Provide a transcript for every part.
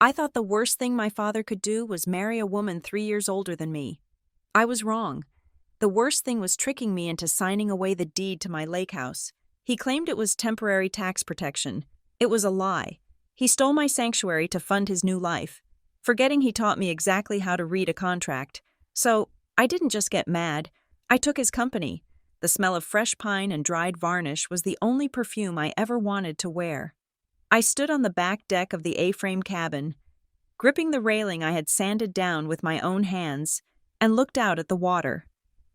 I thought the worst thing my father could do was marry a woman 3 years older than me. I was wrong. The worst thing was tricking me into signing away the deed to my lake house. He claimed it was temporary tax protection. It was a lie. He stole my sanctuary to fund his new life, forgetting he taught me exactly how to read a contract. So, I didn't just get mad, I took his company. The smell of fresh pine and dried varnish was the only perfume I ever wanted to wear. I stood on the back deck of the A-frame cabin, gripping the railing I had sanded down with my own hands, and looked out at the water.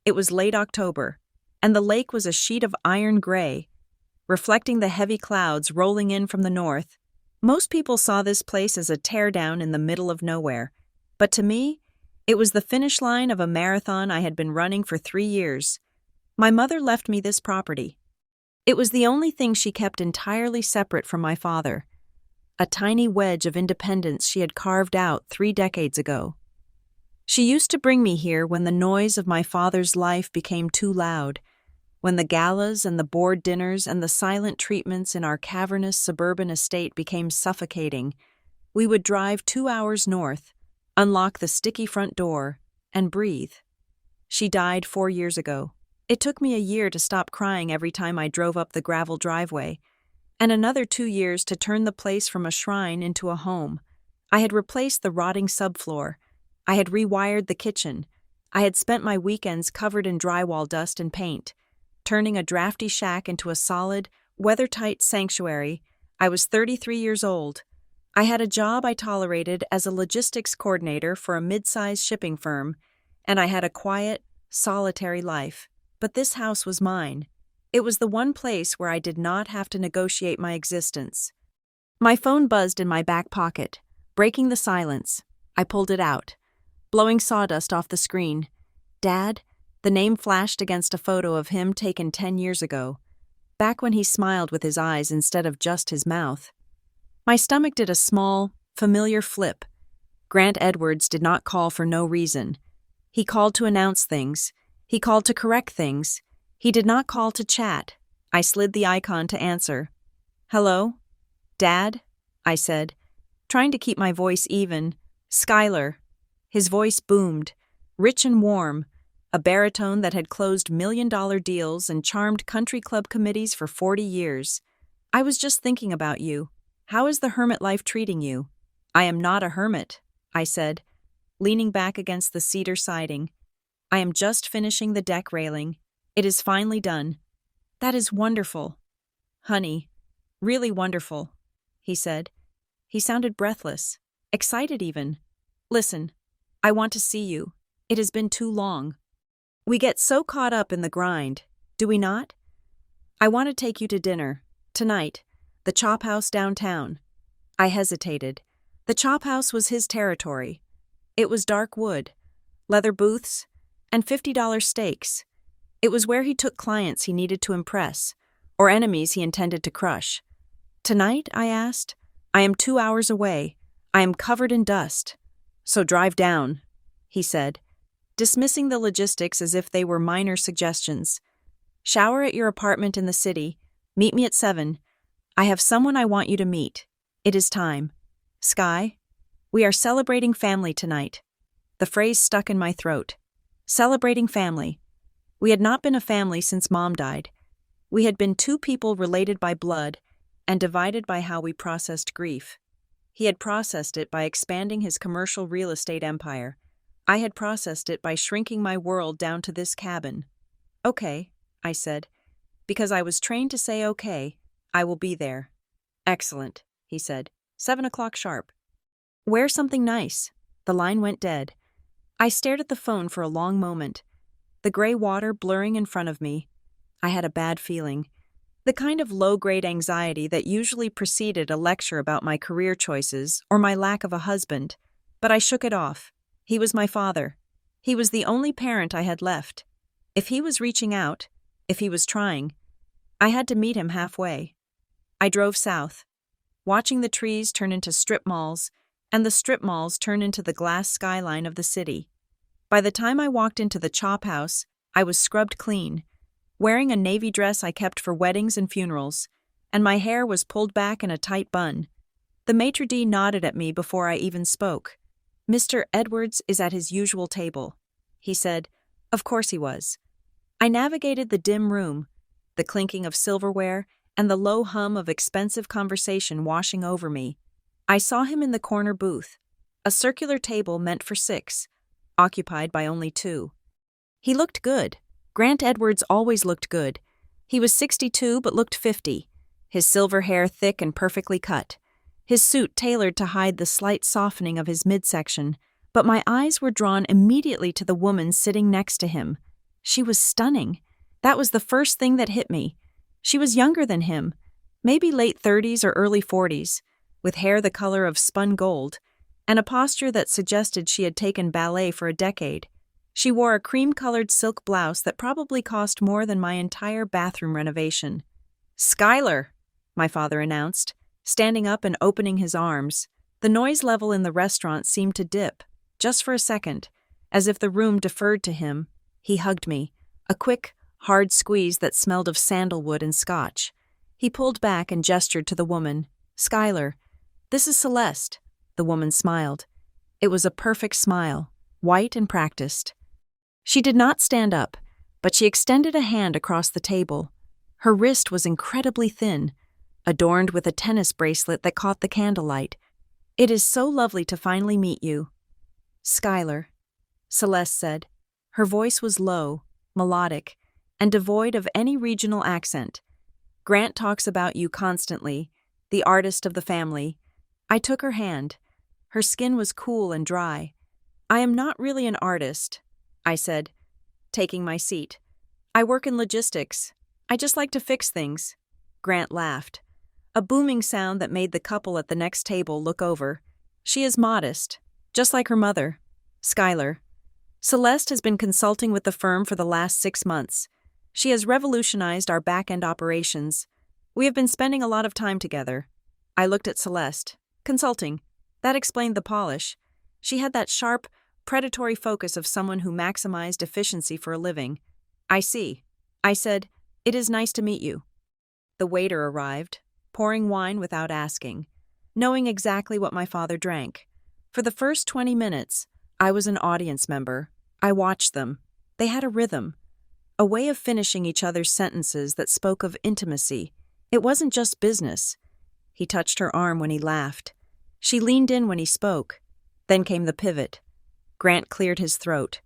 It was late October, and the lake was a sheet of iron gray, reflecting the heavy clouds rolling in from the north. Most people saw this place as a teardown in the middle of nowhere, but to me, it was the finish line of a marathon I had been running for 3 years. My mother left me this property. It was the only thing she kept entirely separate from my father, a tiny wedge of independence she had carved out 3 decades ago. She used to bring me here when the noise of my father's life became too loud, when the galas and the board dinners and the silent treatments in our cavernous suburban estate became suffocating. We would drive 2 hours north, unlock the sticky front door, and breathe. She died 4 years ago. It took me a year to stop crying every time I drove up the gravel driveway, and another 2 years to turn the place from a shrine into a home. I had replaced the rotting subfloor. I had rewired the kitchen. I had spent my weekends covered in drywall dust and paint, turning a drafty shack into a solid, weather-tight sanctuary. I was 33 years old. I had a job I tolerated as a logistics coordinator for a mid-sized shipping firm, and I had a quiet, solitary life. But this house was mine. It was the one place where I did not have to negotiate my existence. My phone buzzed in my back pocket, breaking the silence. I pulled it out, blowing sawdust off the screen. Dad, the name flashed against a photo of him taken 10 years ago, back when he smiled with his eyes instead of just his mouth. My stomach did a small, familiar flip. Grant Edwards did not call for no reason. He called to announce things. He called to correct things. He did not call to chat. I slid the icon to answer. "Hello? Dad?" I said, trying to keep my voice even. "Skylar." His voice boomed, rich and warm, a baritone that had closed million-dollar deals and charmed country club committees for 40 years. "I was just thinking about you. How is the hermit life treating you?" "I am not a hermit," I said, leaning back against the cedar siding. "I am just finishing the deck railing. It is finally done." "That is wonderful." "Honey, really wonderful," he said. He sounded breathless, excited even. "Listen, I want to see you. It has been too long. We get so caught up in the grind, do we not? I want to take you to dinner, tonight, the Chop House downtown." I hesitated. The Chop House was his territory. It was dark wood, leather booths, and $50 steaks. It was where he took clients he needed to impress, or enemies he intended to crush. "Tonight?" I asked. "I am 2 hours away. I am covered in dust." "So drive down," he said, dismissing the logistics as if they were minor suggestions. "Shower at your apartment in the city. Meet me at 7. I have someone I want you to meet. It is time. Sky, we are celebrating family tonight." The phrase stuck in my throat. Celebrating family. We had not been a family since Mom died. We had been 2 people related by blood and divided by how we processed grief. He had processed it by expanding his commercial real estate empire. I had processed it by shrinking my world down to this cabin. "Okay," I said. Because I was trained to say okay, I will be there. "Excellent," he said. 7 o'clock sharp. "Wear something nice." The line went dead. I stared at the phone for a long moment, the gray water blurring in front of me. I had a bad feeling, the kind of low-grade anxiety that usually preceded a lecture about my career choices or my lack of a husband, but I shook it off. He was my father. He was the only parent I had left. If he was reaching out, if he was trying, I had to meet him halfway. I drove south, watching the trees turn into strip malls and the strip malls turn into the glass skyline of the city. By the time I walked into the Chop House, I was scrubbed clean, wearing a navy dress I kept for weddings and funerals, and my hair was pulled back in a tight bun. The maitre d' nodded at me before I even spoke. "Mr. Edwards is at his usual table," he said. Of course he was. I navigated the dim room, the clinking of silverware and the low hum of expensive conversation washing over me. I saw him in the corner booth, a circular table meant for 6, occupied by only 2. He looked good. Grant Edwards always looked good. He was 62 but looked 50, his silver hair thick and perfectly cut, his suit tailored to hide the slight softening of his midsection, but my eyes were drawn immediately to the woman sitting next to him. She was stunning. That was the first thing that hit me. She was younger than him, maybe late 30s or early 40s, with hair the color of spun gold, and a posture that suggested she had taken ballet for a decade. She wore a cream-colored silk blouse that probably cost more than my entire bathroom renovation. "Skylar," my father announced, standing up and opening his arms. The noise level in the restaurant seemed to dip, just for a second, as if the room deferred to him. He hugged me, a quick, hard squeeze that smelled of sandalwood and scotch. He pulled back and gestured to the woman. "Skylar, this is Celeste." The woman smiled. It was a perfect smile, white and practiced. She did not stand up, but she extended a hand across the table. Her wrist was incredibly thin, adorned with a tennis bracelet that caught the candlelight. "It is so lovely to finally meet you." "Skylar," Celeste said. Her voice was low, melodic, and devoid of any regional accent. "Grant talks about you constantly, the artist of the family." I took her hand. Her skin was cool and dry. "I am not really an artist," I said, taking my seat. "I work in logistics. I just like to fix things." Grant laughed, a booming sound that made the couple at the next table look over. "She is modest, just like her mother." "Skylar, Celeste has been consulting with the firm for the last 6 months. She has revolutionized our back-end operations. We have been spending a lot of time together." I looked at Celeste. Consulting. That explained the polish. She had that sharp, predatory focus of someone who maximized efficiency for a living. "I see." I said, "It is nice to meet you." The waiter arrived, pouring wine without asking, knowing exactly what my father drank. For the first 20 minutes, I was an audience member. I watched them. They had a rhythm, a way of finishing each other's sentences that spoke of intimacy. It wasn't just business. He touched her arm when he laughed. She leaned in when he spoke. Then came the pivot. Grant cleared his throat,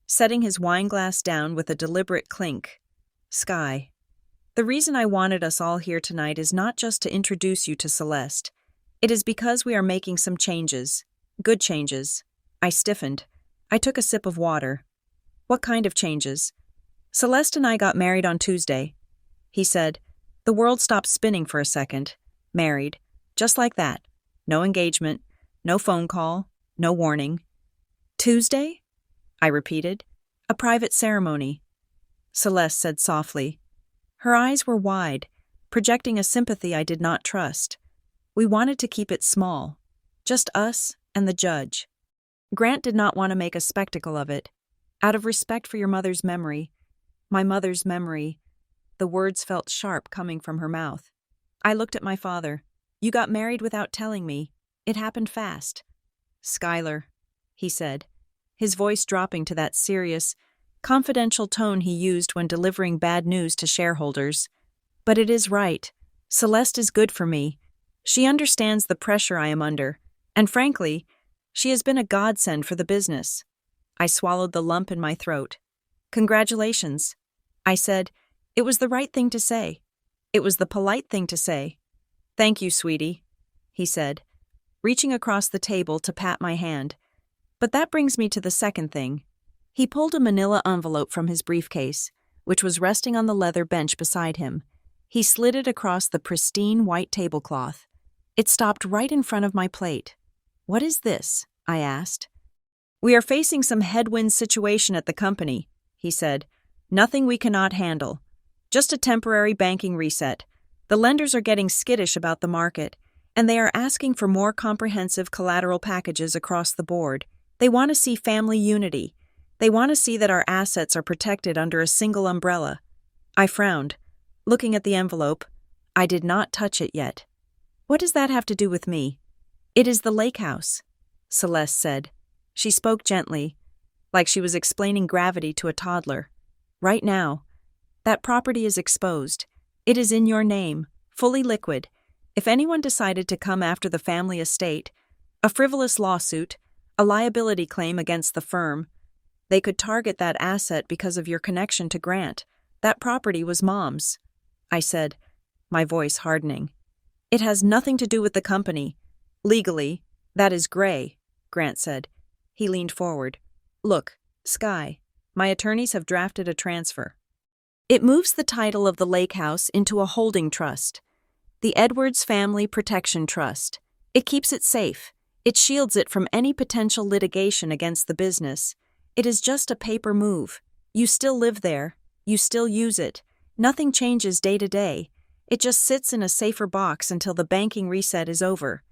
setting his wineglass down with a deliberate clink. "Sky, the reason I wanted us all here tonight is not just to introduce you to Celeste. It is because we are making some changes. Good changes." I stiffened. I took a sip of water. "What kind of changes?" "Celeste and I got married on Tuesday," he said. The world stopped spinning for a second. Married. Just like that. No engagement. No phone call. No warning. "Tuesday?" I repeated. "A private ceremony," Celeste said softly. Her eyes were wide, projecting a sympathy I did not trust. "We wanted to keep it small. Just us and the judge. Grant did not want to make a spectacle of it. Out of respect for your mother's memory." My mother's memory. The words felt sharp coming from her mouth. I looked at my father. "You got married without telling me. It happened fast." "Skylar," he said, his voice dropping to that serious, confidential tone he used when delivering bad news to shareholders. "But it is right. Celeste is good for me. She understands the pressure I am under, and frankly, she has been a godsend for the business." I swallowed the lump in my throat. "Congratulations," I said. It was the right thing to say. It was the polite thing to say. "Thank you, sweetie," he said, reaching across the table to pat my hand. "But that brings me to the second thing." He pulled a manila envelope from his briefcase, which was resting on the leather bench beside him. He slid it across the pristine white tablecloth. It stopped right in front of my plate. "What is this?" I asked. "We are facing some headwind situation at the company," he said. "Nothing we cannot handle. Just a temporary banking reset. The lenders are getting skittish about the market, and they are asking for more comprehensive collateral packages across the board. They want to see family unity. They want to see that our assets are protected under a single umbrella." I frowned, looking at the envelope. I did not touch it yet. "What does that have to do with me?" "It is the lake house," Celeste said. She spoke gently, like she was explaining gravity to a toddler. "Right now, that property is exposed. It is in your name, fully liquid. If anyone decided to come after the family estate, a frivolous lawsuit, a liability claim against the firm, they could target that asset because of your connection to Grant. That property was Mom's," I said, my voice hardening. "It has nothing to do with the company. Legally, that is gray," Grant said. He leaned forward. "Look, Sky, my attorneys have drafted a transfer. It moves the title of the lake house into a holding trust, the Edwards Family Protection Trust. It keeps it safe. It shields it from any potential litigation against the business. It is just a paper move. You still live there. You still use it. Nothing changes day to day. It just sits in a safer box until the banking reset is over.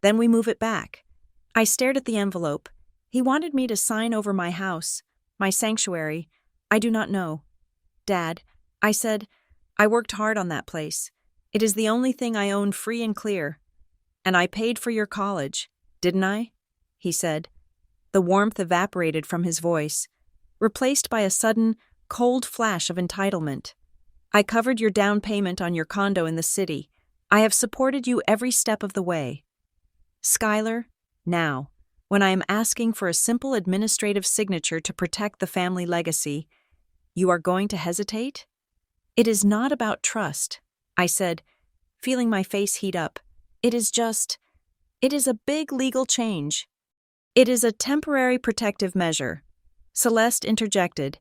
Then we move it back." I stared at the envelope. He wanted me to sign over my house, my sanctuary. "I do not know, Dad," I said. "I worked hard on that place. It is the only thing I own free and clear. And I paid for your college, didn't I?" he said. The warmth evaporated from his voice, replaced by a sudden, cold flash of entitlement. "I covered your down payment on your condo in the city. I have supported you every step of the way. Skylar, now, when I am asking for a simple administrative signature to protect the family legacy, you are going to hesitate?" "It is not about trust," I said, feeling my face heat up. It is a big legal change. It is a temporary protective measure." Celeste interjected.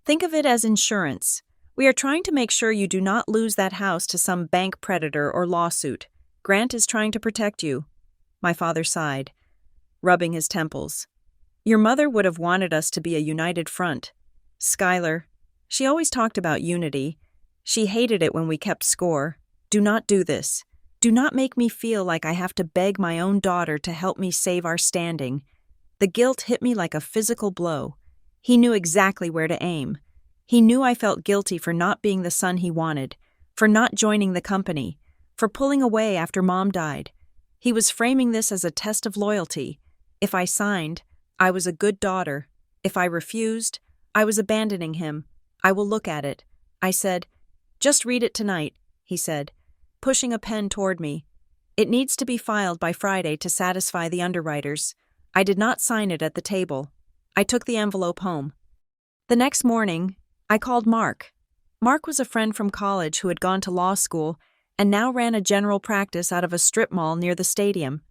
"Think of it as insurance. We are trying to make sure you do not lose that house to some bank predator or lawsuit. Grant is trying to protect you." My father sighed, rubbing his temples. "Your mother would have wanted us to be a united front. Skylar, she always talked about unity. She hated it when we kept score. Do not do this. Do not make me feel like I have to beg my own daughter to help me save our standing." The guilt hit me like a physical blow. He knew exactly where to aim. He knew I felt guilty for not being the son he wanted, for not joining the company, for pulling away after Mom died. He was framing this as a test of loyalty. If I signed, I was a good daughter. If I refused, I was abandoning him. "I will look at it," I said. "Just read it tonight," he said, pushing a pen toward me. "It needs to be filed by Friday to satisfy the underwriters." I did not sign it at the table. I took the envelope home. The next morning, I called Mark. Mark was a friend from college who had gone to law school and now ran a general practice out of a strip mall near the stadium.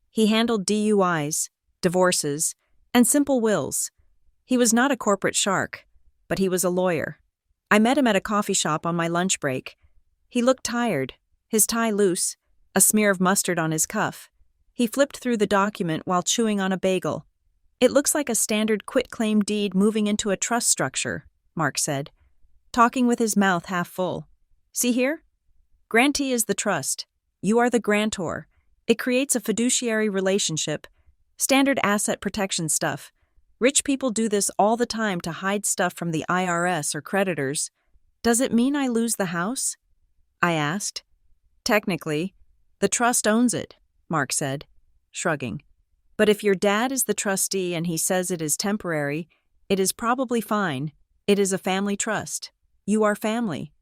He handled DUIs, divorces, and simple wills. He was not a corporate shark, but he was a lawyer. I met him at a coffee shop on my lunch break. He looked tired, his tie loose, a smear of mustard on his cuff. He flipped through the document while chewing on a bagel. "It looks like a standard quitclaim deed moving into a trust structure," Mark said, talking with his mouth half full. "See here? Grantee is the trust. You are the grantor. It creates a fiduciary relationship. Standard asset protection stuff. Rich people do this all the time to hide stuff from the IRS or creditors. Does it mean I lose the house?" I asked. "Technically, the trust owns it," Mark said, shrugging. "But if your dad is the trustee and he says it is temporary, it is probably fine. It is a family trust. You are family.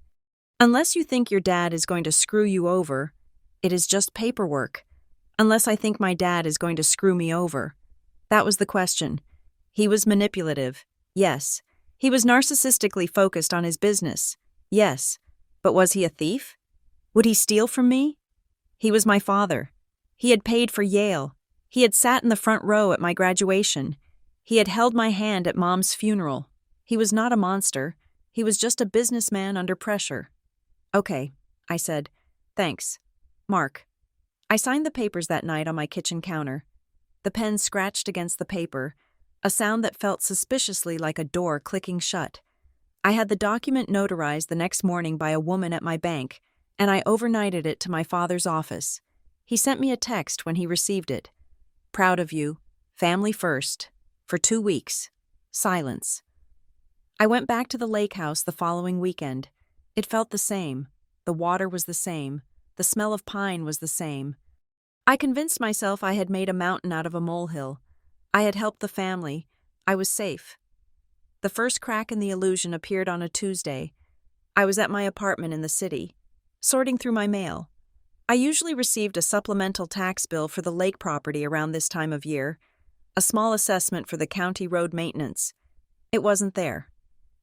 Unless you think your dad is going to screw you over, it is just paperwork. Unless I think my dad is going to screw me over." That was the question. He was manipulative. Yes. He was narcissistically focused on his business. Yes. But was he a thief? Would he steal from me? He was my father. He had paid for Yale. He had sat in the front row at my graduation. He had held my hand at Mom's funeral. He was not a monster. He was just a businessman under pressure. "Okay," I said. "Thanks. Mark." I signed the papers that night on my kitchen counter. The pen scratched against the paper, a sound that felt suspiciously like a door clicking shut. I had the document notarized the next morning by a woman at my bank, and I overnighted it to my father's office. He sent me a text when he received it. "Proud of you. Family first. For 2 weeks. Silence." I went back to the lake house the following weekend. It felt the same. The water was the same. The smell of pine was the same. I convinced myself I had made a mountain out of a molehill. I had helped the family. I was safe. The first crack in the illusion appeared on a Tuesday. I was at my apartment in the city, sorting through my mail. I usually received a supplemental tax bill for the lake property around this time of year, a small assessment for the county road maintenance. It wasn't there.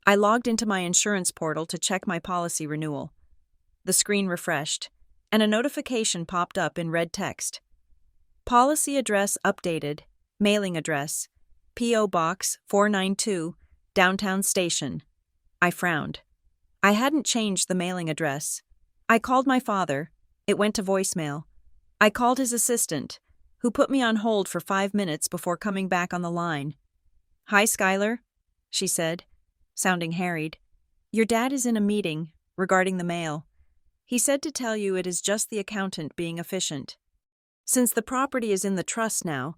I logged into my insurance portal to check my policy renewal. The screen refreshed, and a notification popped up in red text. Policy address updated, mailing address, P.O. Box 492, Downtown Station. I frowned. I hadn't changed the mailing address. I called my father. It went to voicemail. I called his assistant, who put me on hold for 5 minutes before coming back on the line. "Hi, Skylar," she said, sounding harried. "Your dad is in a meeting regarding the mail. He said to tell you it is just the accountant being efficient. Since the property is in the trust now,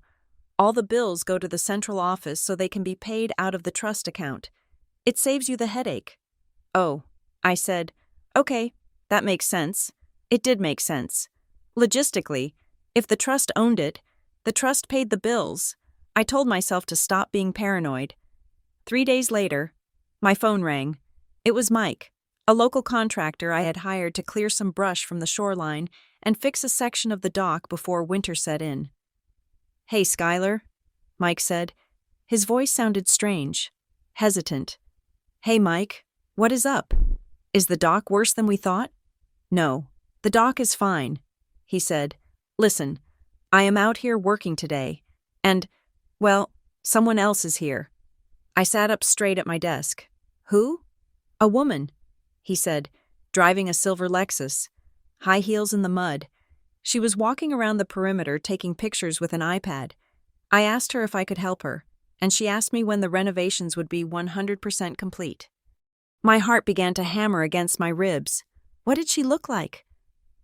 all the bills go to the central office so they can be paid out of the trust account. It saves you the headache." "Oh," I said. "Okay, that makes sense." It did make sense. Logistically, if the trust owned it, the trust paid the bills. I told myself to stop being paranoid. 3 days later, my phone rang. It was Mike, a local contractor I had hired to clear some brush from the shoreline and fix a section of the dock before winter set in. "Hey, Skylar," Mike said. His voice sounded strange, hesitant. "Hey, Mike, what is up? Is the dock worse than we thought?" "No, the dock is fine," he said. "Listen, I am out here working today, and, well, someone else is here." I sat up straight at my desk. "Who?" "A woman," he said, driving a silver Lexus, high heels in the mud. She was walking around the perimeter taking pictures with an iPad. I asked her if I could help her, and she asked me when the renovations would be 100% complete. My heart began to hammer against my ribs. What did she look like?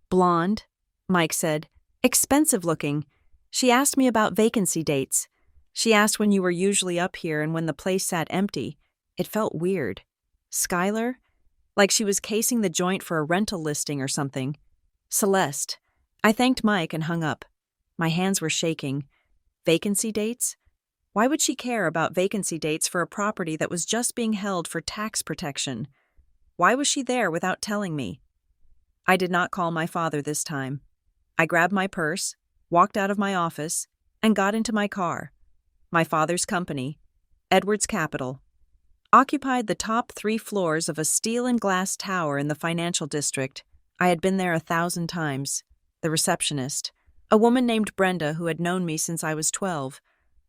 "Blonde," Mike said. "Expensive looking. She asked me about vacancy dates. She asked when you were usually up here and when the place sat empty. It felt weird. Skylar? Like she was casing the joint for a rental listing or something. Celeste." I thanked Mike and hung up. My hands were shaking. Vacancy dates? Why would she care about vacancy dates for a property that was just being held for tax protection? Why was she there without telling me? I did not call my father this time. I grabbed my purse, walked out of my office, and got into my car. My father's company, Edwards Capital, occupied the top 3 floors of a steel and glass tower in the financial district. I had been there 1,000 times. The receptionist, a woman named Brenda who had known me since I was 12,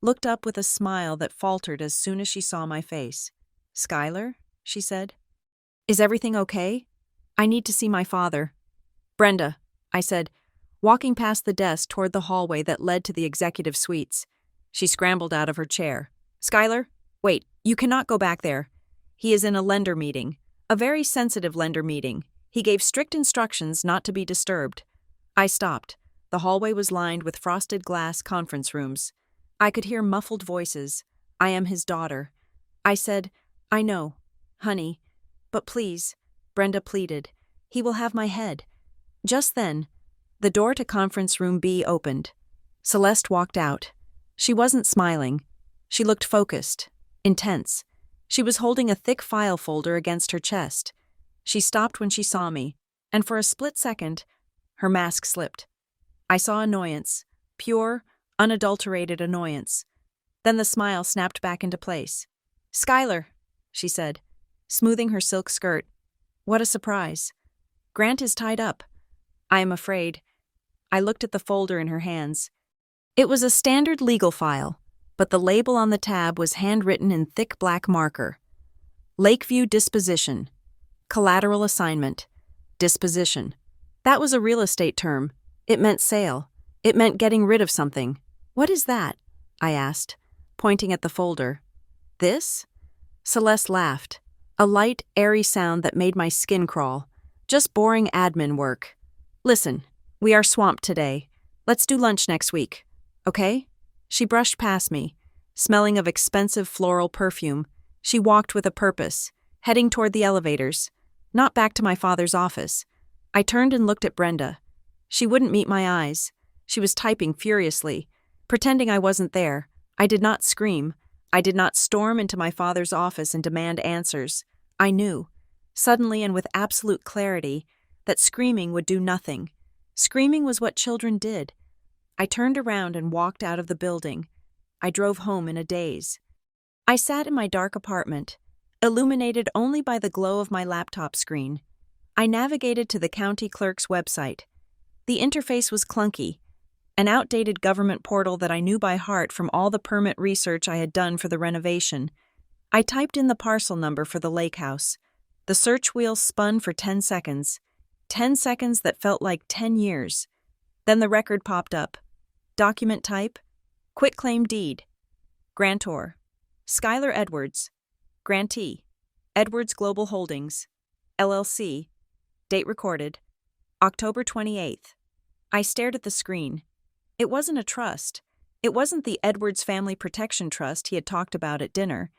looked up with a smile that faltered as soon as she saw my face. "Skylar," she said. "Is everything okay? I need to see my father." "Brenda," I said, walking past the desk toward the hallway that led to the executive suites. She scrambled out of her chair. "Skylar, wait, you cannot go back there. He is in a lender meeting, a very sensitive lender meeting. He gave strict instructions not to be disturbed." I stopped. The hallway was lined with frosted glass conference rooms. I could hear muffled voices. "I am his daughter." I said, "I know, honey, but please," Brenda pleaded. "He will have my head." Just then, the door to conference room B opened. Celeste walked out. She wasn't smiling. She looked focused, intense. She was holding a thick file folder against her chest. She stopped when she saw me, and for a split second, her mask slipped. I saw annoyance, pure, unadulterated annoyance. Then the smile snapped back into place. "Skylar," she said, smoothing her silk skirt. "What a surprise. Grant is tied up. I am afraid." I looked at the folder in her hands. It was a standard legal file, but the label on the tab was handwritten in thick black marker. Lakeview Disposition. Collateral Assignment. Disposition. That was a real estate term. It meant sale. It meant getting rid of something. "What is that?" I asked, pointing at the folder. "This?" Celeste laughed, a light, airy sound that made my skin crawl. "Just boring admin work. Listen, we are swamped today. Let's do lunch next week, okay?" She brushed past me, smelling of expensive floral perfume. She walked with a purpose, heading toward the elevators, not back to my father's office. I turned and looked at Brenda. She wouldn't meet my eyes. She was typing furiously, pretending I wasn't there. I did not scream. I did not storm into my father's office and demand answers. I knew, suddenly and with absolute clarity, that screaming would do nothing. Screaming was what children did. I turned around and walked out of the building. I drove home in a daze. I sat in my dark apartment, illuminated only by the glow of my laptop screen. I navigated to the county clerk's website. The interface was clunky, an outdated government portal that I knew by heart from all the permit research I had done for the renovation. I typed in the parcel number for the lake house. The search wheel spun for 10 seconds. 10 seconds that felt like 10 years. Then the record popped up. Document type: quitclaim deed. Grantor: Skylar Edwards. Grantee: Edwards Global Holdings, LLC. Date recorded: October 28th. I stared at the screen. It wasn't a trust. It wasn't the Edwards Family Protection Trust he had talked about at dinner.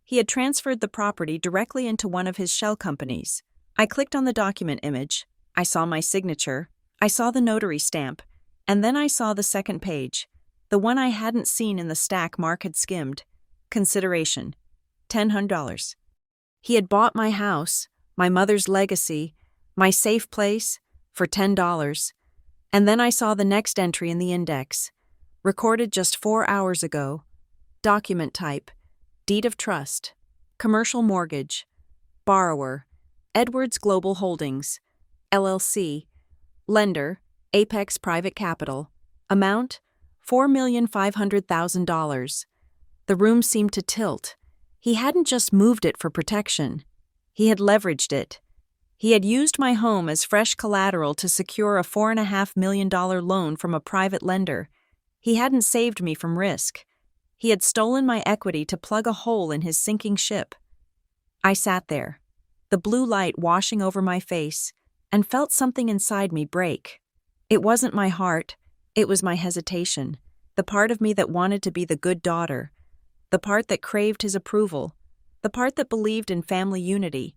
He had transferred the property directly into one of his shell companies. I clicked on the document image. I saw my signature. I saw the notary stamp. And then I saw the second page, the one I hadn't seen in the stack Mark had skimmed. Consideration: $1,000. He had bought my house, my mother's legacy, my safe place, for $10. And then I saw the next entry in the index, recorded just 4 hours ago. Document type: deed of trust. Commercial mortgage. Borrower: Edwards Global Holdings, LLC. Lender: Apex Private Capital. Amount: $4,500,000. The room seemed to tilt. He hadn't just moved it for protection. He had leveraged it. He had used my home as fresh collateral to secure a $4.5 million loan from a private lender. He hadn't saved me from risk. He had stolen my equity to plug a hole in his sinking ship. I sat there, the blue light washing over my face, and felt something inside me break. It wasn't my heart. It was my hesitation, the part of me that wanted to be the good daughter, the part that craved his approval, the part that believed in family unity.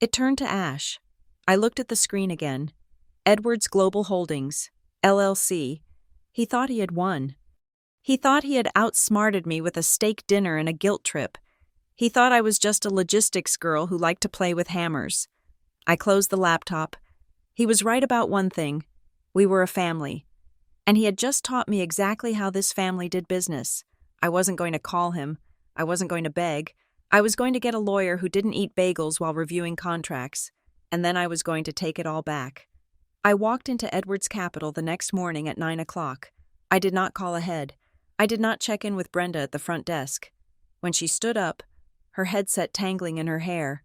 It turned to ash. I looked at the screen again. Edwards Global Holdings, LLC. He thought he had won. He thought he had outsmarted me with a steak dinner and a guilt trip. He thought I was just a logistics girl who liked to play with hammers. I closed the laptop. He was right about one thing. We were a family. And he had just taught me exactly how this family did business. I wasn't going to call him. I wasn't going to beg. I was going to get a lawyer who didn't eat bagels while reviewing contracts, and then I was going to take it all back. I walked into Edwards Capital the next morning at 9 o'clock. I did not call ahead. I did not check in with Brenda at the front desk. When she stood up, her headset tangling in her hair,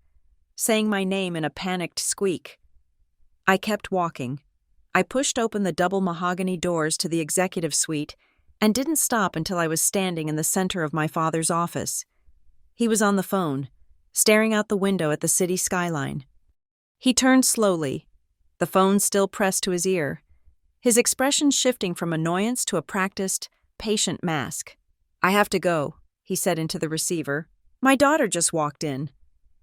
saying my name in a panicked squeak, I kept walking. I pushed open the double mahogany doors to the executive suite and didn't stop until I was standing in the center of my father's office. He was on the phone, staring out the window at the city skyline. He turned slowly, the phone still pressed to his ear, his expression shifting from annoyance to a practiced, patient mask. "I have to go," he said into the receiver. "My daughter just walked in."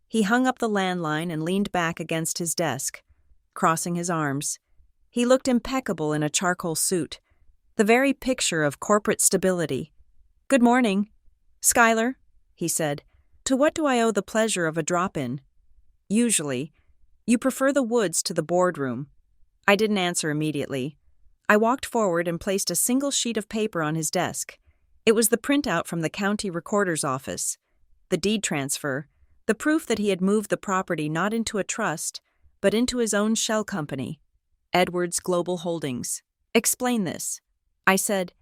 He hung up the landline and leaned back against his desk, crossing his arms. He looked impeccable in a charcoal suit, the very picture of corporate stability. "Good morning, Skylar," he said. "To what do I owe the pleasure of a drop-in?" "Usually, you prefer the woods to the boardroom." I didn't answer immediately. I walked forward and placed a single sheet of paper on his desk. It was the printout from the county recorder's office, the deed transfer, the proof that he had moved the property not into a trust, but into his own shell company, Edwards Global Holdings. "Explain this," I said.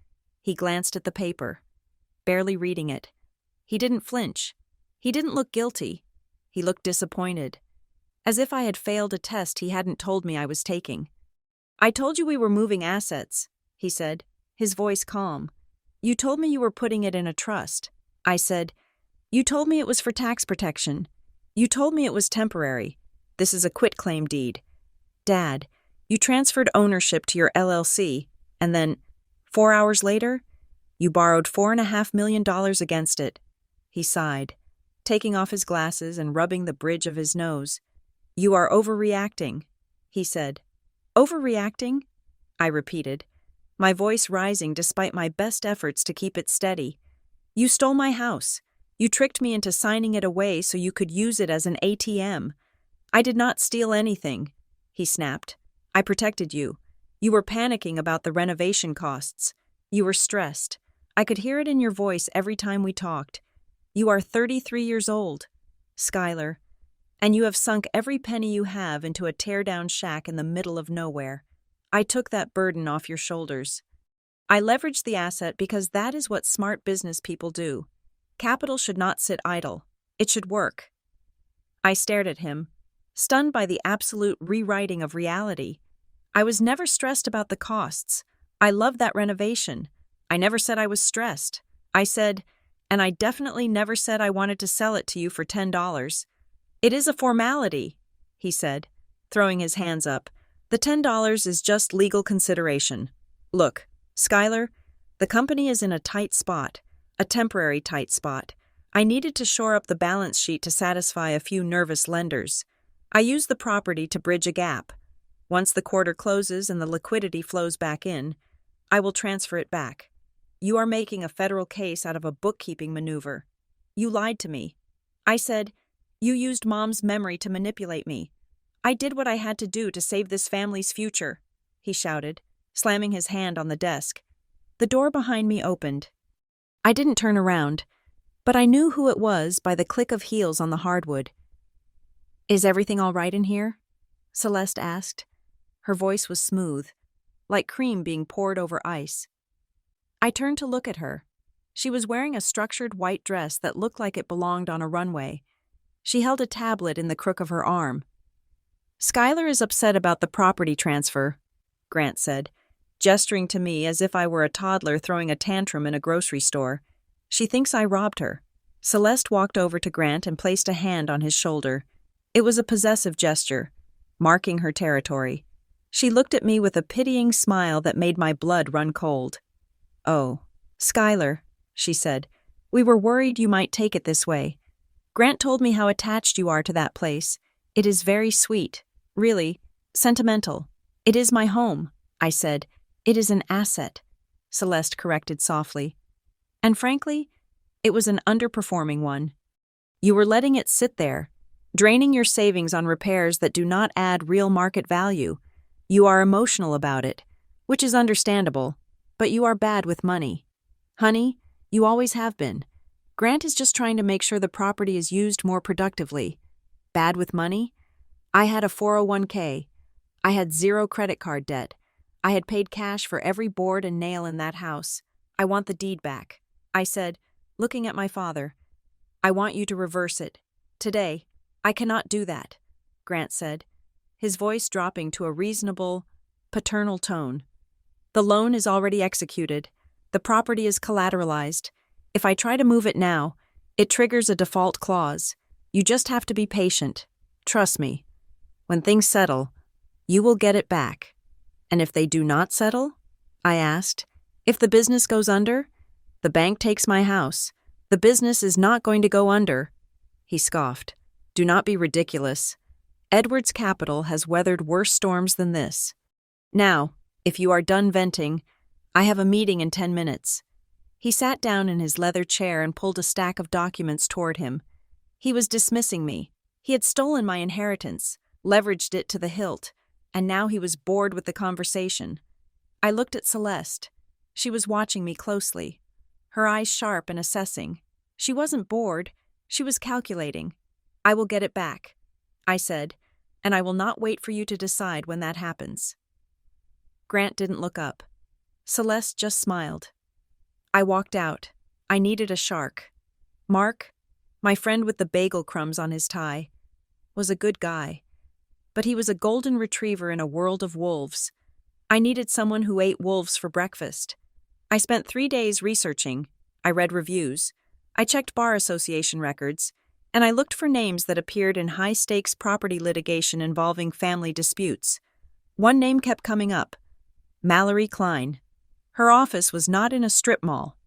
He glanced at the paper, barely reading it. He didn't flinch. He didn't look guilty. He looked disappointed, as if I had failed a test he hadn't told me I was taking. "I told you we were moving assets," he said, his voice calm. "You told me you were putting it in a trust." I said, "You told me it was for tax protection. You told me it was temporary. This is a quitclaim deed. Dad, you transferred ownership to your LLC, and then, 4 hours later, you borrowed $4.5 million against it." He sighed, taking off his glasses and rubbing the bridge of his nose. "You are overreacting," he said. "Overreacting?" I repeated. my voice rising despite my best efforts to keep it steady. You stole my house. You tricked me into signing it away so you could use it as an ATM. I did not steal anything, he snapped. I protected you. You were panicking about the renovation costs. You were stressed. I could hear it in your voice every time we talked. You are 33 years old, Skylar, and you have sunk every penny you have into a tear-down shack in the middle of nowhere. I took that burden off your shoulders. I leveraged the asset because that is what smart business people do. Capital should not sit idle. It should work. I stared at him, stunned by the absolute rewriting of reality. I was never stressed about the costs. I loved that renovation. I never said I was stressed. I said, and I definitely never said I wanted to sell it to you for $10. It is a formality, he said, throwing his hands up. The $10 is just legal consideration. Look, Skylar, the company is in a tight spot, a temporary tight spot. I needed to shore up the balance sheet to satisfy a few nervous lenders. I used the property to bridge a gap. Once the quarter closes and the liquidity flows back in, I will transfer it back. You are making a federal case out of a bookkeeping maneuver. You lied to me. I said, you used Mom's memory to manipulate me. I did what I had to do to save this family's future, he shouted, slamming his hand on the desk. The door behind me opened. I didn't turn around, but I knew who it was by the click of heels on the hardwood. Is everything all right in here? Celeste asked. Her voice was smooth, like cream being poured over ice. I turned to look at her. She was wearing a structured white dress that looked like it belonged on a runway. She held a tablet in the crook of her arm. Skylar is upset about the property transfer, Grant said, gesturing to me as if I were a toddler throwing a tantrum in a grocery store. She thinks I robbed her. Celeste walked over to Grant and placed a hand on his shoulder. It was a possessive gesture, marking her territory. She looked at me with a pitying smile that made my blood run cold. Oh, Skylar, she said, we were worried you might take it this way. Grant told me how attached you are to that place. It is very sweet. Really, sentimental. It is my home, I said. It is an asset, Celeste corrected softly. And frankly, it was an underperforming one. You were letting it sit there, draining your savings on repairs that do not add real market value. You are emotional about it, which is understandable, but you are bad with money. Honey, you always have been. Grant is just trying to make sure the property is used more productively. Bad with money? I had a 401k. I had 0 credit card debt. I had paid cash for every board and nail in that house. I want the deed back. I said, looking at my father. I want you to reverse it. Today, I cannot do that, Grant said, his voice dropping to a reasonable, paternal tone. The loan is already executed. The property is collateralized. If I try to move it now, it triggers a default clause. You just have to be patient. Trust me. When things settle, you will get it back. And if they do not settle? I asked. If the business goes under? The bank takes my house. The business is not going to go under. He scoffed. Do not be ridiculous. Edwards Capital has weathered worse storms than this. Now, if you are done venting, I have a meeting in 10 minutes. He sat down in his leather chair and pulled a stack of documents toward him. He was dismissing me. He had stolen my inheritance, leveraged it to the hilt, and now he was bored with the conversation. I looked at Celeste. She was watching me closely, her eyes sharp and assessing. She wasn't bored. She was calculating. I will get it back, I said, and I will not wait for you to decide when that happens. Grant didn't look up. Celeste just smiled. I walked out. I needed a shark. Mark, my friend with the bagel crumbs on his tie, was a good guy. But he was a golden retriever in a world of wolves. I needed someone who ate wolves for breakfast. I spent 3 days researching. I read reviews. I checked bar association records. And I looked for names that appeared in high-stakes property litigation involving family disputes. One name kept coming up. Mallory Klein. Her office was not in a strip mall.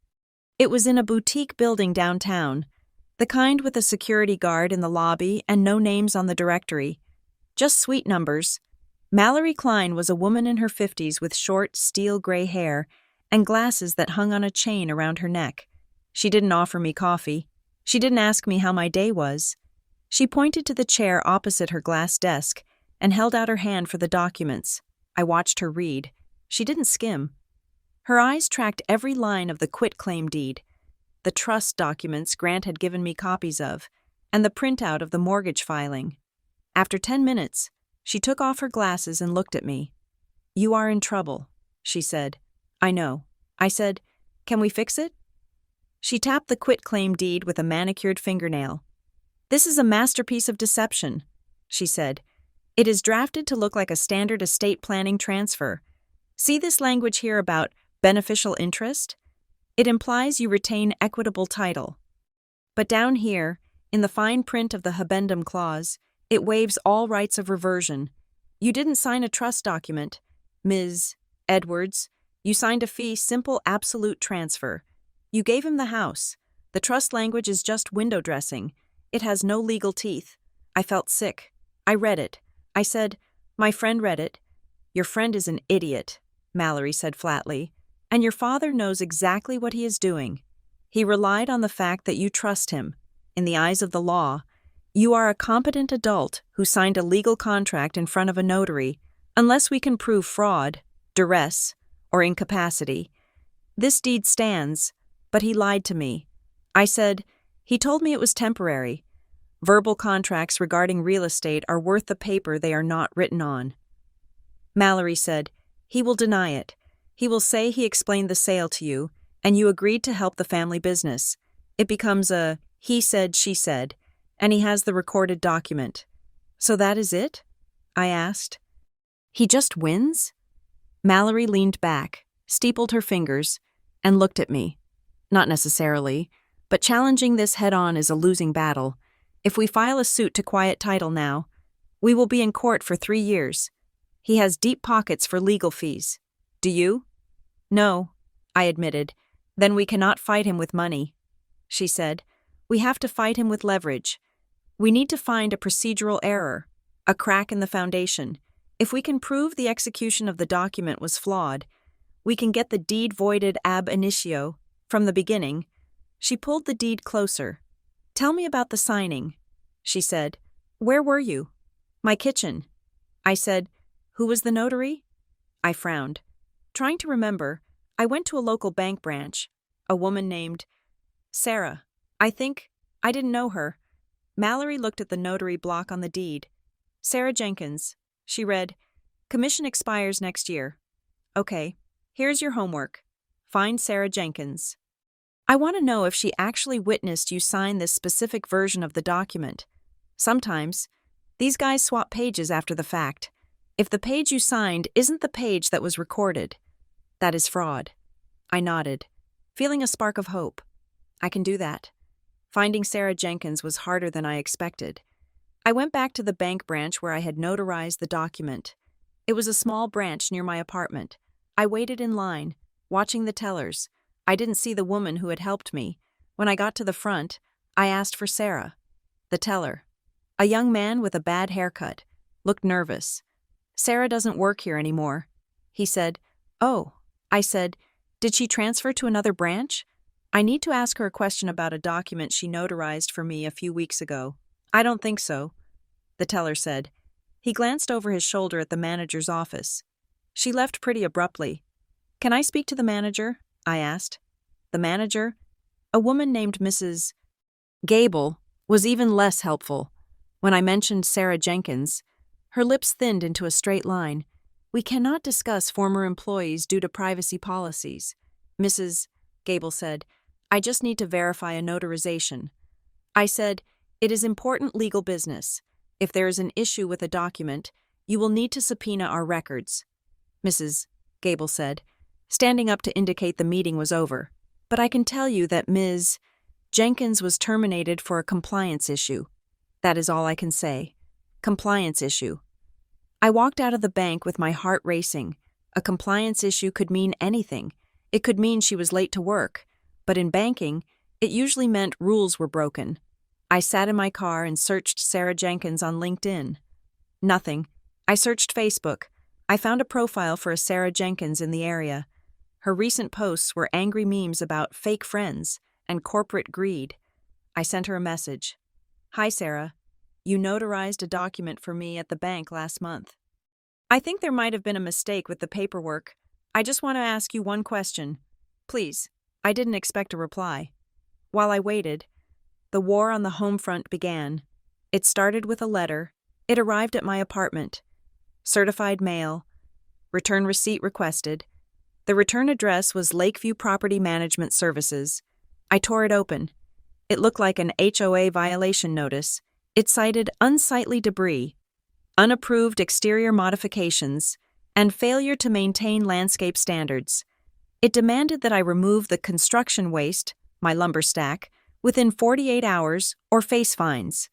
It was in a boutique building downtown, the kind with a security guard in the lobby and no names on the directory. Just suite numbers. Mallory Klein was a woman in her 50s with short, steel-gray hair and glasses that hung on a chain around her neck. She didn't offer me coffee. She didn't ask me how my day was. She pointed to the chair opposite her glass desk and held out her hand for the documents. I watched her read. She didn't skim. Her eyes tracked every line of the quitclaim deed, the trust documents Grant had given me copies of, and the printout of the mortgage filing. After 10 minutes, she took off her glasses and looked at me. "You are in trouble," she said. "I know." I said, "Can we fix it?" She tapped the quitclaim deed with a manicured fingernail. "This is a masterpiece of deception," she said. "It is drafted to look like a standard estate planning transfer. See this language here about beneficial interest? It implies you retain equitable title. But down here, in the fine print of the habendum clause, it waives all rights of reversion. You didn't sign a trust document, Ms. Edwards. You signed a fee simple absolute transfer. You gave him the house. The trust language is just window dressing. It has no legal teeth." I felt sick. I read it. I said, "My friend read it." "Your friend is an idiot," Mallory said flatly, "and your father knows exactly what he is doing. He relied on the fact that you trust him. In the eyes of the law, you are a competent adult who signed a legal contract in front of a notary, unless we can prove fraud, duress, or incapacity. This deed stands, but he lied to me." I said, "He told me it was temporary. Verbal contracts regarding real estate are worth the paper they are not written on." Mallory said, "He will deny it. He will say he explained the sale to you, and you agreed to help the family business. It becomes a he said, she said, and he has the recorded document." "So that is it?" I asked. "He just wins?" Mallory leaned back, steepled her fingers, and looked at me. "Not necessarily, but challenging this head-on is a losing battle. If we file a suit to quiet title now, we will be in court for 3 years. He has deep pockets for legal fees. Do you?" "No," I admitted. "Then we cannot fight him with money," she said. "We have to fight him with leverage. We need to find a procedural error, a crack in the foundation. If we can prove the execution of the document was flawed, we can get the deed voided ab initio, from the beginning." She pulled the deed closer. "Tell me about the signing," she said. "Where were you?" "My kitchen." I said, "Who was the notary?" I frowned. Trying to remember, I went to a local bank branch. A woman named Sarah. I didn't know her. Mallory looked at the notary block on the deed. "Sarah Jenkins." She read, "Commission expires next year." "Okay, here's your homework. Find Sarah Jenkins." "I want to know if she actually witnessed you sign this specific version of the document. Sometimes, these guys swap pages after the fact. If the page you signed isn't the page that was recorded, that is fraud." I nodded, feeling a spark of hope. I can do that. Finding Sarah Jenkins was harder than I expected. I went back to the bank branch where I had notarized the document. It was a small branch near my apartment. I waited in line, watching the tellers. I didn't see the woman who had helped me. When I got to the front, I asked for Sarah. The teller, a young man with a bad haircut, looked nervous. "Sarah doesn't work here anymore," he said. "Oh," I said, "did she transfer to another branch? I need to ask her a question about a document she notarized for me a few weeks ago." "I don't think so," the teller said. He glanced over his shoulder at the manager's office. "She left pretty abruptly." "Can I speak to the manager?" I asked. The manager, a woman named Mrs. Gable, was even less helpful. When I mentioned Sarah Jenkins, her lips thinned into a straight line. "We cannot discuss former employees due to privacy policies," Mrs. Gable said. "I just need to verify a notarization." I said, "It is important legal business. If there is an issue with a document, you will need to subpoena our records," Mrs. Gable said, standing up to indicate the meeting was over. "But I can tell you that Ms. Jenkins was terminated for a compliance issue. That is all I can say. Compliance issue." I walked out of the bank with my heart racing. A compliance issue could mean anything. It could mean she was late to work. But in banking, it usually meant rules were broken. I sat in my car and searched Sarah Jenkins on LinkedIn. Nothing. I searched Facebook. I found a profile for a Sarah Jenkins in the area. Her recent posts were angry memes about fake friends and corporate greed. I sent her a message. Hi, Sarah. You notarized a document for me at the bank last month. I think there might have been a mistake with the paperwork. I just want to ask you one question. Please. I didn't expect a reply. While I waited, the war on the home front began. It started with a letter. It arrived at my apartment. Certified mail. Return receipt requested. The return address was Lakeview Property Management Services. I tore it open. It looked like an HOA violation notice. It cited unsightly debris, unapproved exterior modifications, and failure to maintain landscape standards. It demanded that I remove the construction waste, my lumber stack, within 48 hours or face fines.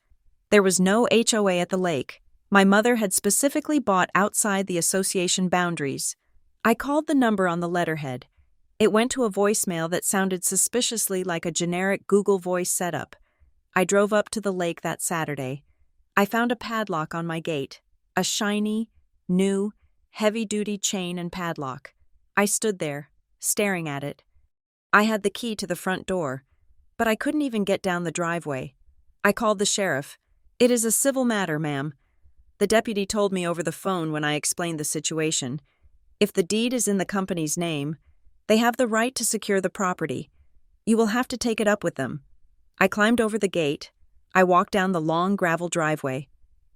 There was no HOA at the lake. My mother had specifically bought outside the association boundaries. I called the number on the letterhead. It went to a voicemail that sounded suspiciously like a generic Google Voice setup. I drove up to the lake that Saturday. I found a padlock on my gate, a shiny, new, heavy-duty chain and padlock. I stood there, staring at it. I had the key to the front door, but I couldn't even get down the driveway. I called the sheriff. It is a civil matter, ma'am. The deputy told me over the phone when I explained the situation. If the deed is in the company's name, they have the right to secure the property. You will have to take it up with them. I climbed over the gate. I walked down the long gravel driveway.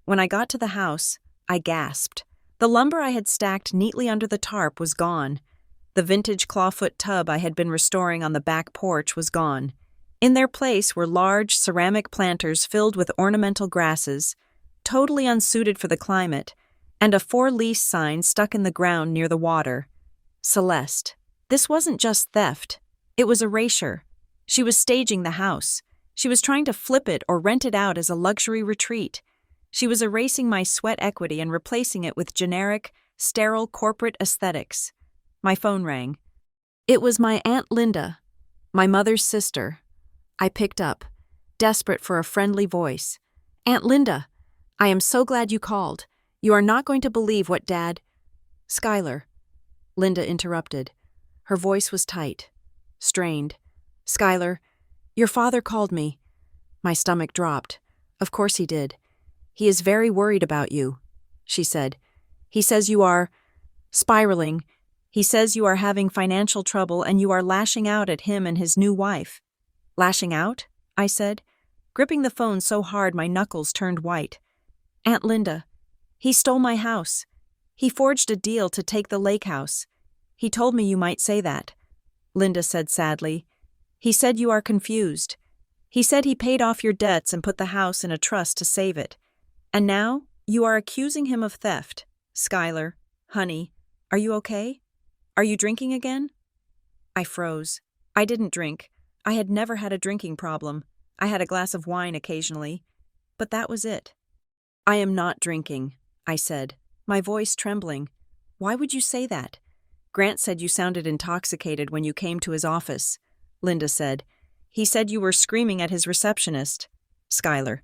When I got to the house, I gasped. The lumber I had stacked neatly under the tarp was gone. The vintage clawfoot tub I had been restoring on the back porch was gone. In their place were large ceramic planters filled with ornamental grasses, totally unsuited for the climate, and a for-lease sign stuck in the ground near the water. Celeste. This wasn't just theft. It was erasure. She was staging the house. She was trying to flip it or rent it out as a luxury retreat. She was erasing my sweat equity and replacing it with generic, sterile corporate aesthetics. My phone rang. It was my Aunt Linda, my mother's sister. I picked up, desperate for a friendly voice. Aunt Linda, I am so glad you called. You are not going to believe what Dad... Skylar. Linda interrupted. Her voice was tight, strained. Skylar, your father called me. My stomach dropped. Of course he did. He is very worried about you, she said. He says you are spiraling. He says you are having financial trouble and you are lashing out at him and his new wife. Lashing out? I said, gripping the phone so hard my knuckles turned white. Aunt Linda, he stole my house. He forged a deal to take the lake house. He told me you might say that. Linda said sadly. He said you are confused. He said he paid off your debts and put the house in a trust to save it. And now you are accusing him of theft. Skylar, honey, are you okay? Are you drinking again? I froze. I didn't drink. I had never had a drinking problem. I had a glass of wine occasionally. But that was it. I am not drinking, I said, my voice trembling. Why would you say that? Grant said you sounded intoxicated when you came to his office, Linda said. He said you were screaming at his receptionist. Skylar,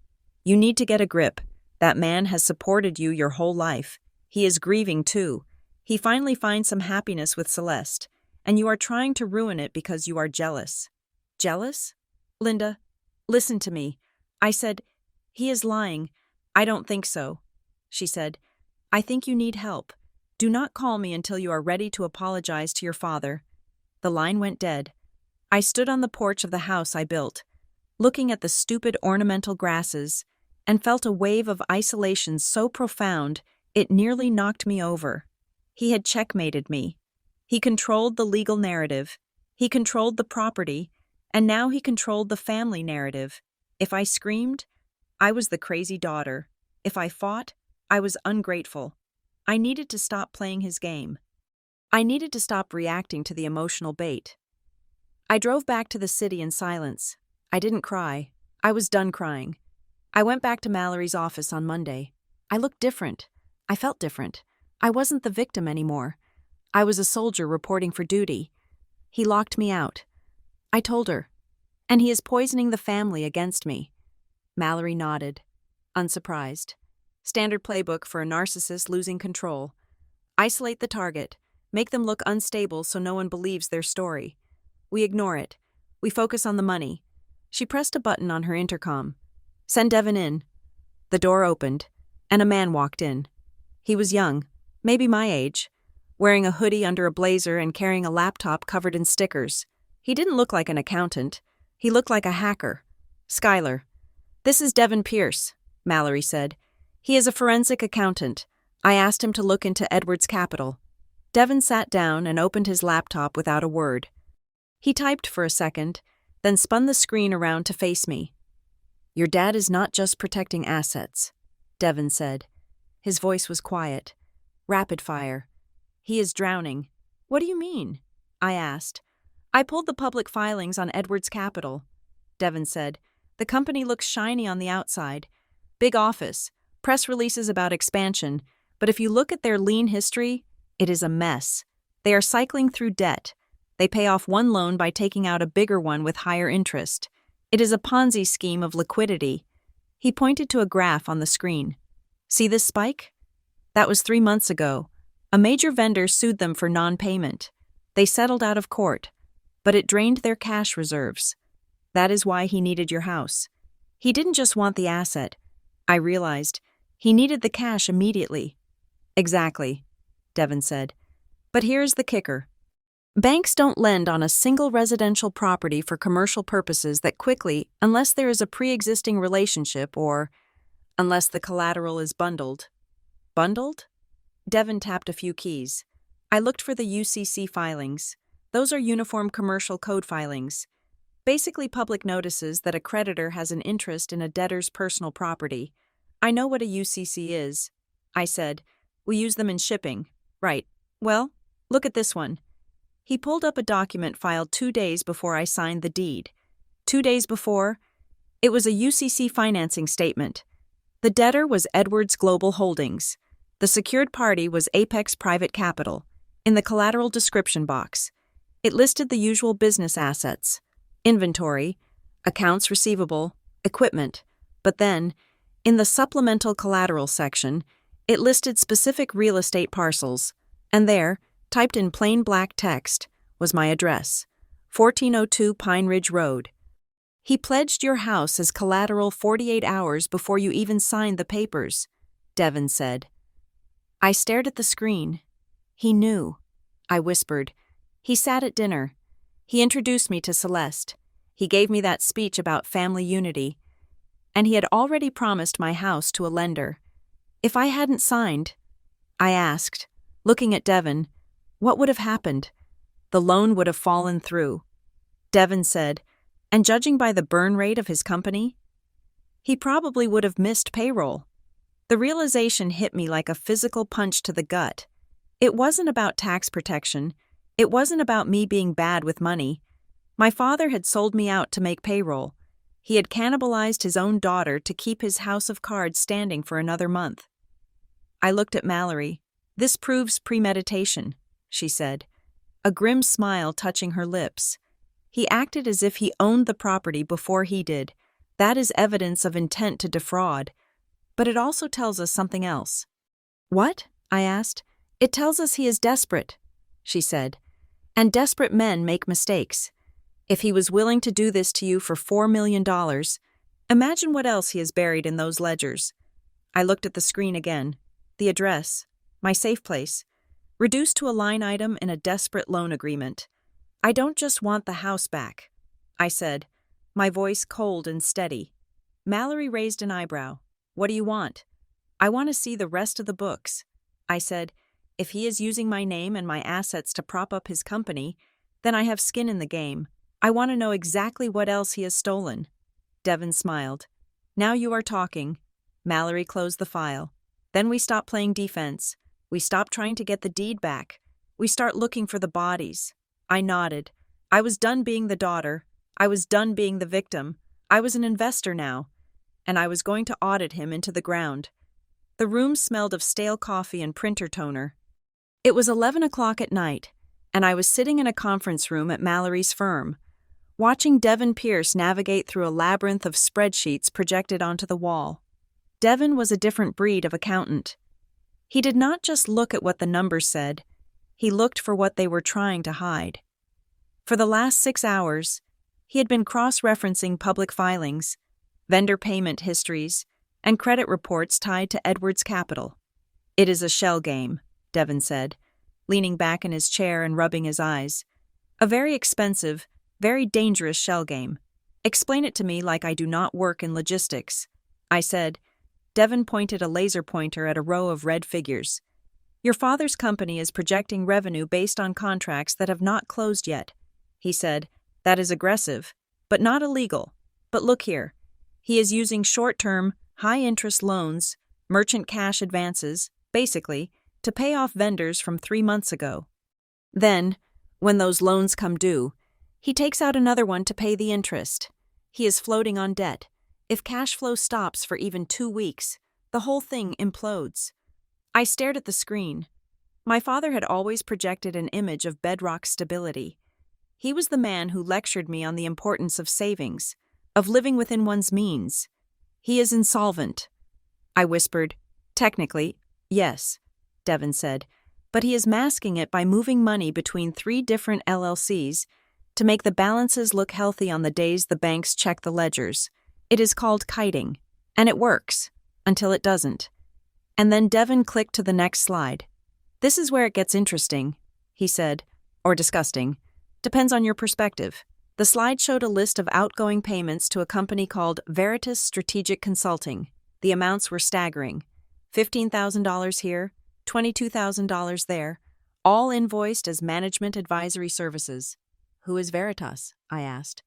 you need to get a grip. That man has supported you your whole life. He is grieving too. He finally finds some happiness with Celeste, and you are trying to ruin it because you are jealous. Jealous? Linda, listen to me. I said, he is lying. I don't think so. She said, I think you need help. Do not call me until you are ready to apologize to your father. The line went dead. I stood on the porch of the house I built, looking at the stupid ornamental grasses, and felt a wave of isolation so profound it nearly knocked me over. He had checkmated me. He controlled the legal narrative. He controlled the property, and now he controlled the family narrative. If I screamed, I was the crazy daughter. If I fought, I was ungrateful. I needed to stop playing his game. I needed to stop reacting to the emotional bait. I drove back to the city in silence. I didn't cry. I was done crying. I went back to Mallory's office on Monday. I looked different. I felt different. I wasn't the victim anymore. I was a soldier reporting for duty. He locked me out. I told her. And he is poisoning the family against me. Mallory nodded, unsurprised. Standard playbook for a narcissist losing control. Isolate the target. Make them look unstable so no one believes their story. We ignore it. We focus on the money. She pressed a button on her intercom. Send Devin in. The door opened, and a man walked in. He was young, maybe my age, wearing a hoodie under a blazer and carrying a laptop covered in stickers. He didn't look like an accountant. He looked like a hacker. Skylar. This is Devin Pierce, Mallory said. He is a forensic accountant. I asked him to look into Edward's capital. Devin sat down and opened his laptop without a word. He typed for a second, then spun the screen around to face me. Your dad is not just protecting assets, Devin said. His voice was quiet. Rapid fire. He is drowning. What do you mean? I asked. I pulled the public filings on Edward's capital, Devin said. The company looks shiny on the outside. Big office, press releases about expansion, but if you look at their lean history, it is a mess. They are cycling through debt. They pay off one loan by taking out a bigger one with higher interest. It is a Ponzi scheme of liquidity. He pointed to a graph on the screen. See this spike? That was 3 months ago. A major vendor sued them for non-payment. They settled out of court, but it drained their cash reserves. That is why he needed your house. He didn't just want the asset. I realized. He needed the cash immediately. Exactly, Devin said. But here's the kicker. Banks don't lend on a single residential property for commercial purposes that quickly, unless there is a pre-existing relationship or unless the collateral is bundled. Bundled? Devin tapped a few keys. I looked for the UCC filings. Those are Uniform Commercial Code filings. Basically public notices that a creditor has an interest in a debtor's personal property. I know what a UCC is, I said. We use them in shipping. Right. Well, look at this one. He pulled up a document filed 2 days before I signed the deed. 2 days before, it was a UCC financing statement. The debtor was Edwards Global Holdings. The secured party was Apex Private Capital. In the collateral description box, it listed the usual business assets, inventory, accounts receivable, equipment, but then, in the supplemental collateral section, it listed specific real estate parcels, and there, typed in plain black text, was my address, 1402 Pine Ridge Road. He pledged your house as collateral 48 hours before you even signed the papers, Devin said. I stared at the screen. He knew. I whispered. He sat at dinner. He introduced me to Celeste. He gave me that speech about family unity. And he had already promised my house to a lender. If I hadn't signed, I asked, looking at Devin, what would have happened? The loan would have fallen through. Devin said, and judging by the burn rate of his company, he probably would have missed payroll. The realization hit me like a physical punch to the gut. It wasn't about tax protection. It wasn't about me being bad with money. My father had sold me out to make payroll. He had cannibalized his own daughter to keep his house of cards standing for another month. I looked at Mallory. This proves premeditation, she said, a grim smile touching her lips. He acted as if he owned the property before he did. That is evidence of intent to defraud. But it also tells us something else. What? I asked. It tells us he is desperate, she said. And desperate men make mistakes. If he was willing to do this to you for $4 million, imagine what else he has buried in those ledgers. I looked at the screen again. The address, my safe place, reduced to a line item in a desperate loan agreement. I don't just want the house back, I said, my voice cold and steady. Mallory raised an eyebrow. What do you want? I want to see the rest of the books. I said, if he is using my name and my assets to prop up his company, then I have skin in the game. I want to know exactly what else he has stolen. Devin smiled. Now you are talking. Mallory closed the file. Then we stop playing defense. We stop trying to get the deed back. We start looking for the bodies. I nodded. I was done being the daughter. I was done being the victim. I was an investor now. And I was going to audit him into the ground. The room smelled of stale coffee and printer toner. It was 11 o'clock at night, and I was sitting in a conference room at Mallory's firm, watching Devin Pierce navigate through a labyrinth of spreadsheets projected onto the wall. Devin was a different breed of accountant. He did not just look at what the numbers said, he looked for what they were trying to hide. For the last 6 hours, he had been cross-referencing public filings, vendor payment histories, and credit reports tied to Edwards Capital. "It is a shell game," Devin said, leaning back in his chair and rubbing his eyes. "A very expensive, very dangerous shell game. Explain it to me like I do not work in logistics." I said. Devin pointed a laser pointer at a row of red figures. "Your father's company is projecting revenue based on contracts that have not closed yet," he said. "That is aggressive, but not illegal. But look here. He is using short-term, high-interest loans, merchant cash advances, basically, to pay off vendors from 3 months ago. Then, when those loans come due, he takes out another one to pay the interest. He is floating on debt. If cash flow stops for even 2 weeks, the whole thing implodes." I stared at the screen. My father had always projected an image of bedrock stability. He was the man who lectured me on the importance of savings, of living within one's means. "He is insolvent," I whispered. "Technically, yes," Devin said, "but he is masking it by moving money between 3 different LLCs to make the balances look healthy on the days the banks check the ledgers. It is called kiting, and it works, until it doesn't." And then Devin clicked to the next slide. "This is where it gets interesting," he said, "or disgusting. Depends on your perspective." The slide showed a list of outgoing payments to a company called Veritas Strategic Consulting. The amounts were staggering. $15,000 here, $22,000 there, all invoiced as management advisory services. "Who is Veritas?" I asked.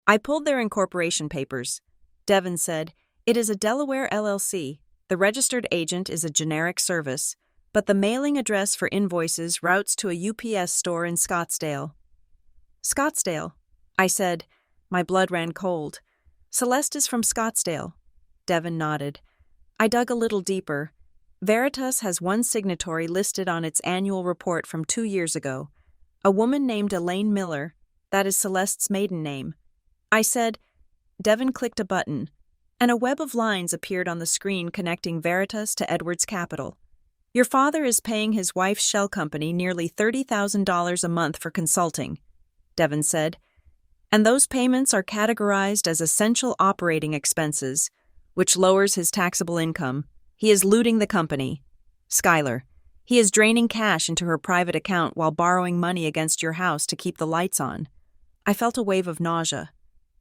I pulled their incorporation papers. Devin said, "It is a Delaware LLC. The registered agent is a generic service, but the mailing address for invoices routes to a UPS store in Scottsdale." "Scottsdale," I said. My blood ran cold. "Celeste is from Scottsdale." Devin nodded. I dug a little deeper. Veritas has one signatory listed on its annual report from 2 years ago. A woman named Elaine Miller. That is Celeste's maiden name. I said. Devin clicked a button, and a web of lines appeared on the screen connecting Veritas to Edwards Capital. "Your father is paying his wife's shell company nearly $30,000 a month for consulting," Devin said. "And those payments are categorized as essential operating expenses, which lowers his taxable income. He is looting the company. Skylar, he is draining cash into her private account while borrowing money against your house to keep the lights on." I felt a wave of nausea.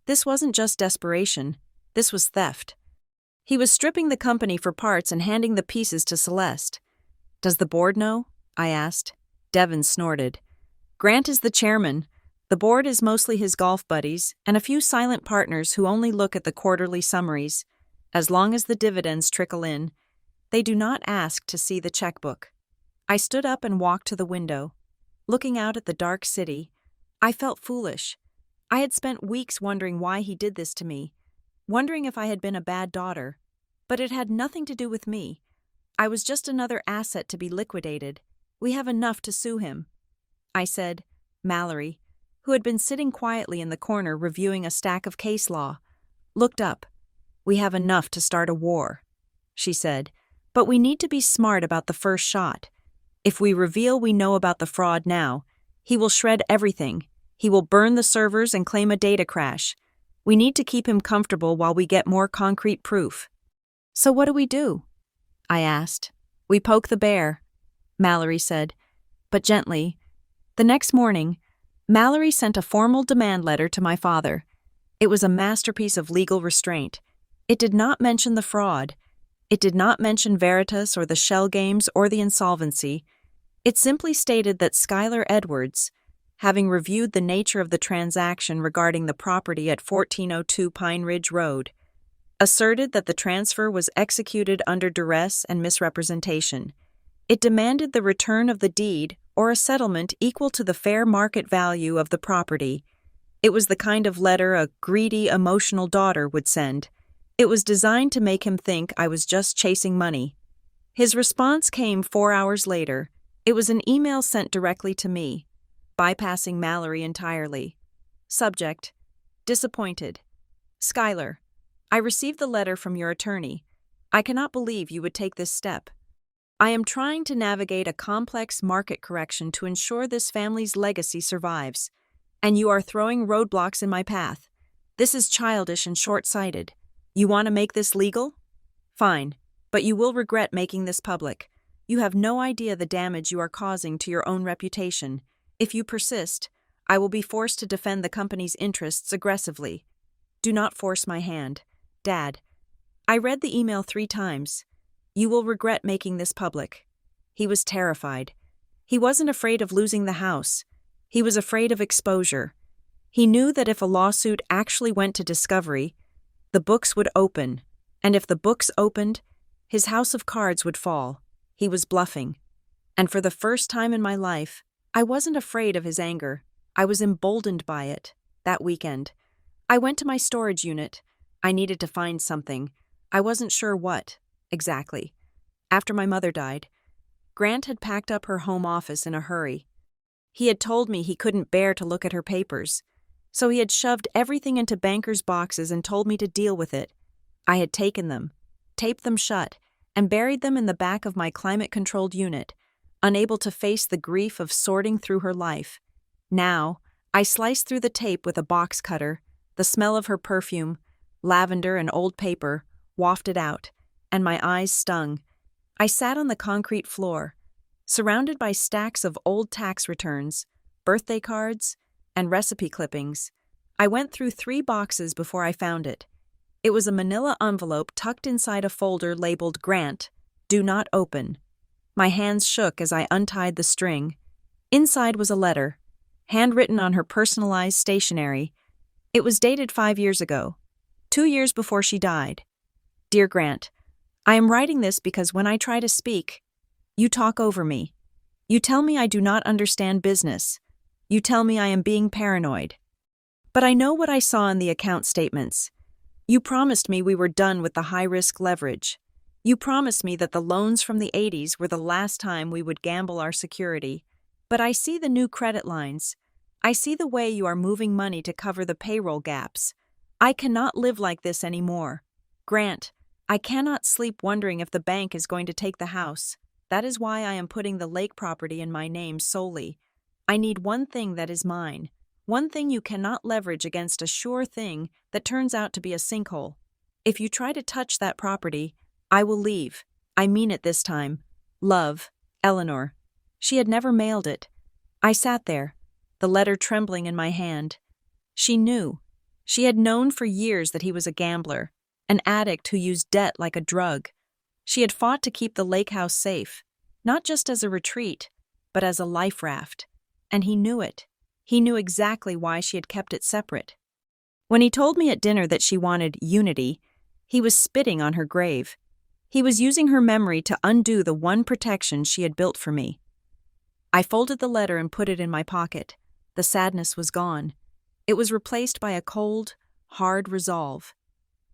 This wasn't just desperation. This was theft. He was stripping the company for parts and handing the pieces to Celeste. "Does the board know?" I asked. Devin snorted. "Grant is the chairman. The board is mostly his golf buddies and a few silent partners who only look at the quarterly summaries. As long as the dividends trickle in, they do not ask to see the checkbook." I stood up and walked to the window. Looking out at the dark city, I felt foolish. I had spent weeks wondering why he did this to me, wondering if I had been a bad daughter. But it had nothing to do with me. I was just another asset to be liquidated. "We have enough to sue him." I said. Mallory, who had been sitting quietly in the corner reviewing a stack of case law, looked up. "We have enough to start a war," she said, "but we need to be smart about the first shot. If we reveal we know about the fraud now, he will shred everything. He will burn the servers and claim a data crash. We need to keep him comfortable while we get more concrete proof." "So what do we do?" I asked. "We poke the bear," Mallory said, but gently. The next morning, Mallory sent a formal demand letter to my father. It was a masterpiece of legal restraint. It did not mention the fraud. It did not mention Veritas or the shell games or the insolvency. It simply stated that Skylar Edwards, having reviewed the nature of the transaction regarding the property at 1402 Pine Ridge Road, asserted that the transfer was executed under duress and misrepresentation. It demanded the return of the deed or a settlement equal to the fair market value of the property. It was the kind of letter a greedy, emotional daughter would send. It was designed to make him think I was just chasing money. His response came 4 hours later. It was an email sent directly to me, bypassing Mallory entirely. Subject: Disappointed. Skylar, I received the letter from your attorney. I cannot believe you would take this step. I am trying to navigate a complex market correction to ensure this family's legacy survives, and you are throwing roadblocks in my path. This is childish and short-sighted. You want to make this legal? Fine, but you will regret making this public. You have no idea the damage you are causing to your own reputation. If you persist, I will be forced to defend the company's interests aggressively. Do not force my hand. Dad, I read the email 3 times. You will regret making this public. He was terrified. He wasn't afraid of losing the house. He was afraid of exposure. He knew that if a lawsuit actually went to discovery, the books would open, and if the books opened, his house of cards would fall. He was bluffing. And for the first time in my life, I wasn't afraid of his anger. I was emboldened by it. That weekend, I went to my storage unit. I needed to find something. I wasn't sure what, exactly. After my mother died, Grant had packed up her home office in a hurry. He had told me he couldn't bear to look at her papers, so he had shoved everything into bankers' boxes and told me to deal with it. I had taken them, taped them shut, and buried them in the back of my climate-controlled unit, unable to face the grief of sorting through her life. Now, I sliced through the tape with a box cutter. The smell of her perfume, lavender and old paper, wafted out, and my eyes stung. I sat on the concrete floor, surrounded by stacks of old tax returns, birthday cards, and recipe clippings. I went through 3 boxes before I found it. It was a manila envelope tucked inside a folder labeled Grant, Do Not Open. My hands shook as I untied the string. Inside was a letter, handwritten on her personalized stationery. It was dated 5 years ago, 2 years before she died. Dear Grant, I am writing this because when I try to speak, you talk over me. You tell me I do not understand business. You tell me I am being paranoid. But I know what I saw in the account statements. You promised me we were done with the high-risk leverage. You promised me that the loans from the 80s were the last time we would gamble our security. But I see the new credit lines. I see the way you are moving money to cover the payroll gaps. I cannot live like this anymore. Grant, I cannot sleep wondering if the bank is going to take the house. That is why I am putting the lake property in my name solely. I need one thing that is mine. One thing you cannot leverage against a sure thing that turns out to be a sinkhole. If you try to touch that property, I will leave. I mean it this time. Love, Eleanor. She had never mailed it. I sat there, the letter trembling in my hand. She knew. She had known for years that he was a gambler, an addict who used debt like a drug. She had fought to keep the lake house safe, not just as a retreat, but as a life raft. And he knew it. He knew exactly why she had kept it separate. When he told me at dinner that she wanted unity, he was spitting on her grave. He was using her memory to undo the one protection she had built for me. I folded the letter and put it in my pocket. The sadness was gone. It was replaced by a cold, hard resolve.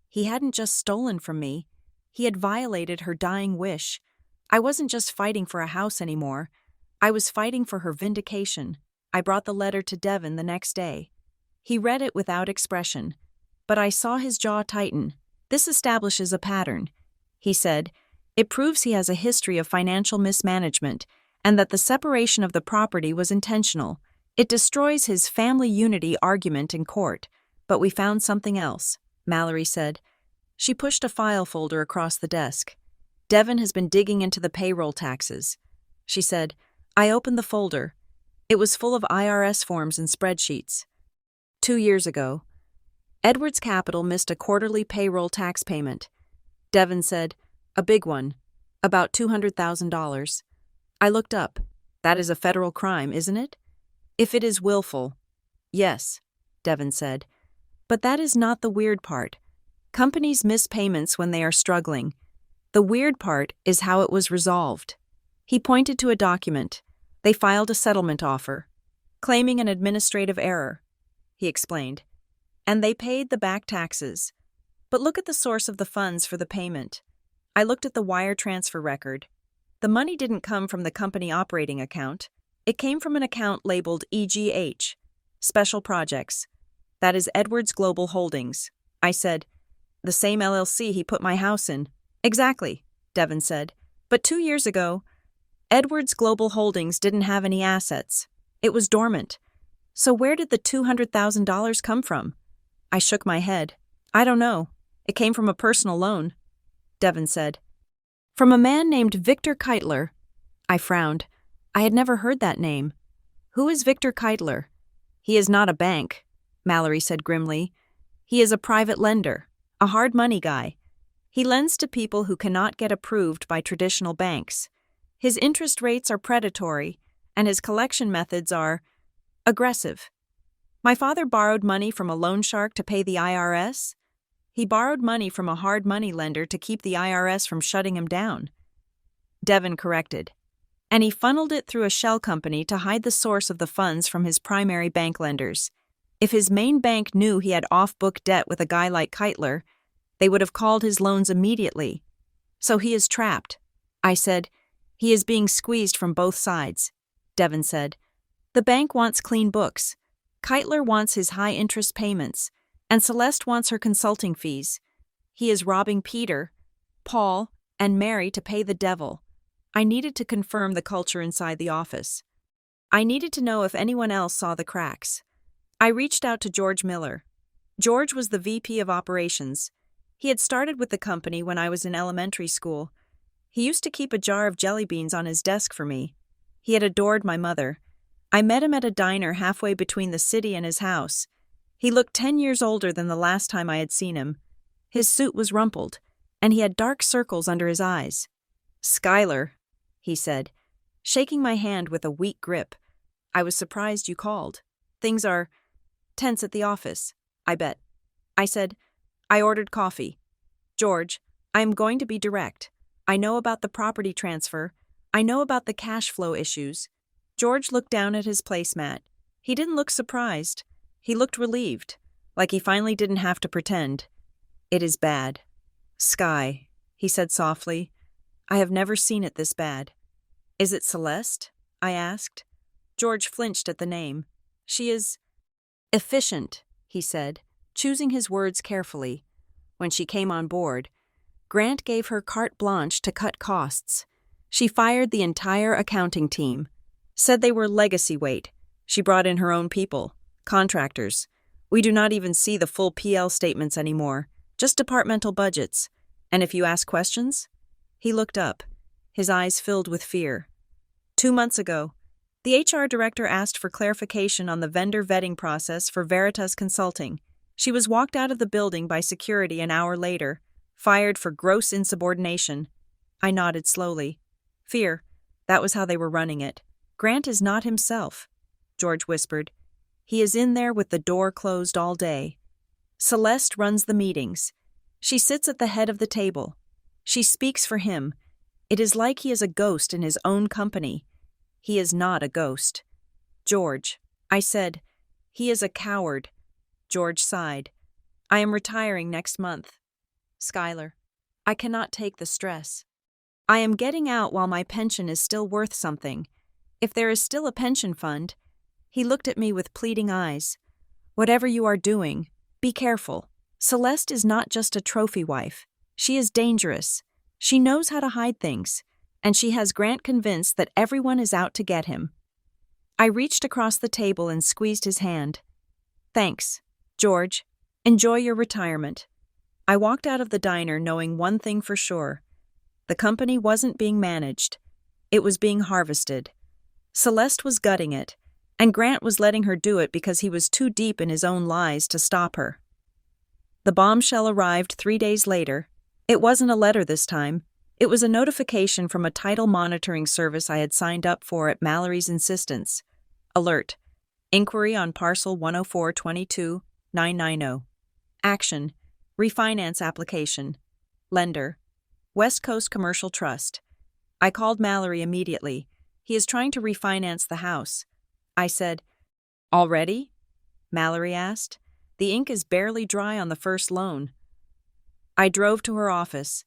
He hadn't just stolen from me. He had violated her dying wish. I wasn't just fighting for a house anymore. I was fighting for her vindication. I brought the letter to Devin the next day. He read it without expression, but I saw his jaw tighten. This establishes a pattern, he said. It proves he has a history of financial mismanagement and that the separation of the property was intentional. It destroys his family unity argument in court. But we found something else, Mallory said. She pushed a file folder across the desk. Devin has been digging into the payroll taxes. She said, I opened the folder. It was full of IRS forms and spreadsheets. 2 years ago, Edwards Capital missed a quarterly payroll tax payment. Devin said, a big one, about $200,000. I looked up. That is a federal crime, isn't it? If it is willful. Yes, Devin said. But that is not the weird part. Companies miss payments when they are struggling. The weird part is how it was resolved. He pointed to a document. They filed a settlement offer, claiming an administrative error, he explained. And they paid the back taxes. But look at the source of the funds for the payment. I looked at the wire transfer record. The money didn't come from the company operating account. It came from an account labeled EGH, Special Projects. That is Edwards Global Holdings. I said, the same LLC he put my house in. Exactly, Devin said. But 2 years ago, Edwards Global Holdings didn't have any assets. It was dormant. So where did the $200,000 come from? I shook my head. I don't know. It came from a personal loan, Devin said. From a man named Victor Keitler. I frowned. I had never heard that name. Who is Victor Keitler? He is not a bank, Mallory said grimly. He is a private lender, a hard money guy. He lends to people who cannot get approved by traditional banks. His interest rates are predatory, and his collection methods are aggressive. My father borrowed money from a loan shark to pay the IRS. He borrowed money from a hard money lender to keep the IRS from shutting him down. Devin corrected. And he funneled it through a shell company to hide the source of the funds from his primary bank lenders. If his main bank knew he had off-book debt with a guy like Keitler, they would have called his loans immediately. So he is trapped. I said, he is being squeezed from both sides. Devin said, the bank wants clean books. Keitler wants his high-interest payments, and Celeste wants her consulting fees. He is robbing Peter, Paul, and Mary to pay the devil. I needed to confirm the culture inside the office. I needed to know if anyone else saw the cracks. I reached out to George Miller. George was the VP of operations. He had started with the company when I was in elementary school. He used to keep a jar of jelly beans on his desk for me. He had adored my mother. I met him at a diner halfway between the city and his house. He looked 10 years older than the last time I had seen him. His suit was rumpled, and he had dark circles under his eyes. Skylar, he said, shaking my hand with a weak grip. I was surprised you called. Things are tense at the office, I bet. I said, I ordered coffee. George, I am going to be direct. I know about the property transfer. I know about the cash flow issues. George looked down at his placemat. He didn't look surprised. He looked relieved, like he finally didn't have to pretend. It is bad. Sky, he said softly. I have never seen it this bad. Is it Celeste? I asked. George flinched at the name. She is efficient, he said, choosing his words carefully. When she came on board, Grant gave her carte blanche to cut costs. She fired the entire accounting team. Said they were legacy weight. She brought in her own people, contractors. We do not even see the full PL statements anymore, just departmental budgets. And if you ask questions? He looked up, his eyes filled with fear. 2 months ago, the HR director asked for clarification on the vendor vetting process for Veritas Consulting. She was walked out of the building by security an hour later, fired for gross insubordination. I nodded slowly. Fear, that was how they were running it. Grant is not himself, George whispered. He is in there with the door closed all day. Celeste runs the meetings. She sits at the head of the table. She speaks for him. It is like he is a ghost in his own company. He is not a ghost. George, I said, he is a coward. George sighed. I am retiring next month. Skylar, I cannot take the stress. I am getting out while my pension is still worth something. If there is still a pension fund. He looked at me with pleading eyes. Whatever you are doing, be careful. Celeste is not just a trophy wife. She is dangerous. She knows how to hide things, and she has Grant convinced that everyone is out to get him. I reached across the table and squeezed his hand. Thanks, George. Enjoy your retirement. I walked out of the diner knowing one thing for sure. The company wasn't being managed. It was being harvested. Celeste was gutting it, and Grant was letting her do it because he was too deep in his own lies to stop her. The bombshell arrived 3 days later. It wasn't a letter this time. It was a notification from a title monitoring service I had signed up for at Mallory's insistence. Alert. Inquiry on parcel 104-22-990. Action. Refinance application. Lender. West Coast Commercial Trust. I called Mallory immediately. He is trying to refinance the house. I said, Already? Mallory asked. The ink is barely dry on the first loan. I drove to her office.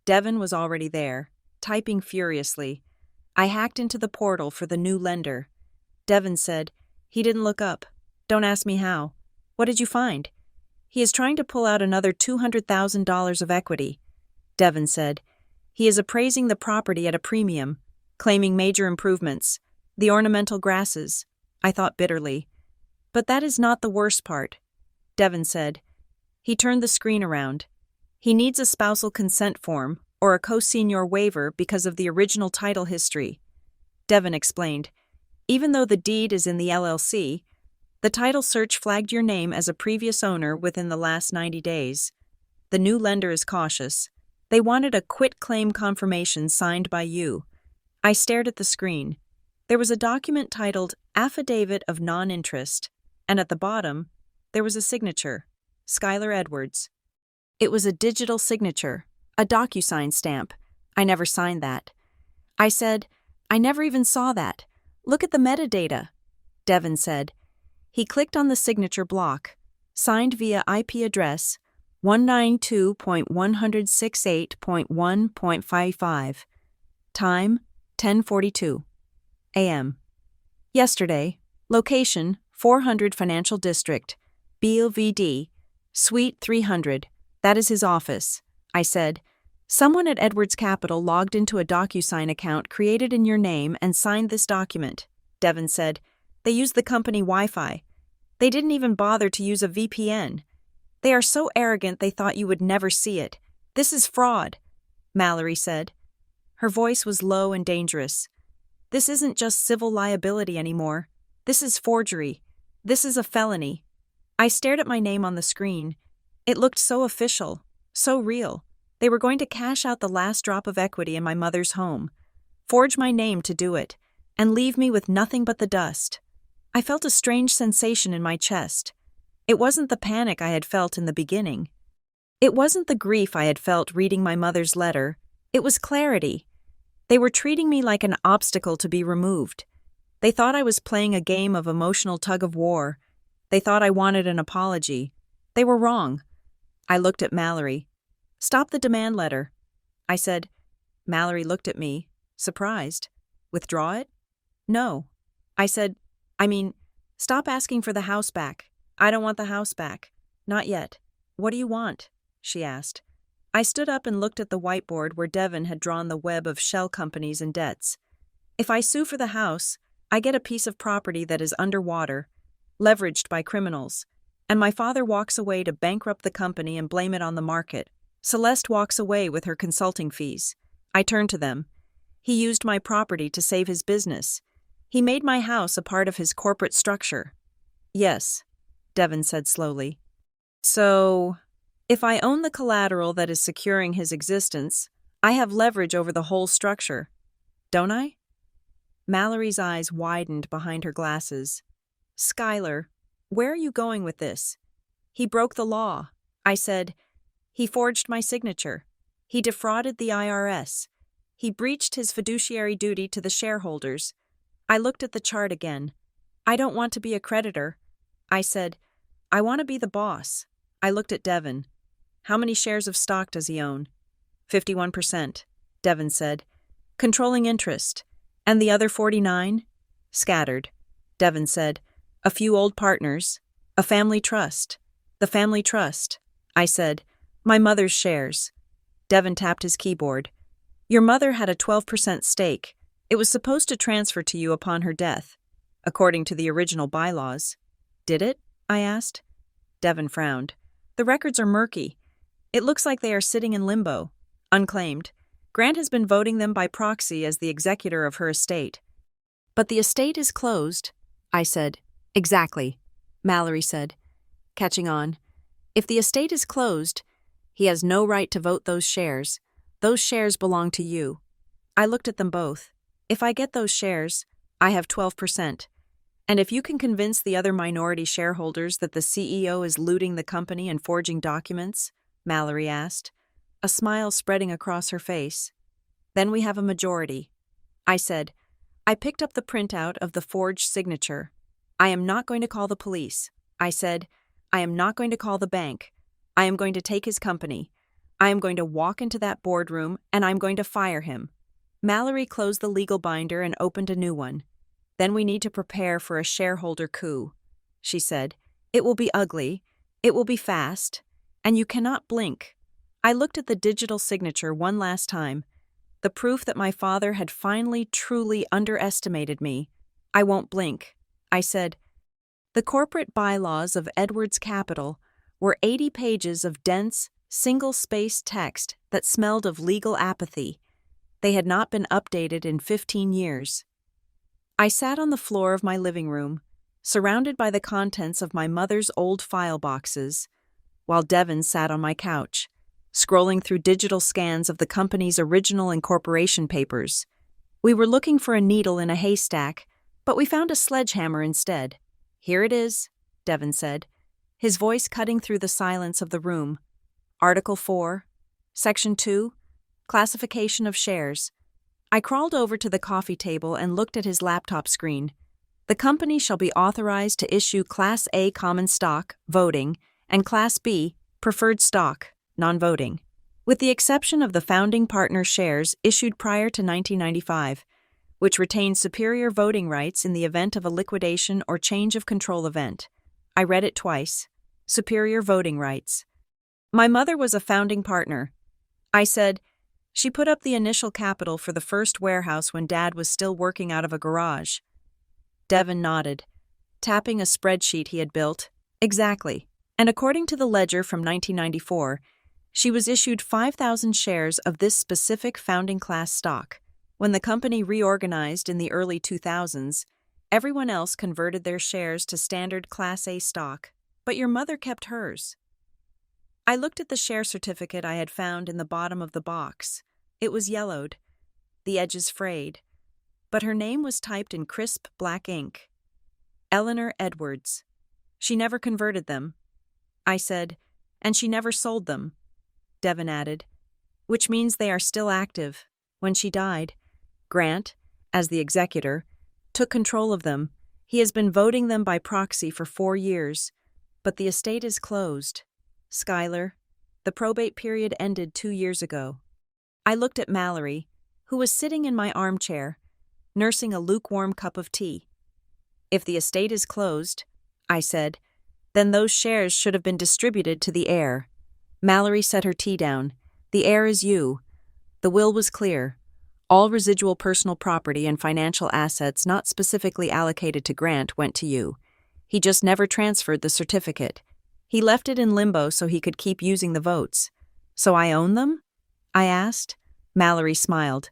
Devin was already there, typing furiously. I hacked into the portal for the new lender. Devin said, He didn't look up. Don't ask me how. What did you find? He is trying to pull out another $200,000 of equity. Devon said. He is appraising the property at a premium, claiming major improvements. The ornamental grasses, I thought bitterly. But that is not the worst part, Devon said. He turned the screen around. He needs a spousal consent form or a co-senior waiver because of the original title history. Devon explained. Even though the deed is in the LLC, the title search flagged your name as a previous owner within the last 90 days. The new lender is cautious. They wanted a quit-claim confirmation signed by you. I stared at the screen. There was a document titled Affidavit of Non-Interest, and at the bottom, there was a signature, Skylar Edwards. It was a digital signature, a DocuSign stamp. I never signed that. I said, I never even saw that. Look at the metadata, Devon said. He clicked on the signature block, signed via IP address 192.168.1.55. Time, 10:42 a.m. Yesterday, location, 400 Financial District, BLVD, Suite 300. That is his office, I said. Someone at Edwards Capital logged into a DocuSign account created in your name and signed this document, Devon said. They used the company Wi-Fi. They didn't even bother to use a VPN. They are so arrogant they thought you would never see it. This is fraud, Mallory said. Her voice was low and dangerous. This isn't just civil liability anymore. This is forgery. This is a felony. I stared at my name on the screen. It looked so official, so real. They were going to cash out the last drop of equity in my mother's home, forge my name to do it, and leave me with nothing but the dust. I felt a strange sensation in my chest. It wasn't the panic I had felt in the beginning. It wasn't the grief I had felt reading my mother's letter. It was clarity. They were treating me like an obstacle to be removed. They thought I was playing a game of emotional tug-of-war. They thought I wanted an apology. They were wrong. I looked at Mallory. Stop the demand letter, I said. Mallory looked at me, surprised. Withdraw it? No. I said, stop asking for the house back. I don't want the house back. Not yet. What do you want? She asked. I stood up and looked at the whiteboard where Devon had drawn the web of shell companies and debts. If I sue for the house, I get a piece of property that is underwater, leveraged by criminals, and my father walks away to bankrupt the company and blame it on the market. Celeste walks away with her consulting fees. I turned to them. He used my property to save his business. He made my house a part of his corporate structure. Yes, Devon said slowly. So, if I own the collateral that is securing his existence, I have leverage over the whole structure, don't I? Mallory's eyes widened behind her glasses. Skylar, where are you going with this? He broke the law. I said, he forged my signature. He defrauded the IRS. He breached his fiduciary duty to the shareholders. I looked at the chart again. I don't want to be a creditor. I said, I want to be the boss. I looked at Devon. How many shares of stock does he own? 51%, Devon said. Controlling interest. And the other 49? Scattered, Devon said. A few old partners. A family trust. The family trust. I said, my mother's shares. Devon tapped his keyboard. Your mother had a 12% stake. It was supposed to transfer to you upon her death, according to the original bylaws. Did it? I asked. Devon frowned. The records are murky. It looks like they are sitting in limbo, unclaimed. Grant has been voting them by proxy as the executor of her estate. But the estate is closed, I said. Exactly, Mallory said, catching on. If the estate is closed, he has no right to vote those shares. Those shares belong to you. I looked at them both. If I get those shares, I have 12%. And if you can convince the other minority shareholders that the CEO is looting the company and forging documents, Mallory asked, a smile spreading across her face, then we have a majority. I said, I picked up the printout of the forged signature. I am not going to call the police. I said, I am not going to call the bank. I am going to take his company. I am going to walk into that boardroom and I'm going to fire him. Mallory closed the legal binder and opened a new one. Then we need to prepare for a shareholder coup, she said. It will be ugly. It will be fast. And you cannot blink. I looked at the digital signature one last time, the proof that my father had finally truly underestimated me. I won't blink, I said. The corporate bylaws of Edwards Capital were 80 pages of dense, single-spaced text that smelled of legal apathy. They had not been updated in 15 years. I sat on the floor of my living room, surrounded by the contents of my mother's old file boxes, while Devin sat on my couch, scrolling through digital scans of the company's original incorporation papers. We were looking for a needle in a haystack, but we found a sledgehammer instead. Here it is, Devin said, his voice cutting through the silence of the room. Article 4, Section 2, Classification of Shares. I crawled over to the coffee table and looked at his laptop screen. The company shall be authorized to issue Class A common stock, voting, and Class B, preferred stock, non-voting, with the exception of the founding partner shares issued prior to 1995, which retain superior voting rights in the event of a liquidation or change of control event. I read it twice. Superior voting rights. My mother was a founding partner. I said, she put up the initial capital for the first warehouse when Dad was still working out of a garage. Devin nodded, tapping a spreadsheet he had built. Exactly. And according to the ledger from 1994, she was issued 5,000 shares of this specific founding class stock. When the company reorganized in the early 2000s, everyone else converted their shares to standard Class A stock, but your mother kept hers. I looked at the share certificate I had found in the bottom of the box. It was yellowed, the edges frayed, but her name was typed in crisp black ink. Eleanor Edwards. She never converted them. I said, and she never sold them. Devin added, which means they are still active. When she died, Grant, as the executor, took control of them. He has been voting them by proxy for 4 years, but the estate is closed. Skylar, the probate period ended 2 years ago. I looked at Mallory, who was sitting in my armchair, nursing a lukewarm cup of tea. If the estate is closed, I said, then those shares should have been distributed to the heir. Mallory set her tea down. The heir is you. The will was clear. All residual personal property and financial assets not specifically allocated to Grant went to you. He just never transferred the certificate. He left it in limbo so he could keep using the votes. So I own them? I asked. Mallory smiled.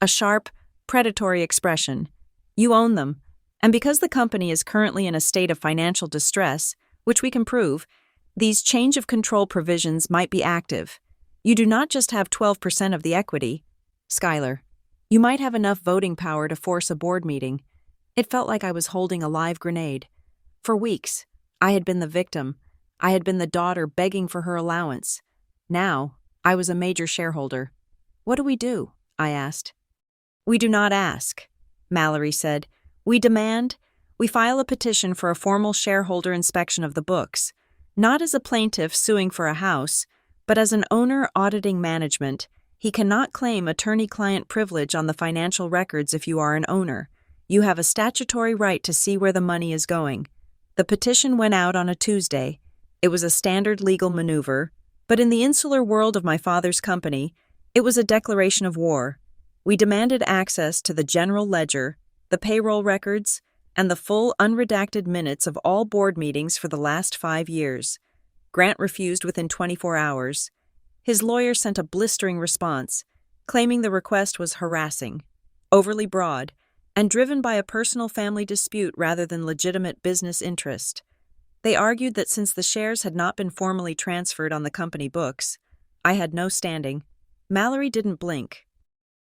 A sharp, predatory expression. You own them. And because the company is currently in a state of financial distress, which we can prove, these change of control provisions might be active. You do not just have 12% of the equity. Skylar, you might have enough voting power to force a board meeting. It felt like I was holding a live grenade. For weeks, I had been the victim. I had been the daughter begging for her allowance. Now, I was a major shareholder. What do we do? I asked. We do not ask, Mallory said. We demand. We file a petition for a formal shareholder inspection of the books, not as a plaintiff suing for a house, but as an owner auditing management. He cannot claim attorney-client privilege on the financial records if you are an owner. You have a statutory right to see where the money is going. The petition went out on a Tuesday. It was a standard legal maneuver, but in the insular world of my father's company, it was a declaration of war. We demanded access to the general ledger, the payroll records, and the full unredacted minutes of all board meetings for the last 5 years. Grant refused within 24 hours. His lawyer sent a blistering response, claiming the request was harassing, overly broad, and driven by a personal family dispute rather than legitimate business interest. They argued that since the shares had not been formally transferred on the company books, I had no standing. Mallory didn't blink.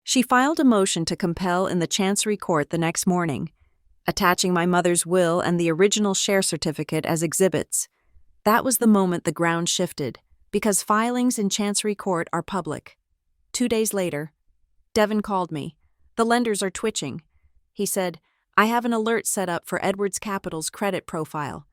She filed a motion to compel in the Chancery Court the next morning, attaching my mother's will and the original share certificate as exhibits. That was the moment the ground shifted, because filings in Chancery Court are public. 2 days later, Devin called me. The lenders are twitching. He said, I have an alert set up for Edwards Capital's credit profile.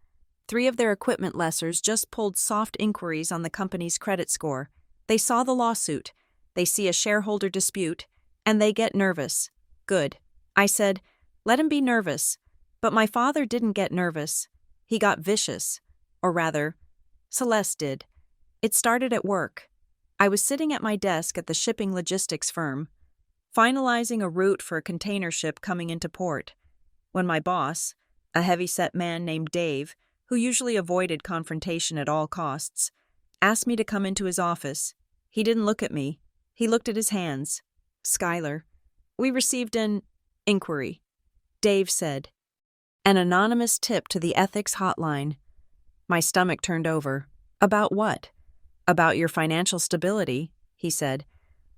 3 of their equipment lessors just pulled soft inquiries on the company's credit score. They saw the lawsuit. They see a shareholder dispute, and they get nervous. Good. I said, let him be nervous. But my father didn't get nervous. He got vicious. Or rather, Celeste did. It started at work. I was sitting at my desk at the shipping logistics firm, finalizing a route for a container ship coming into port, when my boss, a heavy-set man named Dave, who usually avoided confrontation at all costs, asked me to come into his office. He didn't look at me. He looked at his hands. "Skylar, we received an inquiry," Dave said. "An anonymous tip to the ethics hotline." My stomach turned over. "About what?" "About your financial stability," he said.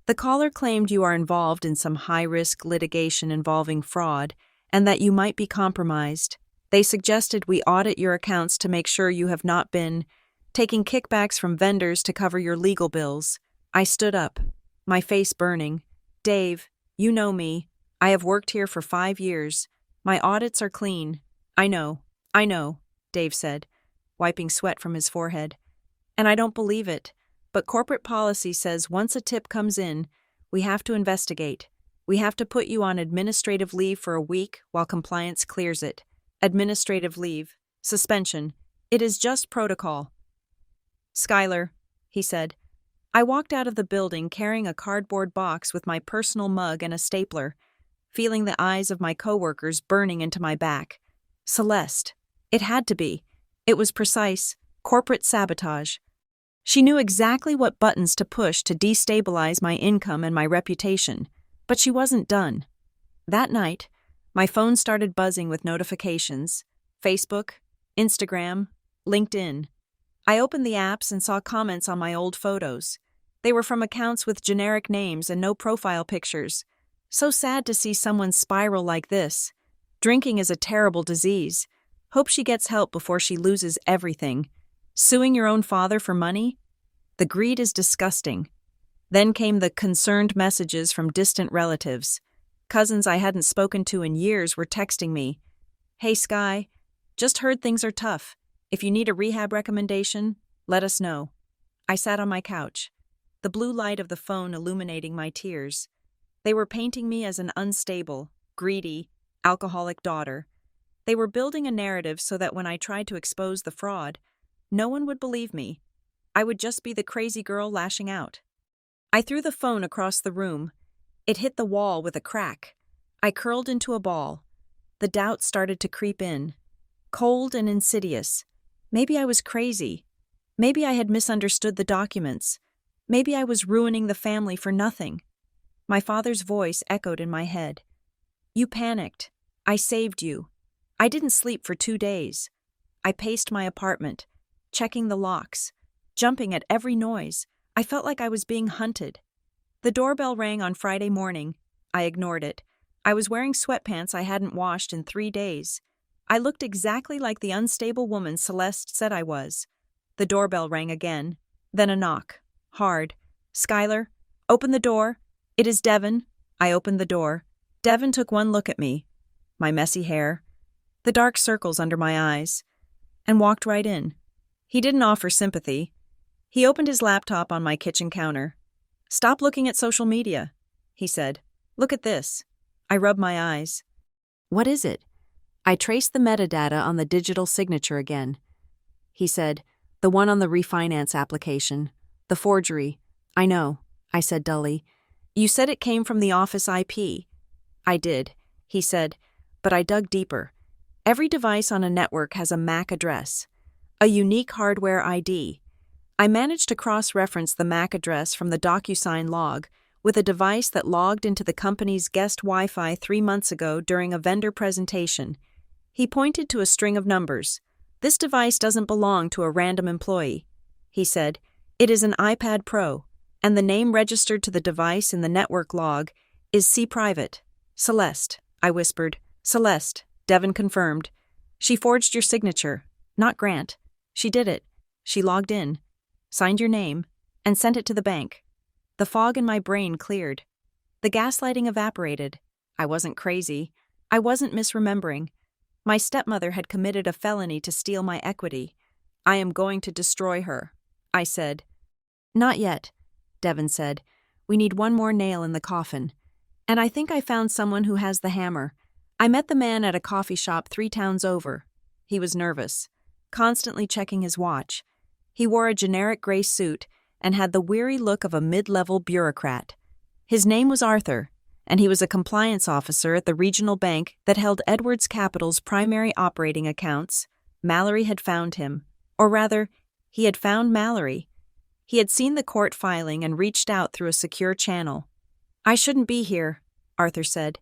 "The caller claimed you are involved in some high-risk litigation involving fraud and that you might be compromised. They suggested we audit your accounts to make sure you have not been taking kickbacks from vendors to cover your legal bills." I stood up, my face burning. "Dave, you know me. I have worked here for 5 years. My audits are clean." I know, Dave said, wiping sweat from his forehead. "And I don't believe it, but corporate policy says once a tip comes in, we have to investigate. We have to put you on administrative leave for a week while compliance clears it. Administrative leave. Suspension. It is just protocol." "Skylar," he said. I walked out of the building carrying a cardboard box with my personal mug and a stapler, feeling the eyes of my coworkers burning into my back. Celeste. It had to be. It was precise. Corporate sabotage. She knew exactly what buttons to push to destabilize my income and my reputation, but she wasn't done. That night, my phone started buzzing with notifications. Facebook, Instagram, LinkedIn. I opened the apps and saw comments on my old photos. They were from accounts with generic names and no profile pictures. So sad to see someone spiral like this. Drinking is a terrible disease. Hope she gets help before she loses everything. Suing your own father for money? The greed is disgusting. Then came the concerned messages from distant relatives. Cousins I hadn't spoken to in years were texting me. "Hey Sky, just heard things are tough. If you need a rehab recommendation, let us know." I sat on my couch, the blue light of the phone illuminating my tears. They were painting me as an unstable, greedy, alcoholic daughter. They were building a narrative so that when I tried to expose the fraud, no one would believe me. I would just be the crazy girl lashing out. I threw the phone across the room. It hit the wall with a crack. I curled into a ball. The doubt started to creep in. Cold and insidious. Maybe I was crazy. Maybe I had misunderstood the documents. Maybe I was ruining the family for nothing. My father's voice echoed in my head. "You panicked. I saved you." I didn't sleep for 2 days. I paced my apartment, checking the locks, jumping at every noise. I felt like I was being hunted. The doorbell rang on Friday morning. I ignored it. I was wearing sweatpants I hadn't washed in 3 days. I looked exactly like the unstable woman Celeste said I was. The doorbell rang again, then a knock. Hard. "Skylar, open the door. It is Devin." I opened the door. Devin took one look at me, my messy hair, the dark circles under my eyes, and walked right in. He didn't offer sympathy. He opened his laptop on my kitchen counter. "Stop looking at social media," he said. "Look at this." I rubbed my eyes. "What is it?" I traced the metadata on the digital signature again. He said, "The one on the refinance application. The forgery." "I know," I said dully. "You said it came from the office IP." "I did," he said, but I dug deeper. Every device on a network has a MAC address, a unique hardware ID. I managed to cross-reference the MAC address from the DocuSign log with a device that logged into the company's guest Wi-Fi 3 months ago during a vendor presentation. He pointed to a string of numbers. "This device doesn't belong to a random employee," he said. "It is an iPad Pro, and the name registered to the device in the network log is C Private." "Celeste," I whispered. "Celeste," Devin confirmed. "She forged your signature, not Grant. She did it. She logged in, signed your name, and sent it to the bank." The fog in my brain cleared. The gaslighting evaporated. I wasn't crazy. I wasn't misremembering. My stepmother had committed a felony to steal my equity. "I am going to destroy her," I said. "Not yet," Devin said. "We need one more nail in the coffin. And I think I found someone who has the hammer." I met the man at a coffee shop 3 towns over. He was nervous, constantly checking his watch. He wore a generic gray suit, and had the weary look of a mid-level bureaucrat. His name was Arthur, and he was a compliance officer at the regional bank that held Edwards Capital's primary operating accounts. Mallory had found him. Or rather, he had found Mallory. He had seen the court filing and reached out through a secure channel. "I shouldn't be here," Arthur said,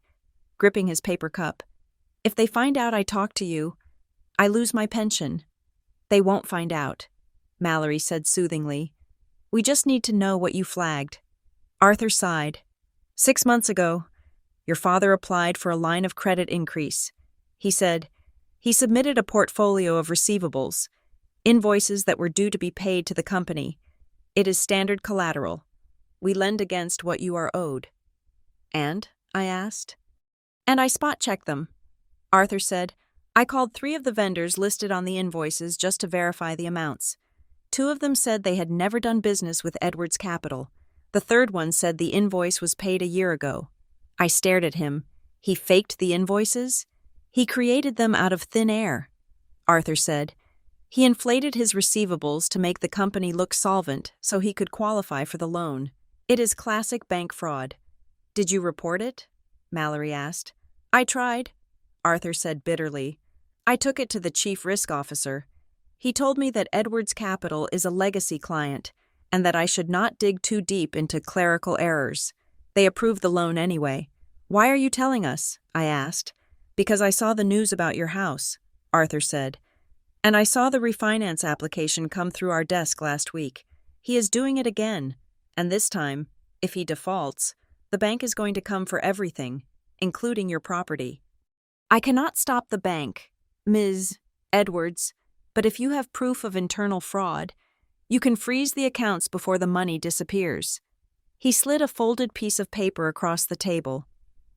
gripping his paper cup. "If they find out I talked to you, I lose my pension." "They won't find out," Mallory said soothingly. "We just need to know what you flagged." Arthur sighed. 6 months ago, your father applied for a line of credit increase. He said he submitted a portfolio of receivables, invoices that were due to be paid to the company. It is standard collateral. We lend against what you are owed." "And?" I asked. "And I spot-checked them," Arthur said. "I called 3 of the vendors listed on the invoices just to verify the amounts. 2 of them said they had never done business with Edwards Capital. The third one said the invoice was paid a year ago." I stared at him. "He faked the invoices?" "He created them out of thin air," Arthur said. "He inflated his receivables to make the company look solvent so he could qualify for the loan. It is classic bank fraud." "Did you report it?" Mallory asked. "I tried," Arthur said bitterly. "I took it to the chief risk officer. He told me that Edwards Capital is a legacy client and that I should not dig too deep into clerical errors. They approved the loan anyway." "Why are you telling us?" I asked. "Because I saw the news about your house," Arthur said. "And I saw the refinance application come through our desk last week. He is doing it again, and this time, if he defaults, the bank is going to come for everything, including your property. I cannot stop the bank, Ms. Edwards, but if you have proof of internal fraud, you can freeze the accounts before the money disappears." He slid a folded piece of paper across the table.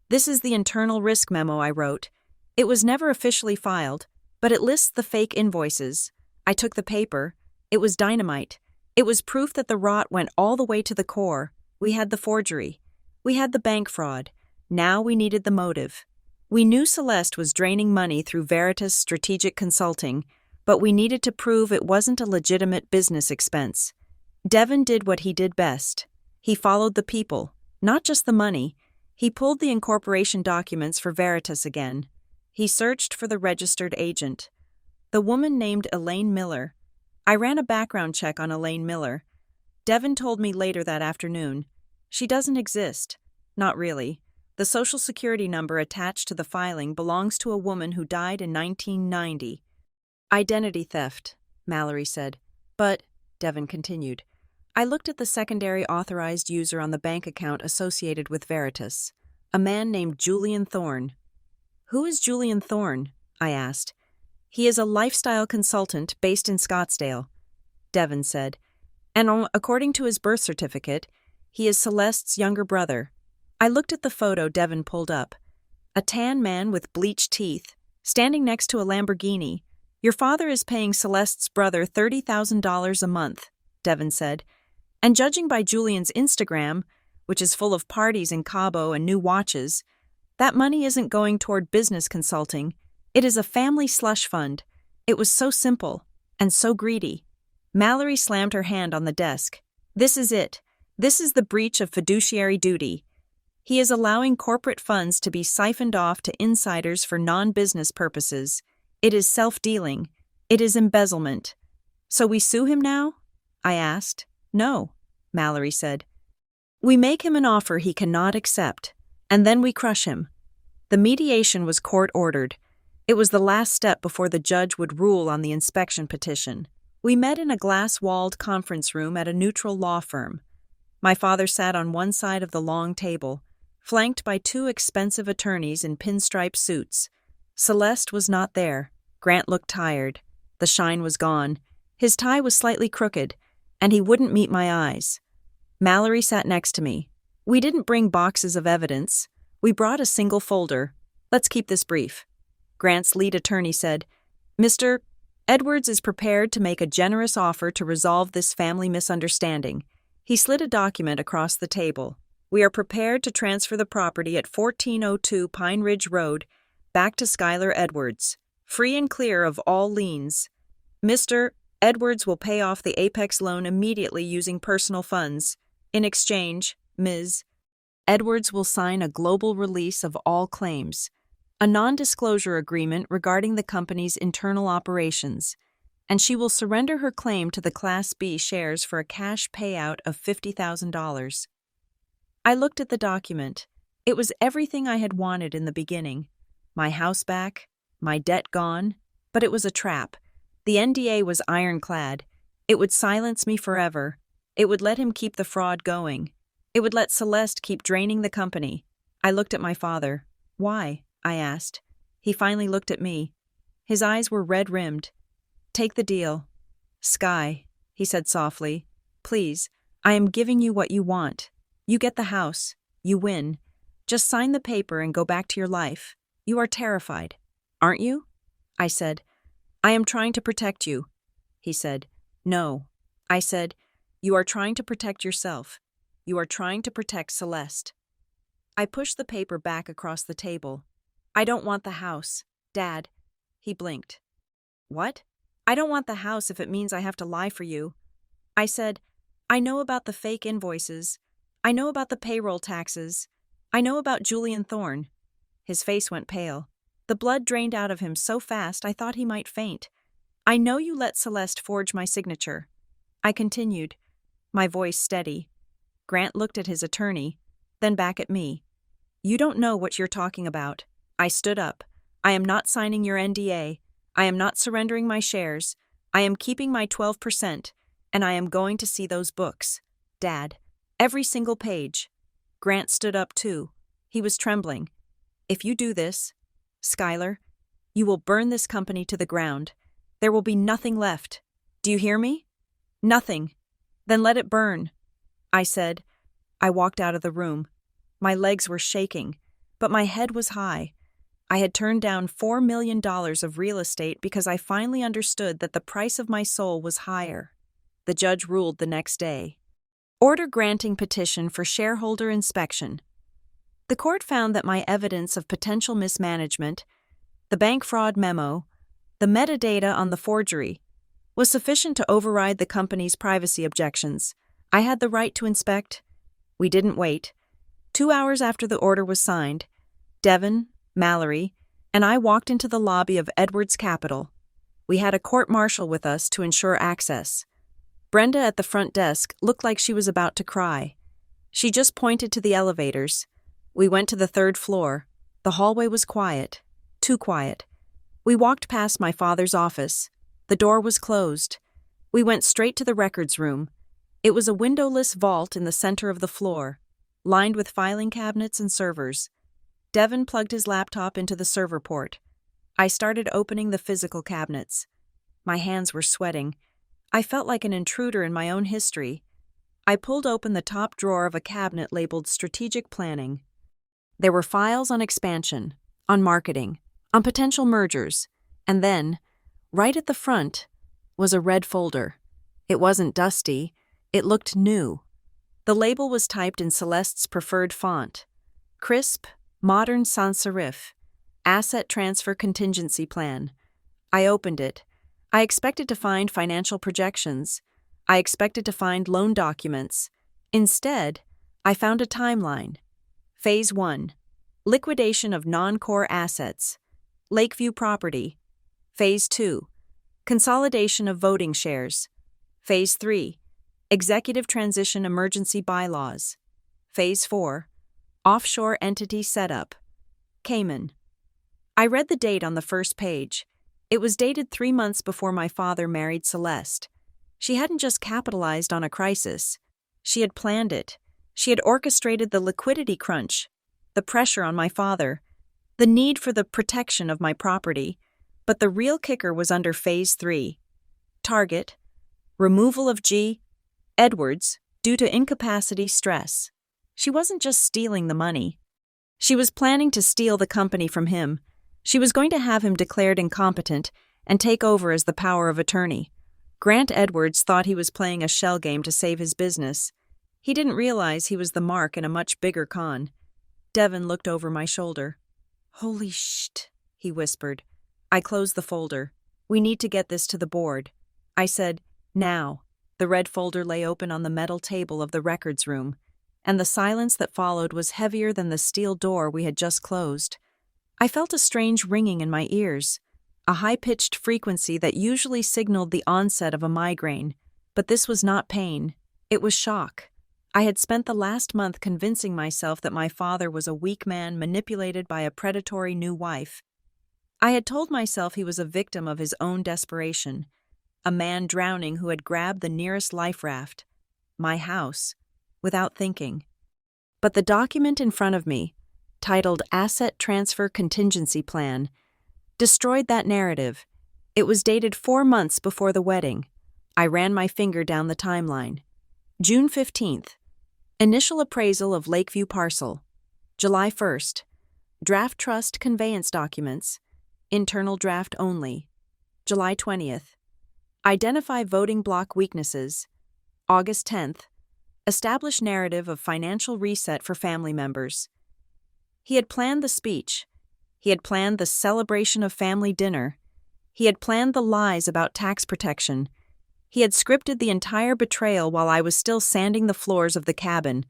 "This is the internal risk memo I wrote. It was never officially filed, but it lists the fake invoices. I took the paper. It was dynamite. It was proof that the rot went all the way to the core. We had the forgery. We had the bank fraud. Now we needed the motive. We knew Celeste was draining money through Veritas Strategic Consulting, but we needed to prove it wasn't a legitimate business expense. Devin did what he did best. He followed the people, not just the money. He pulled the incorporation documents for Veritas again. He searched for the registered agent. The woman named Elaine Miller. I ran a background check on Elaine Miller. Devin told me later that afternoon. She doesn't exist. Not really. The Social Security number attached to the filing belongs to a woman who died in 1990. "Identity theft," Mallory said. "But," Devin continued, "I looked at the secondary authorized user on the bank account associated with Veritas, a man named Julian Thorne." "Who is Julian Thorne?" I asked. "He is a lifestyle consultant based in Scottsdale," Devin said. "And according to his birth certificate, he is Celeste's younger brother." I looked at the photo Devin pulled up. A tan man with bleached teeth, standing next to a Lamborghini. "Your father is paying Celeste's brother $30,000 a month," Devin said. "And judging by Julian's Instagram, which is full of parties in Cabo and new watches, that money isn't going toward business consulting. It is a family slush fund. It was so simple and so greedy." Mallory slammed her hand on the desk. "This is it. This is the breach of fiduciary duty. He is allowing corporate funds to be siphoned off to insiders for non-business purposes. It is self-dealing. It is embezzlement. So we sue him now?" I asked. "No," Mallory said. "We make him an offer he cannot accept, and then we crush him." The mediation was court-ordered. It was the last step before the judge would rule on the inspection petition. We met in a glass-walled conference room at a neutral law firm. My father sat on one side of the long table, flanked by 2 expensive attorneys in pinstripe suits. Celeste was not there. Grant looked tired. The shine was gone. His tie was slightly crooked, and he wouldn't meet my eyes. Mallory sat next to me. We didn't bring boxes of evidence. We brought a single folder. "Let's keep this brief." Grant's lead attorney said, "Mr. Edwards is prepared to make a generous offer to resolve this family misunderstanding." He slid a document across the table. "We are prepared to transfer the property at 1402 Pine Ridge Road back to Skylar Edwards, free and clear of all liens. Mr. Edwards will pay off the Apex loan immediately using personal funds. In exchange, Ms. Edwards will sign a global release of all claims, a non-disclosure agreement regarding the company's internal operations, and she will surrender her claim to the Class B shares for a cash payout of $50,000. I looked at the document. It was everything I had wanted in the beginning. My house back, my debt gone, but it was a trap. The NDA was ironclad. It would silence me forever. It would let him keep the fraud going. It would let Celeste keep draining the company. I looked at my father. Why? I asked. He finally looked at me. His eyes were red-rimmed. Take the deal. Sky, he said softly. Please, I am giving you what you want. You get the house. You win. Just sign the paper and go back to your life. You are terrified, aren't you? I said. I am trying to protect you. He said. No. I said, you are trying to protect yourself. You are trying to protect Celeste. I pushed the paper back across the table. I don't want the house, Dad. He blinked. What? I don't want the house if it means I have to lie for you. I said, I know about the fake invoices. I know about the payroll taxes. I know about Julian Thorne. His face went pale. The blood drained out of him so fast I thought he might faint. I know you let Celeste forge my signature. I continued, my voice steady. Grant looked at his attorney, then back at me. You don't know what you're talking about. I stood up. I am not signing your NDA. I am not surrendering my shares. I am keeping my 12%, and I am going to see those books. Dad. Every single page. Grant stood up too. He was trembling. If you do this, Skylar, you will burn this company to the ground. There will be nothing left. Do you hear me? Nothing. Then let it burn. I said. I walked out of the room. My legs were shaking, but my head was high. I had turned down $4 million of real estate because I finally understood that the price of my soul was higher. The judge ruled the next day. Order granting petition for shareholder inspection. The court found that my evidence of potential mismanagement, the bank fraud memo, the metadata on the forgery, was sufficient to override the company's privacy objections. I had the right to inspect. We didn't wait. 2 hours after the order was signed, Devin, Mallory, and I walked into the lobby of Edwards Capital. We had a court-martial with us to ensure access. Brenda at the front desk looked like she was about to cry. She just pointed to the elevators. We went to the 3rd floor. The hallway was quiet. Too quiet. We walked past my father's office. The door was closed. We went straight to the records room. It was a windowless vault in the center of the floor, lined with filing cabinets and servers. Devin plugged his laptop into the server port. I started opening the physical cabinets. My hands were sweating. I felt like an intruder in my own history. I pulled open the top drawer of a cabinet labeled Strategic Planning. There were files on expansion, on marketing, on potential mergers, and then, right at the front, was a red folder. It wasn't dusty. It looked new. The label was typed in Celeste's preferred font. Crisp, modern sans serif. Asset Transfer Contingency Plan. I opened it. I expected to find financial projections. I expected to find loan documents. Instead, I found a timeline. Phase 1. Liquidation of non-core assets. Lakeview property. Phase 2. Consolidation of voting shares. Phase 3. Executive Transition Emergency Bylaws. Phase 4. Offshore Entity Setup. Cayman. I read the date on the first page. It was dated 3 months before my father married Celeste. She hadn't just capitalized on a crisis. She had planned it. She had orchestrated the liquidity crunch, the pressure on my father, the need for the protection of my property. But the real kicker was under Phase 3. Target: removal of G. Edwards due to incapacity stress. She wasn't just stealing the money. She was planning to steal the company from him. She was going to have him declared incompetent and take over as the power of attorney. Grant Edwards thought he was playing a shell game to save his business. He didn't realize he was the mark in a much bigger con. Devin looked over my shoulder. "Holy shit," he whispered. I closed the folder. "We need to get this to the board." I said, "Now." The red folder lay open on the metal table of the records room, and the silence that followed was heavier than the steel door we had just closed. I felt a strange ringing in my ears, a high-pitched frequency that usually signaled the onset of a migraine, but this was not pain, it was shock. I had spent the last month convincing myself that my father was a weak man manipulated by a predatory new wife. I had told myself he was a victim of his own desperation, a man drowning who had grabbed the nearest life raft, my house, without thinking. But the document in front of me, titled Asset Transfer Contingency Plan, destroyed that narrative. It was dated 4 months before the wedding. I ran my finger down the timeline. June 15th. Initial appraisal of Lakeview parcel. July 1st. Draft trust conveyance documents. Internal draft only. July 20th. Identify voting block weaknesses. August 10th. Establish narrative of financial reset for family members. He had planned the speech. He had planned the celebration of family dinner. He had planned the lies about tax protection. He had scripted the entire betrayal while I was still sanding the floors of the cabin,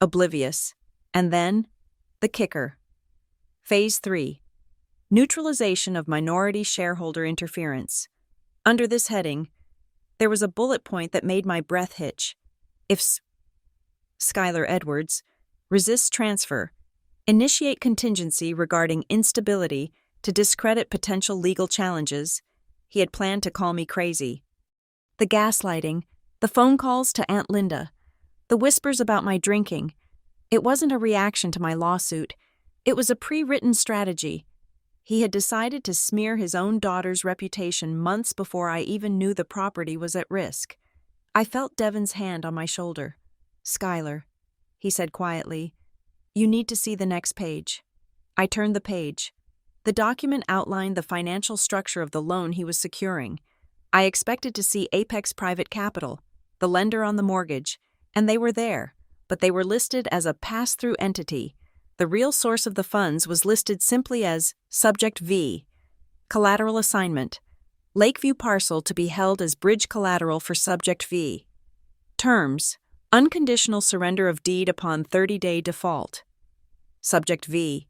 oblivious. And then, the kicker. Phase 3. Neutralization of minority shareholder interference. Under this heading, there was a bullet point that made my breath hitch. If Skylar Edwards resists transfer, initiate contingency regarding instability to discredit potential legal challenges. He had planned to call me crazy. The gaslighting, the phone calls to Aunt Linda, the whispers about my drinking. It wasn't a reaction to my lawsuit. It was a pre-written strategy. He had decided to smear his own daughter's reputation months before I even knew the property was at risk. I felt Devin's hand on my shoulder. "Skylar," he said quietly, "you need to see the next page." I turned the page. The document outlined the financial structure of the loan he was securing. I expected to see Apex Private Capital, the lender on the mortgage, and they were there, but they were listed as a pass-through entity. The real source of the funds was listed simply as Subject V. Collateral assignment. Lakeview parcel to be held as bridge collateral for Subject V. Terms. Unconditional surrender of deed upon 30-day default. Subject V.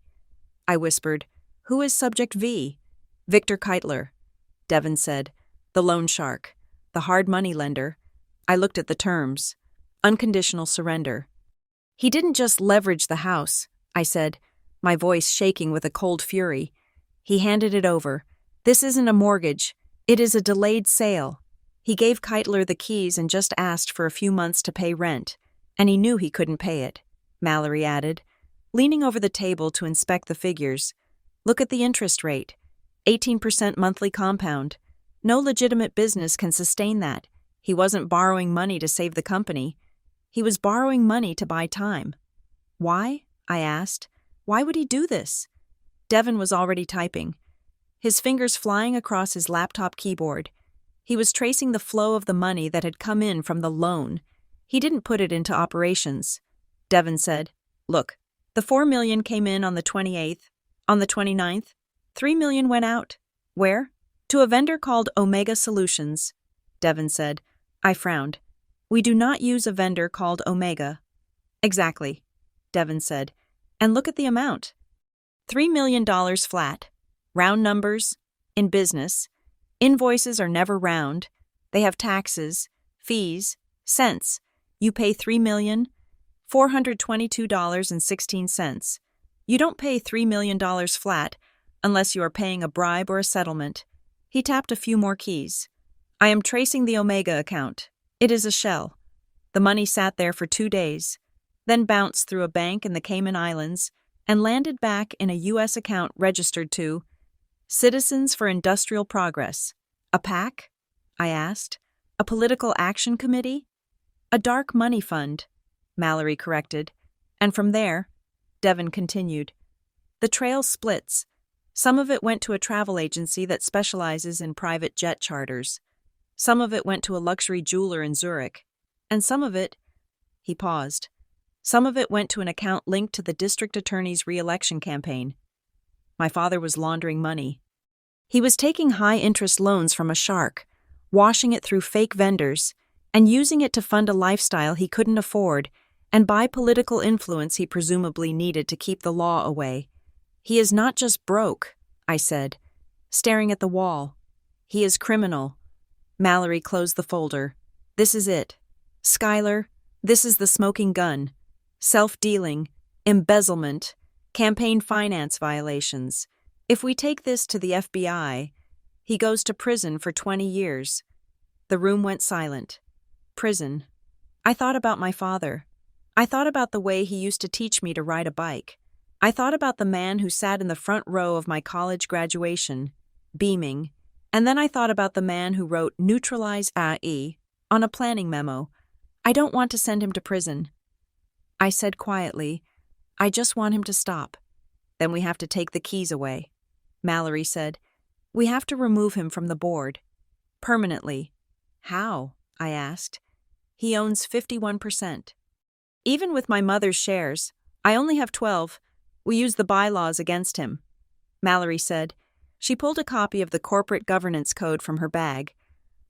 I whispered, "Who is Subject V?" "Victor Keitler," Devin said. "The loan shark. The hard money lender." I looked at the terms. Unconditional surrender. "He didn't just leverage the house," I said, my voice shaking with a cold fury. "He handed it over. This isn't a mortgage. It is a delayed sale. He gave Keitler the keys and just asked for a few months to pay rent, and he knew he couldn't pay it," Mallory added, leaning over the table to inspect the figures. "Look at the interest rate. 18% monthly compound. No legitimate business can sustain that. He wasn't borrowing money to save the company. He was borrowing money to buy time." "Why?" I asked. "Why would he do this?" Devin was already typing, his fingers flying across his laptop keyboard. He was tracing the flow of the money that had come in from the loan. He didn't put it into operations. Devin said, "Look, the $4 million came in on the 28th. On the 29th, $3 million went out. Where? To a vendor called Omega Solutions," Devin said. I frowned. "We do not use a vendor called Omega." "Exactly," Devin said. "And look at the amount. $3 million flat. Round numbers. In business, invoices are never round. They have taxes, fees, cents. You pay $3,422.16. You don't pay $3 million flat unless you are paying a bribe or a settlement." He tapped a few more keys. "I am tracing the Omega account. It is a shell. The money sat there for 2 days, then bounced through a bank in the Cayman Islands and landed back in a U.S. account registered to Citizens for Industrial Progress. A PAC?" I asked. "A political action committee?" "A dark money fund," Mallory corrected. "And from there," Devin continued, "the trail splits. Some of it went to a travel agency that specializes in private jet charters. Some of it went to a luxury jeweler in Zurich. And some of it," he paused, "some of it went to an account linked to the district attorney's re-election campaign. My father was laundering money. He was taking high-interest loans from a shark, washing it through fake vendors, and using it to fund a lifestyle he couldn't afford and buy political influence he presumably needed to keep the law away. He is not just broke, I said, staring at the wall. He is criminal. Mallory closed the folder. This is it. Skylar, this is the smoking gun. Self-dealing, embezzlement, campaign finance violations. If we take this to the FBI, he goes to prison for 20 years. The room went silent. Prison. I thought about my father. I thought about the way he used to teach me to ride a bike. I thought about the man who sat in the front row of my college graduation, beaming, and then I thought about the man who wrote neutralize AI on a planning memo. I don't want to send him to prison. I said quietly, I just want him to stop. Then we have to take the keys away. Mallory said, we have to remove him from the board. Permanently. How? I asked. He owns 51%. Even with my mother's shares, I only have 12. We use the bylaws against him. Mallory said. She pulled a copy of the corporate governance code from her bag.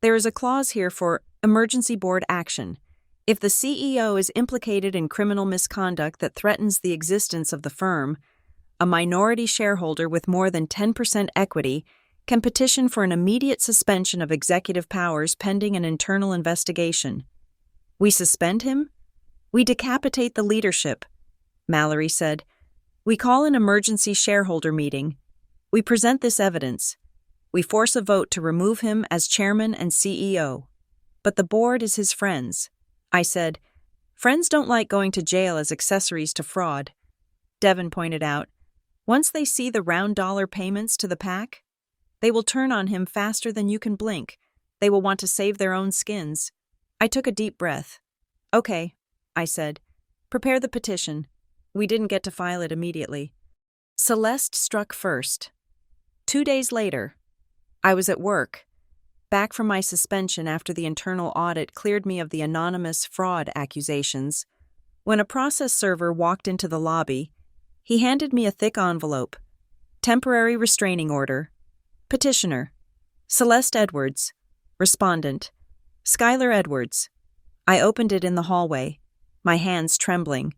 There is a clause here for emergency board action. If the CEO is implicated in criminal misconduct that threatens the existence of the firm, a minority shareholder with more than 10% equity can petition for an immediate suspension of executive powers pending an internal investigation. We suspend him? We decapitate the leadership, Mallory said. We call an emergency shareholder meeting. We present this evidence. We force a vote to remove him as chairman and CEO. But the board is his friends. I said, friends don't like going to jail as accessories to fraud. Devin pointed out, once they see the round dollar payments to the PAC, they will turn on him faster than you can blink. They will want to save their own skins. I took a deep breath. Okay, I said. Prepare the petition. We didn't get to file it immediately. Celeste struck first. 2 days later, I was at work, back from my suspension after the internal audit cleared me of the anonymous fraud accusations. When a process server walked into the lobby, he handed me a thick envelope. Temporary restraining order. Petitioner. Celeste Edwards. Respondent. Skylar Edwards. I opened it in the hallway, my hands trembling.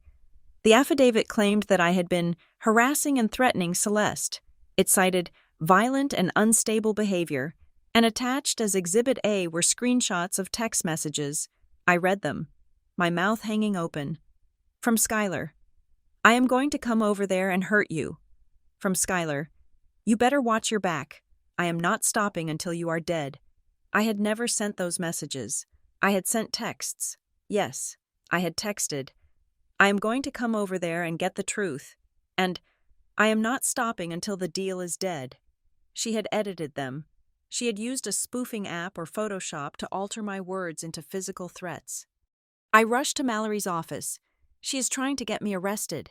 The affidavit claimed that I had been harassing and threatening Celeste. It cited violent and unstable behavior, and attached as Exhibit A were screenshots of text messages. I read them, my mouth hanging open. From Skylar. I am going to come over there and hurt you. From Skylar. You better watch your back. I am not stopping until you are dead. I had never sent those messages. I had sent texts. Yes, I had texted. I am going to come over there and get the truth. And I am not stopping until the deal is dead. She had edited them. She had used a spoofing app or Photoshop to alter my words into physical threats. I rushed to Mallory's office. She is trying to get me arrested.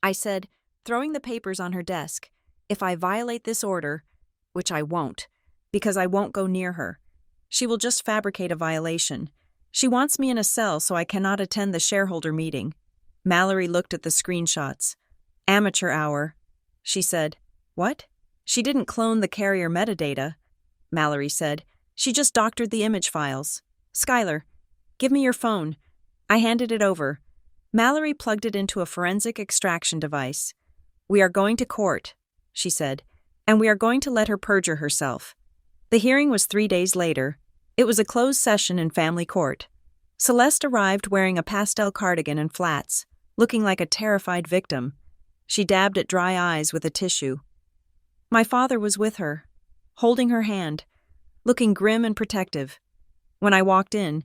I said, throwing the papers on her desk, if I violate this order, which I won't, because I won't go near her, she will just fabricate a violation. She wants me in a cell so I cannot attend the shareholder meeting. Mallory looked at the screenshots. Amateur hour. She said, what? She didn't clone the carrier metadata, Mallory said. She just doctored the image files. Skylar, give me your phone. I handed it over. Mallory plugged it into a forensic extraction device. We are going to court, she said, and we are going to let her perjure herself. The hearing was 3 days later. It was a closed session in family court. Celeste arrived wearing a pastel cardigan and flats, looking like a terrified victim. She dabbed at dry eyes with a tissue. My father was with her, holding her hand, looking grim and protective. When I walked in,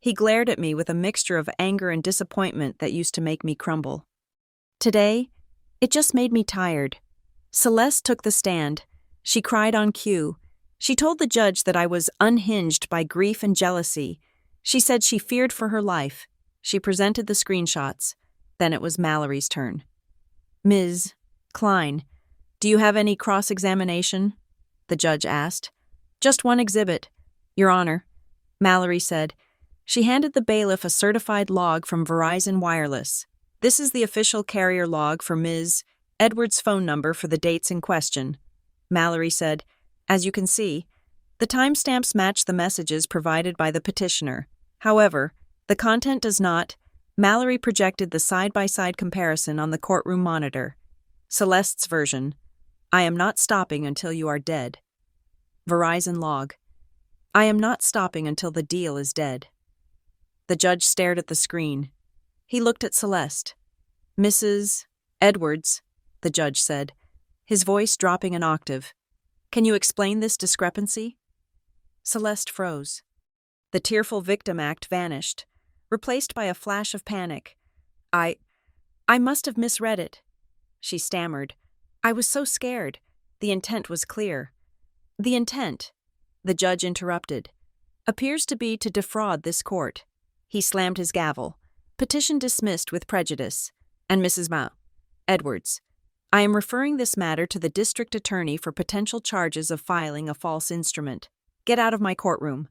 he glared at me with a mixture of anger and disappointment that used to make me crumble. Today, it just made me tired. Celeste took the stand. She cried on cue. She told the judge that I was unhinged by grief and jealousy. She said she feared for her life. She presented the screenshots. Then it was Mallory's turn. Ms. Klein, do you have any cross-examination? The judge asked. Just one exhibit, Your Honor, Mallory said. She handed the bailiff a certified log from Verizon Wireless. This is the official carrier log for Ms. Edwards' phone number for the dates in question. Mallory said, as you can see, The timestamps match the messages provided by the petitioner. However, the content does not. Mallory projected the side-by-side comparison on the courtroom monitor. Celeste's version: I am not stopping until you are dead. Verizon log: I am not stopping until the deal is dead. The judge stared at the screen. He looked at Celeste. Mrs. Edwards, the judge said, his voice dropping an octave. Can you explain this discrepancy? Celeste froze. The tearful victim act vanished, replaced by a flash of panic. I must have misread it, she stammered. I was so scared. The intent was clear. The intent, the judge interrupted, appears to be to defraud this court. He slammed his gavel. Petition dismissed with prejudice. And Mrs. Edwards, I am referring this matter to the district attorney for potential charges of filing a false instrument. Get out of my courtroom.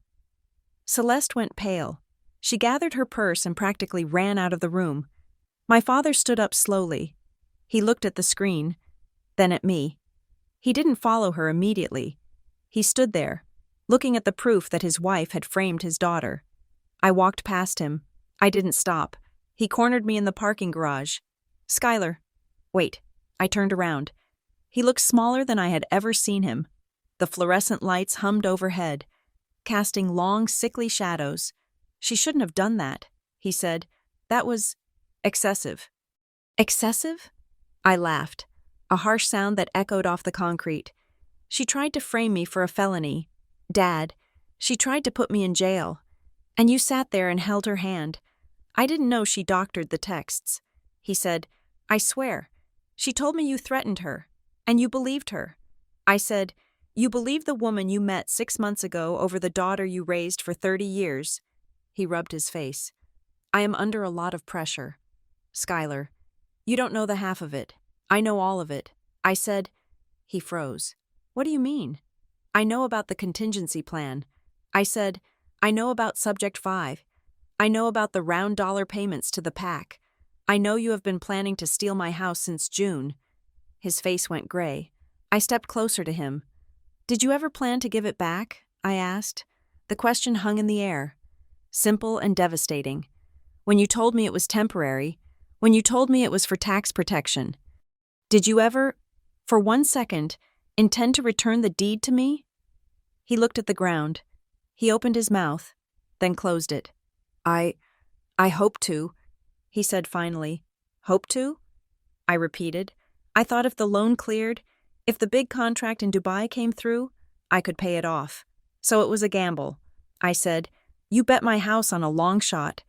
Celeste went pale. She gathered her purse and practically ran out of the room. My father stood up slowly. He looked at the screen, then at me. He didn't follow her immediately. He stood there, looking at the proof that his wife had framed his daughter. I walked past him. I didn't stop. He cornered me in the parking garage. Skylar. Wait. I turned around. He looked smaller than I had ever seen him. The fluorescent lights hummed overhead, casting long, sickly shadows. She shouldn't have done that, he said. That was excessive. Excessive? I laughed, a harsh sound that echoed off the concrete. She tried to frame me for a felony. Dad, she tried to put me in jail. And you sat there and held her hand. I didn't know she doctored the texts. He said, I swear. She told me you threatened her, and you believed her. I said, you believed the woman you met 6 months ago over the daughter you raised for 30 years. He rubbed his face. I am under a lot of pressure. Skylar, you don't know the half of it. I know all of it. I said. He froze. What do you mean? I know about the contingency plan. I said, I know about Subject 5. I know about the round dollar payments to the PAC. I know you have been planning to steal my house since June. His face went gray. I stepped closer to him. Did you ever plan to give it back? I asked. The question hung in the air. Simple and devastating. When you told me it was temporary, when you told me it was for tax protection, did you ever, for 1 second, intend to return the deed to me? He looked at the ground. He opened his mouth, then closed it. I hope to, he said finally. Hope to? I repeated. I thought if the loan cleared, if the big contract in Dubai came through, I could pay it off. So it was a gamble. I said, you bet my house on a long shot.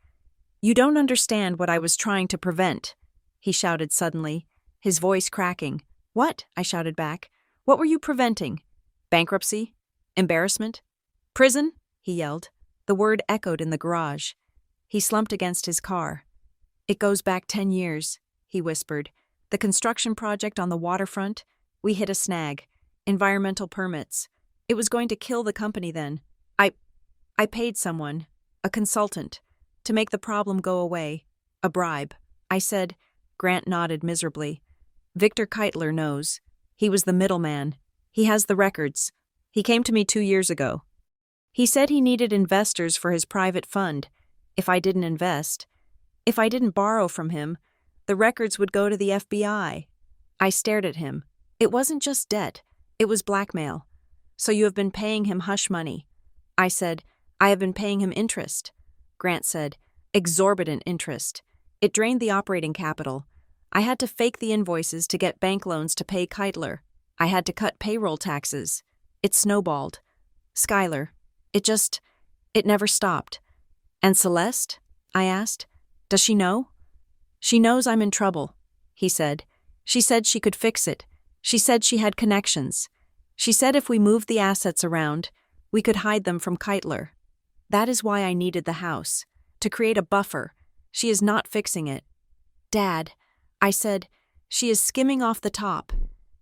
You don't understand what I was trying to prevent, he shouted suddenly, his voice cracking. What? I shouted back. What were you preventing? Bankruptcy? Embarrassment? Prison? He yelled. The word echoed in the garage. He slumped against his car. It goes back 10 years, he whispered. The construction project on the waterfront, we hit a snag. Environmental permits. It was going to kill the company then. I paid someone, a consultant, to make the problem go away. A bribe. I said. Grant nodded miserably. Victor Keitler knows. He was the middleman. He has the records. He came to me 2 years ago. He said he needed investors for his private fund. If I didn't invest, if I didn't borrow from him, the records would go to the FBI. I stared at him. It wasn't just debt. It was blackmail. So you have been paying him hush money. I said, I have been paying him interest. Grant said, exorbitant interest. It drained the operating capital. I had to fake the invoices to get bank loans to pay Keitler. I had to cut payroll taxes. It snowballed. Skylar, it never stopped. And Celeste? I asked. Does she know? She knows I'm in trouble, he said. She said she could fix it. She said she had connections. She said if we moved the assets around, we could hide them from Keitler. That is why I needed the house, to create a buffer. She is not fixing it. Dad, I said, she is skimming off the top.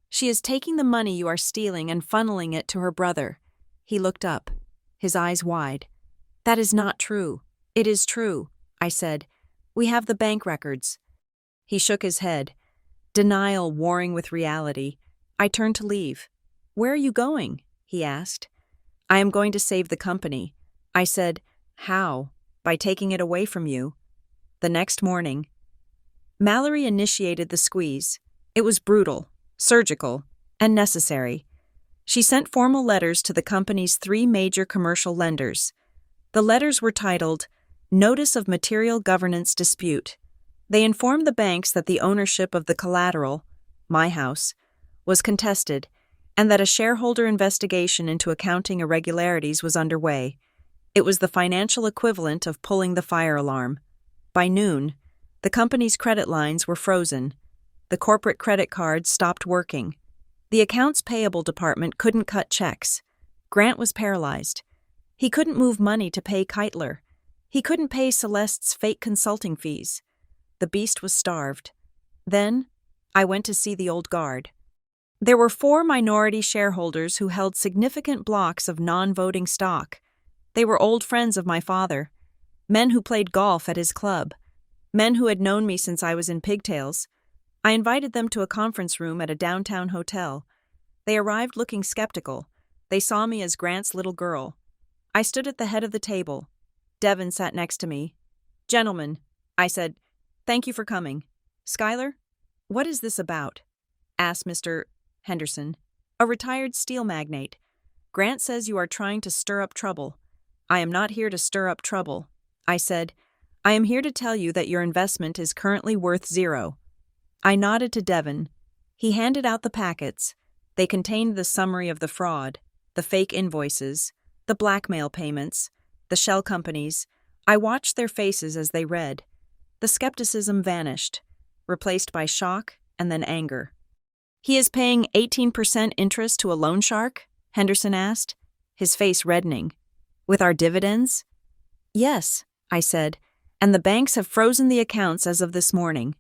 She is taking the money you are stealing and funneling it to her brother. He looked up, his eyes wide. That is not true. It is true, I said. We have the bank records. He shook his head, denial warring with reality. I turned to leave. Where are you going? He asked. I am going to save the company. I said, how? By taking it away from you. The next morning, Mallory initiated the squeeze. It was brutal, surgical, and necessary. She sent formal letters to the company's 3 major commercial lenders. The letters were titled, Notice of Material Governance Dispute. They informed the banks that the ownership of the collateral, my house, was contested, and that a shareholder investigation into accounting irregularities was underway. It was the financial equivalent of pulling the fire alarm. By noon, the company's credit lines were frozen. The corporate credit cards stopped working. The accounts payable department couldn't cut checks. Grant was paralyzed. He couldn't move money to pay Keitler. He couldn't pay Celeste's fake consulting fees. The beast was starved. Then, I went to see the old guard. There were 4 minority shareholders who held significant blocks of non-voting stock. They were old friends of my father, men who played golf at his club, men who had known me since I was in pigtails. I invited them to a conference room at a downtown hotel. They arrived looking skeptical. They saw me as Grant's little girl. I stood at the head of the table. Devin sat next to me. Gentlemen, I said, thank you for coming. Schuyler, what is this about? Asked Mr. Henderson, a retired steel magnate. Grant says you are trying to stir up trouble. I am not here to stir up trouble. I said, I am here to tell you that your investment is currently worth 0. I nodded to Devin. He handed out the packets. They contained the summary of the fraud, the fake invoices, the blackmail payments, the shell companies. I watched their faces as they read. The skepticism vanished, replaced by shock and then anger. He is paying 18% interest to a loan shark? Henderson asked, his face reddening. With our dividends? Yes, I said, and the banks have frozen the accounts as of this morning.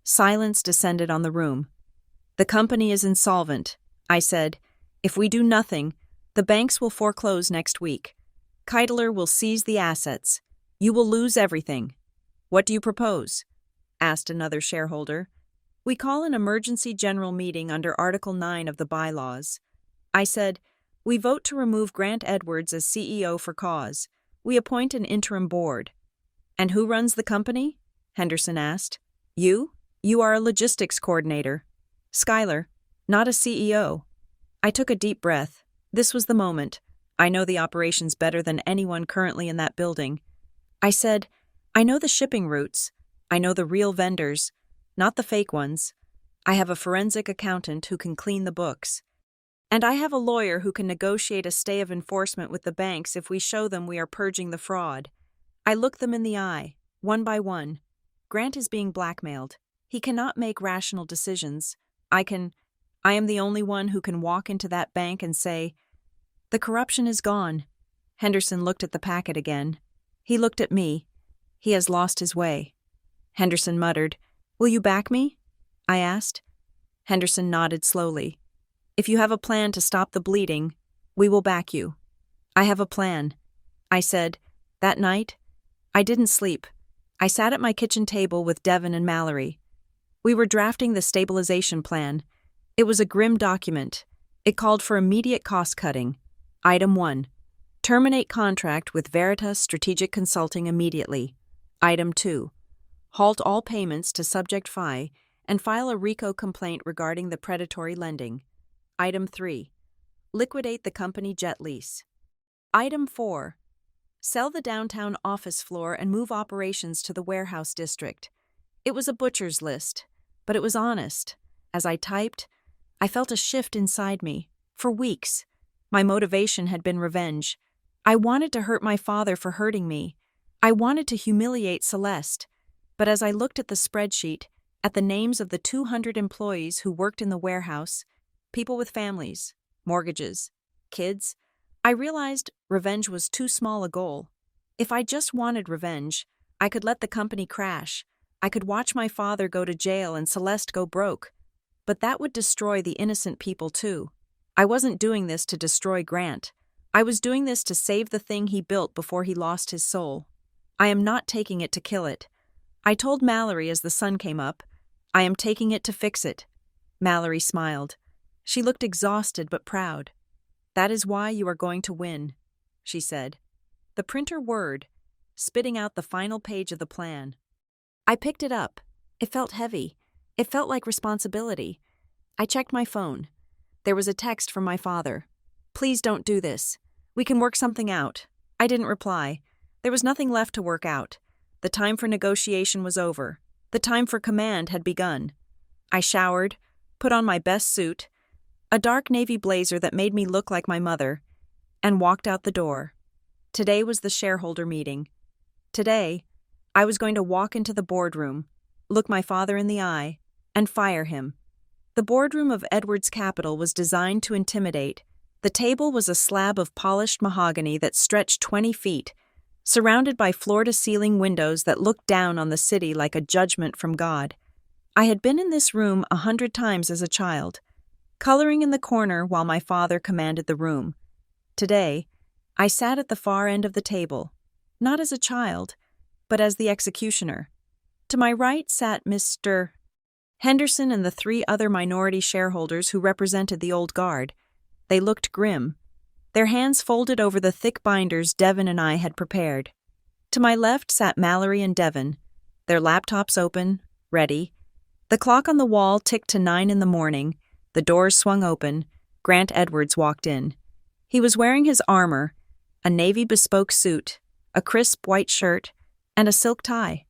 Silence descended on the room. The company is insolvent, I said. If we do nothing, the banks will foreclose next week. Keitler will seize the assets. You will lose everything. What do you propose? Asked another shareholder. We call an emergency general meeting under Article 9 of the bylaws. I said, we vote to remove Grant Edwards as CEO for cause. We appoint an interim board. And who runs the company? Henderson asked. You? You are a logistics coordinator. Schuyler, not a CEO. I took a deep breath. This was the moment. I know the operations better than anyone currently in that building. I said, I know the shipping routes. I know the real vendors, not the fake ones. I have a forensic accountant who can clean the books. And I have a lawyer who can negotiate a stay of enforcement with the banks if we show them we are purging the fraud. I looked them in the eye, one by one. Grant is being blackmailed. He cannot make rational decisions. I am the only one who can walk into that bank and say, the corruption is gone. Henderson looked at the packet again. He looked at me. He has lost his way. Henderson muttered, will you back me? I asked. Henderson nodded slowly. If you have a plan to stop the bleeding, we will back you. I have a plan. I said, that night, I didn't sleep. I sat at my kitchen table with Devin and Mallory. We were drafting the stabilization plan. It was a grim document. It called for immediate cost-cutting. Item 1. Terminate contract with Veritas Strategic Consulting immediately. Item 2. Halt all payments to Subject Phi and file a RICO complaint regarding the predatory lending. Item 3. Liquidate the company jet lease. Item 4. Sell the downtown office floor and move operations to the warehouse district. It was a butcher's list, but it was honest. As I typed, I felt a shift inside me. For weeks, my motivation had been revenge. I wanted to hurt my father for hurting me. I wanted to humiliate Celeste. But as I looked at the spreadsheet, at the names of the 200 employees who worked in the warehouse, people with families, mortgages, kids, I realized revenge was too small a goal. If I just wanted revenge, I could let the company crash. I could watch my father go to jail and Celeste go broke. But that would destroy the innocent people too. I wasn't doing this to destroy Grant. I was doing this to save the thing he built before he lost his soul. I am not taking it to kill it. I told Mallory as the sun came up, I am taking it to fix it. Mallory smiled. She looked exhausted but proud. That is why you are going to win, she said. The printer whirred, spitting out the final page of the plan. I picked it up. It felt heavy. It felt like responsibility. I checked my phone. There was a text from my father. Please don't do this. We can work something out. I didn't reply. There was nothing left to work out. The time for negotiation was over. The time for command had begun. I showered, put on my best suit, a dark navy blazer that made me look like my mother, and walked out the door. Today was the shareholder meeting. Today, I was going to walk into the boardroom, look my father in the eye, and fire him. The boardroom of Edwards Capital was designed to intimidate. The table was a slab of polished mahogany that stretched 20 feet, surrounded by floor-to-ceiling windows that looked down on the city like a judgment from God. I had been in this room 100 times as a child, coloring in the corner while my father commanded the room. Today, I sat at the far end of the table, not as a child, but as the executioner. To my right sat Mr. Henderson and the 3 other minority shareholders who represented the old guard. They looked grim, their hands folded over the thick binders Devon and I had prepared. To my left sat Mallory and Devon, their laptops open, ready. The clock on the wall ticked to 9 in the morning. The doors swung open. Grant Edwards walked in. He was wearing his armor, a navy bespoke suit, a crisp white shirt, and a silk tie.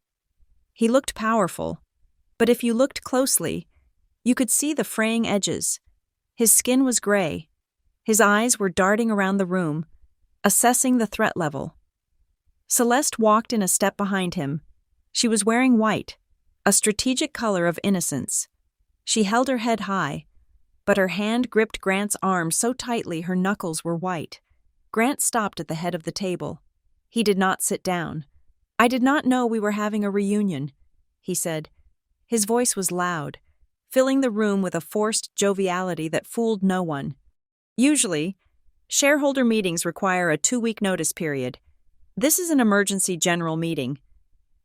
He looked powerful, but if you looked closely, you could see the fraying edges. His skin was gray. His eyes were darting around the room, assessing the threat level. Celeste walked in a step behind him. She was wearing white, a strategic color of innocence. She held her head high, but her hand gripped Grant's arm so tightly her knuckles were white. Grant stopped at the head of the table. He did not sit down. I did not know we were having a reunion, he said. His voice was loud, filling the room with a forced joviality that fooled no one. Usually, shareholder meetings require a 2-week notice period. This is an emergency general meeting.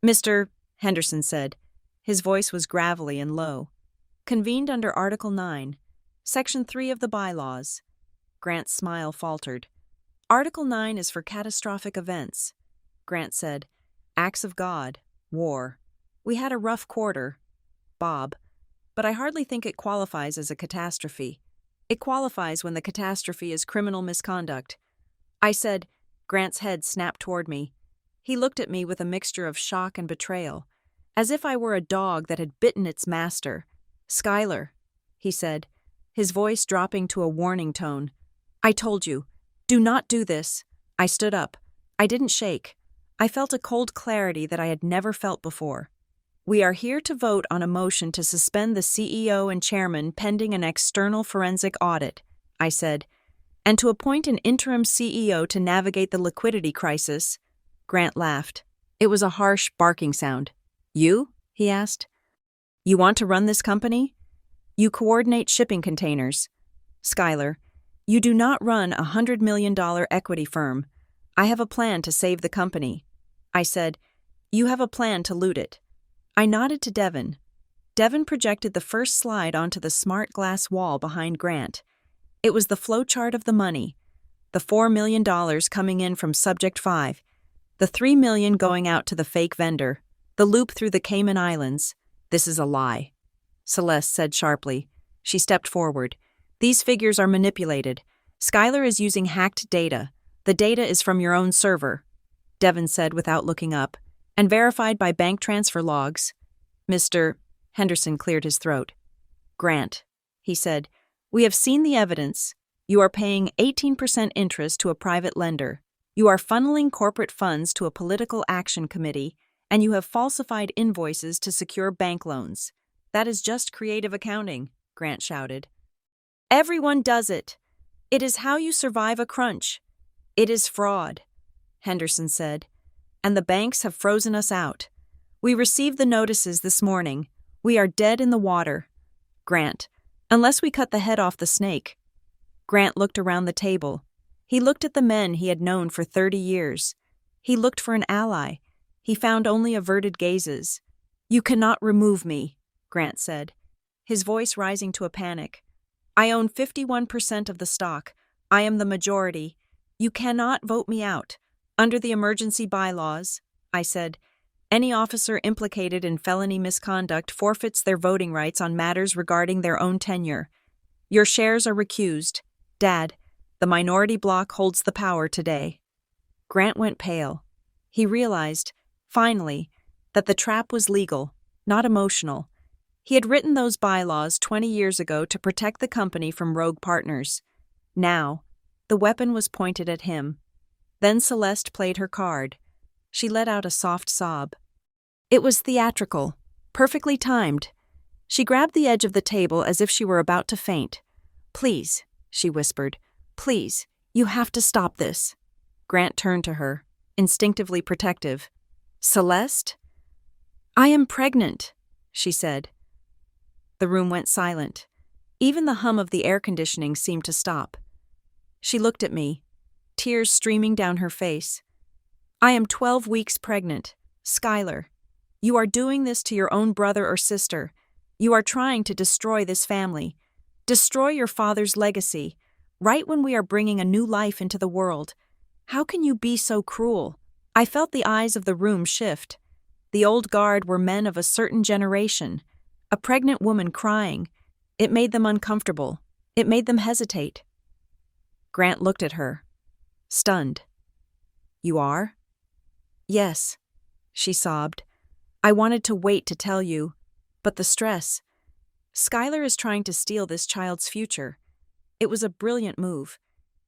Mr. Henderson said. His voice was gravelly and low. Convened under Article 9, Section 3 of the bylaws. Grant's smile faltered. Article 9 is for catastrophic events, Grant said. Acts of God, war. We had a rough quarter, Bob, but I hardly think it qualifies as a catastrophe. It qualifies when the catastrophe is criminal misconduct. I said. Grant's head snapped toward me. He looked at me with a mixture of shock and betrayal, as if I were a dog that had bitten its master. Schuyler, he said, his voice dropping to a warning tone. I told you, do not do this. I stood up. I didn't shake. I felt a cold clarity that I had never felt before. We are here to vote on a motion to suspend the CEO and chairman pending an external forensic audit, I said, and to appoint an interim CEO to navigate the liquidity crisis. Grant laughed. It was a harsh, barking sound. You? He asked. You want to run this company? You coordinate shipping containers. Schuyler, you do not run a $100 million equity firm. I have a plan to save the company. I said, you have a plan to loot it. I nodded to Devon. Devon projected the first slide onto the smart glass wall behind Grant. It was the flowchart of the money. The $4 million coming in from Subject 5. The $3 million going out to the fake vendor. The loop through the Cayman Islands. This is a lie, Celeste said sharply. She stepped forward. These figures are manipulated. Schuyler is using hacked data. The data is from your own server, Devon said without looking up, and verified by bank transfer logs. Mr. Henderson cleared his throat. Grant, he said, we have seen the evidence. You are paying 18% interest to a private lender. You are funneling corporate funds to a political action committee, and you have falsified invoices to secure bank loans. That is just creative accounting, Grant shouted. Everyone does it. It is how you survive a crunch. It is fraud, Henderson said, and the banks have frozen us out. We received the notices this morning. We are dead in the water. Grant, unless we cut the head off the snake. Grant looked around the table. He looked at the men he had known for 30 years. He looked for an ally. He found only averted gazes. You cannot remove me, Grant said, his voice rising to a panic. I own 51% of the stock. I am the majority. You cannot vote me out. Under the emergency bylaws, I said, any officer implicated in felony misconduct forfeits their voting rights on matters regarding their own tenure. Your shares are recused. Dad, the minority bloc holds the power today. Grant went pale. He realized, finally, that the trap was legal, not emotional. He had written those bylaws 20 years ago to protect the company from rogue partners. Now, the weapon was pointed at him. Then Celeste played her card. She let out a soft sob. It was theatrical, perfectly timed. She grabbed the edge of the table as if she were about to faint. Please, she whispered. Please, you have to stop this. Grant turned to her, instinctively protective. Celeste? I am pregnant, she said. The room went silent. Even the hum of the air conditioning seemed to stop. She looked at me, tears streaming down her face. I am 12 weeks pregnant. Skylar, you are doing this to your own brother or sister. You are trying to destroy this family. Destroy your father's legacy, right when we are bringing a new life into the world. How can you be so cruel? I felt the eyes of the room shift. The old guard were men of a certain generation. A pregnant woman crying. It made them uncomfortable. It made them hesitate. Grant looked at her, stunned. You are? Yes, she sobbed. I wanted to wait to tell you, but the stress. Skylar is trying to steal this child's future. It was a brilliant move.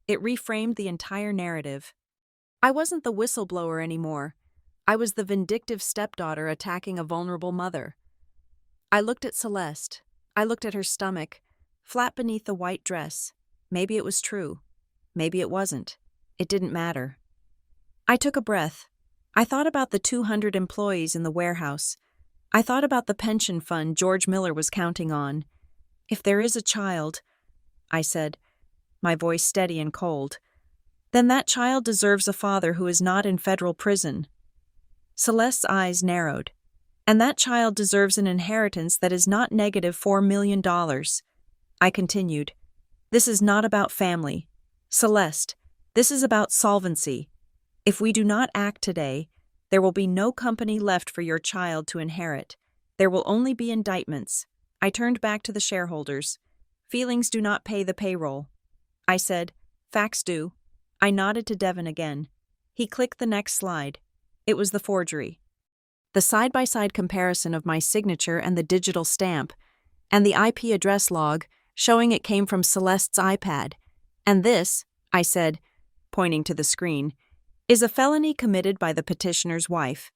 It reframed the entire narrative. I wasn't the whistleblower anymore. I was the vindictive stepdaughter attacking a vulnerable mother. I looked at Celeste. I looked at her stomach, flat beneath the white dress. Maybe it was true. Maybe it wasn't. It didn't matter. I took a breath. I thought about the 200 employees in the warehouse. I thought about the pension fund George Miller was counting on. If there is a child, I said, my voice steady and cold, then that child deserves a father who is not in federal prison. Celeste's eyes narrowed. And that child deserves an inheritance that is not negative $4 million. I continued, this is not about family. Celeste, this is about solvency. If we do not act today, there will be no company left for your child to inherit. There will only be indictments. I turned back to the shareholders. Feelings do not pay the payroll. I said, facts do. I nodded to Devin again. He clicked the next slide. It was the forgery. The side-by-side comparison of my signature and the digital stamp, and the IP address log showing it came from Celeste's iPad. And this, I said, pointing to the screen, is a felony committed by the petitioner's wife.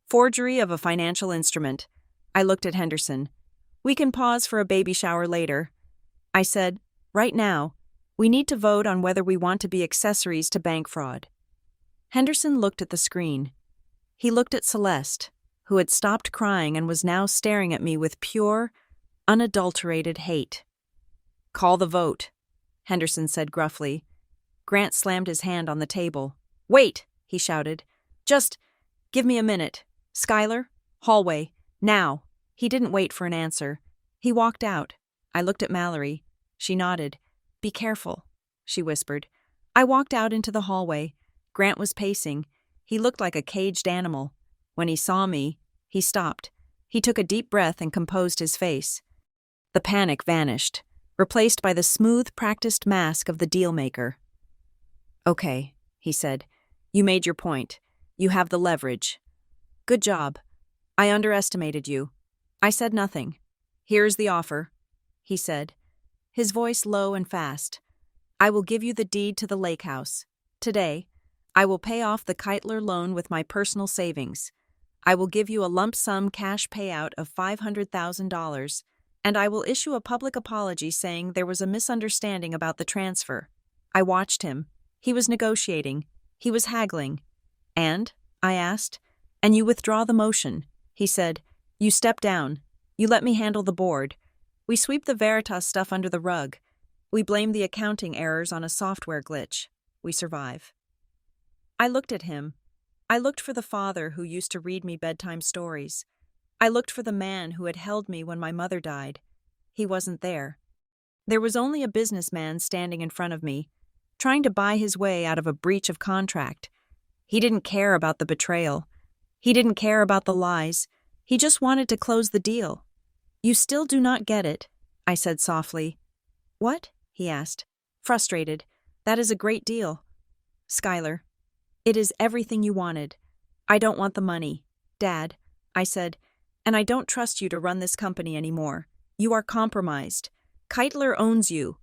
Forgery of a financial instrument. I looked at Henderson. We can pause for a baby shower later. I said, right now, we need to vote on whether we want to be accessories to bank fraud. Henderson looked at the screen. He looked at Celeste, who had stopped crying and was now staring at me with pure, unadulterated hate. Call the vote, Henderson said gruffly. Grant slammed his hand on the table. Wait, he shouted. Just give me a minute. Skylar, hallway, now. He didn't wait for an answer. He walked out. I looked at Mallory. She nodded. Be careful, she whispered. I walked out into the hallway. Grant was pacing. He looked like a caged animal. When he saw me, he stopped. He took a deep breath and composed his face. The panic vanished, replaced by the smooth, practiced mask of the deal-maker. Okay, he said. You made your point. You have the leverage. Good job. I underestimated you. I said nothing. Here's the offer, he said, his voice low and fast. I will give you the deed to the lake house. Today, I will pay off the Keitler loan with my personal savings. I will give you a lump sum cash payout of $500,000, and I will issue a public apology saying there was a misunderstanding about the transfer. I watched him. He was negotiating. He was haggling. And, I asked, and you withdraw the motion. He said, you step down. You let me handle the board. We sweep the Veritas stuff under the rug. We blame the accounting errors on a software glitch. We survive. I looked at him. I looked for the father who used to read me bedtime stories. I looked for the man who had held me when my mother died. He wasn't there. There was only a businessman standing in front of me. trying to buy his way out of a breach of contract. He didn't care about the betrayal. He didn't care about the lies. He just wanted to close the deal. "You still do not get it," I said softly. "What?" he asked, frustrated. "That is a great deal." "Skylar, it is everything you wanted. I don't want the money, Dad," I said, "and I don't trust you to run this company anymore. You are compromised. Keitler owns you.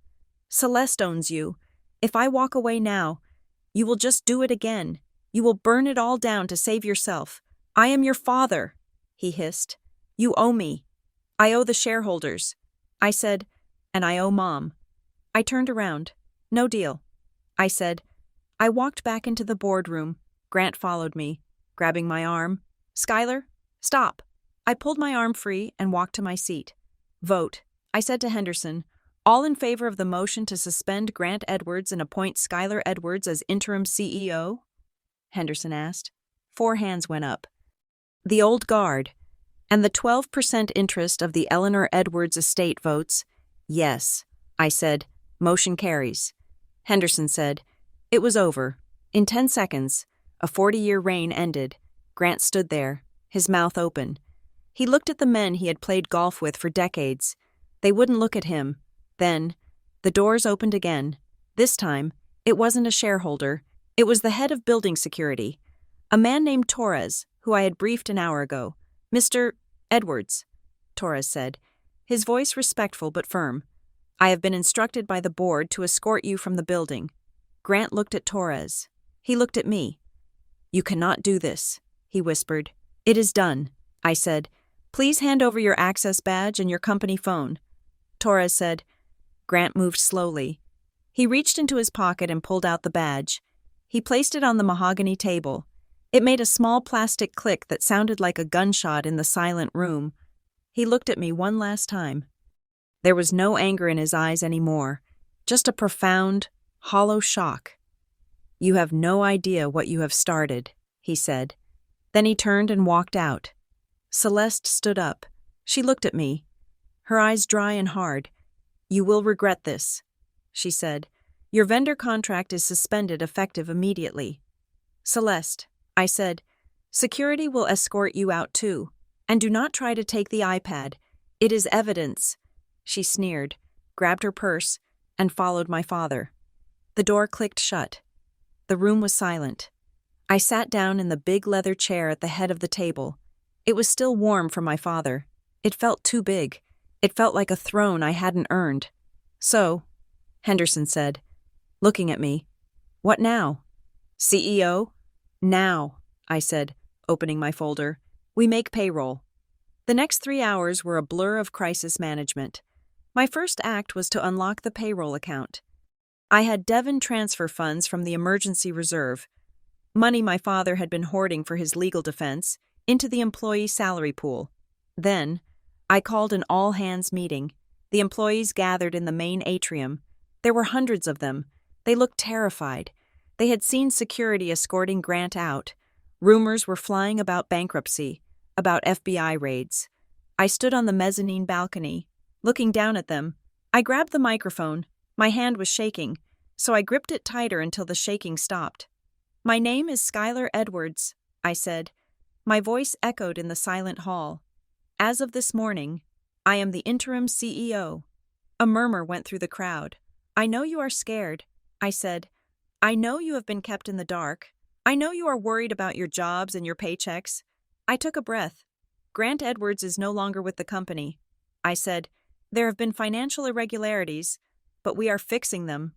Celeste owns you. If I walk away now, you will just do it again. You will burn it all down to save yourself. I am your father," he hissed. "You owe me. I owe the shareholders," I said, "and I owe Mom." I turned around. "No deal," I said. I walked back into the boardroom. Grant followed me, grabbing my arm. "Skylar, stop." I pulled my arm free and walked to my seat. "Vote," I said to Henderson. "All in favor of the motion to suspend Grant Edwards and appoint Skylar Edwards as interim CEO?" Henderson asked. 4 hands went up. The old guard and the 12% interest of the Eleanor Edwards estate votes, "Yes," I said. "Motion carries." Henderson said, "It was over. In 10 seconds, a 40-year reign ended." Grant stood there, his mouth open. He looked at the men he had played golf with for decades. They wouldn't look at him. Then, the doors opened again. This time, it wasn't a shareholder. It was the head of building security, a man named Torres, who I had briefed an hour ago. "Mr. Edwards," Torres said, his voice respectful but firm. "I have been instructed by the board to escort you from the building." Grant looked at Torres. He looked at me. "You cannot do this," he whispered. "It is done," I said. "Please hand over your access badge and your company phone." Torres said. Grant moved slowly. He reached into his pocket and pulled out the badge. He placed it on the mahogany table. It made a small plastic click that sounded like a gunshot in the silent room. He looked at me one last time. There was no anger in his eyes anymore, just a profound, hollow shock. "You have no idea what you have started," he said. Then he turned and walked out. Celeste stood up. She looked at me, her eyes dry and hard. "You will regret this," she said. "Your vendor contract is suspended effective immediately." "Celeste," I said, "security will escort you out too. And do not try to take the iPad. It is evidence." She sneered, grabbed her purse, and followed my father. The door clicked shut. The room was silent. I sat down in the big leather chair at the head of the table. It was still warm for my father. It felt too big. It felt like a throne I hadn't earned. "So," Henderson said, looking at me, "what now?" "CEO?" "Now," I said, opening my folder. "We make payroll." The next 3 hours were a blur of crisis management. My first act was to unlock the payroll account. I had Devon transfer funds from the emergency reserve, money my father had been hoarding for his legal defense, into the employee salary pool. Then, I called an all-hands meeting. The employees gathered in the main atrium. There were hundreds of them. They looked terrified. They had seen security escorting Grant out. Rumors were flying about bankruptcy, about FBI raids. I stood on the mezzanine balcony, looking down at them. I grabbed the microphone. My hand was shaking, so I gripped it tighter until the shaking stopped. "My name is Skylar Edwards," I said. My voice echoed in the silent hall. "As of this morning, I am the interim CEO." A murmur went through the crowd. "I know you are scared," I said. "I know you have been kept in the dark. I know you are worried about your jobs and your paychecks." I took a breath. "Grant Edwards is no longer with the company," I said. "There have been financial irregularities, but we are fixing them."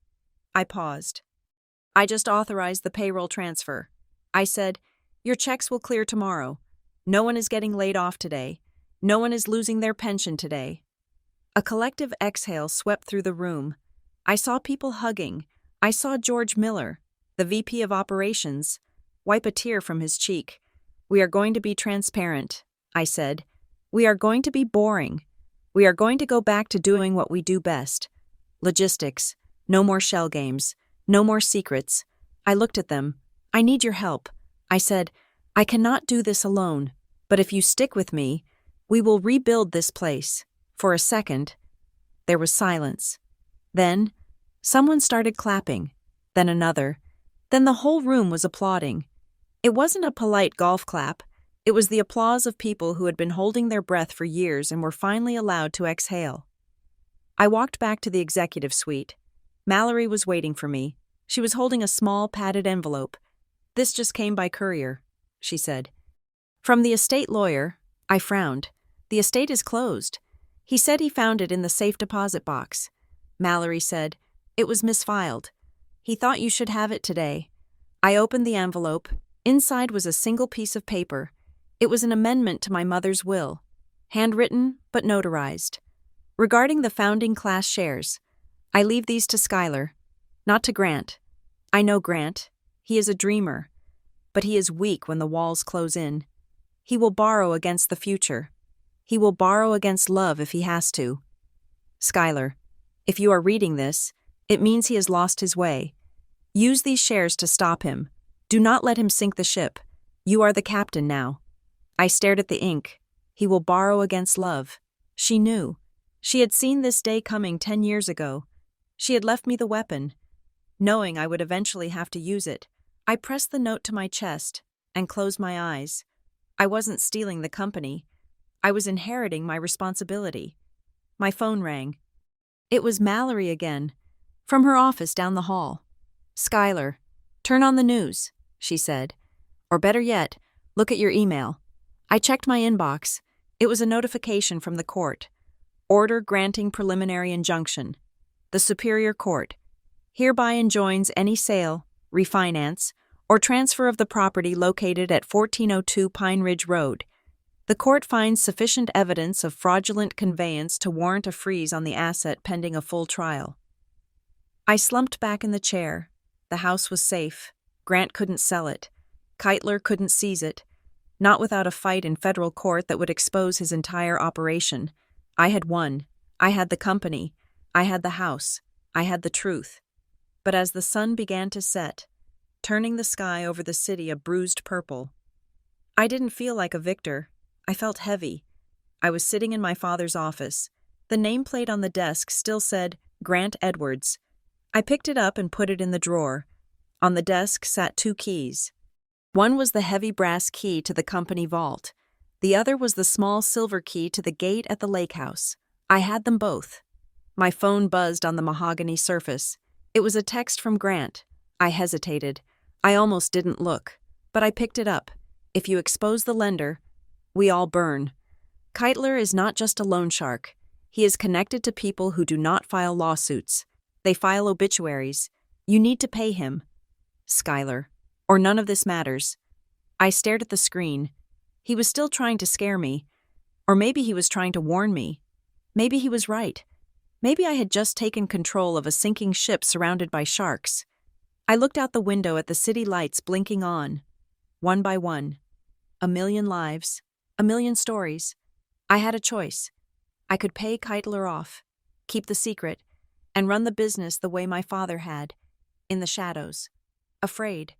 I paused. "I just authorized the payroll transfer." I said, "Your checks will clear tomorrow. No one is getting laid off today. No one is losing their pension today." A collective exhale swept through the room. I saw people hugging. I saw George Miller, the VP of Operations, wipe a tear from his cheek. "We are going to be transparent," I said. "We are going to be boring. We are going to go back to doing what we do best. Logistics. No more shell games. No more secrets." I looked at them. "I need your help." I said, "I cannot do this alone, but if you stick with me, we will rebuild this place." For a second, there was silence. Then, someone started clapping. then another. Then the whole room was applauding. It wasn't a polite golf clap. It was the applause of people who had been holding their breath for years and were finally allowed to exhale. I walked back to the executive suite. Mallory was waiting for me. She was holding a small, padded envelope. "This just came by courier," she said. "From the estate lawyer." I frowned. "The estate is closed. He said he found it in the safe deposit box." Mallory said, "It was misfiled. He thought you should have it today." I opened the envelope. Inside was a single piece of paper. It was an amendment to my mother's will, handwritten but notarized. Regarding the founding class shares, I leave these to Schuyler, not to Grant. I know Grant. He is a dreamer, but he is weak when the walls close in. He will borrow against the future. He will borrow against love if he has to. Schuyler, if you are reading this, it means he has lost his way. Use these shares to stop him. Do not let him sink the ship. You are the captain now. I stared at the ink. He will borrow against love. She knew. She had seen this day coming 10 years ago. She had left me the weapon. Knowing I would eventually have to use it, I pressed the note to my chest and closed my eyes. I wasn't stealing the company. I was inheriting my responsibility. My phone rang. It was Mallory again, from her office down the hall. "Schuyler, turn on the news," she said. "Or better yet, look at your email." I checked my inbox. It was a notification from the court. Order granting preliminary injunction. The Superior Court hereby enjoins any sale, refinance, or transfer of the property located at 1402 Pine Ridge Road. The court finds sufficient evidence of fraudulent conveyance to warrant a freeze on the asset pending a full trial. I slumped back in the chair. The house was safe. Grant couldn't sell it. Keitler couldn't seize it. Not without a fight in federal court that would expose his entire operation. I had won. I had the company. I had the house. I had the truth. But as the sun began to set, turning the sky over the city a bruised purple, I didn't feel like a victor. I felt heavy. I was sitting in my father's office. The nameplate on the desk still said, Grant Edwards. I picked it up and put it in the drawer. On the desk sat 2 keys. One was the heavy brass key to the company vault. The other was the small silver key to the gate at the lake house. I had them both. My phone buzzed on the mahogany surface. It was a text from Grant. I hesitated. I almost didn't look. But I picked it up. "If you expose the lender, we all burn." Keitler is not just a loan shark. He is connected to people who do not file lawsuits. They file obituaries. You need to pay him. Schuyler. Or none of this matters. I stared at the screen. He was still trying to scare me. Or maybe he was trying to warn me. Maybe he was right. Maybe I had just taken control of a sinking ship surrounded by sharks. I looked out the window at the city lights blinking on. One by one. 1,000,000 lives. 1,000,000 stories. I had a choice. I could pay Keitler off, keep the secret, and run the business the way my father had, in the shadows, afraid.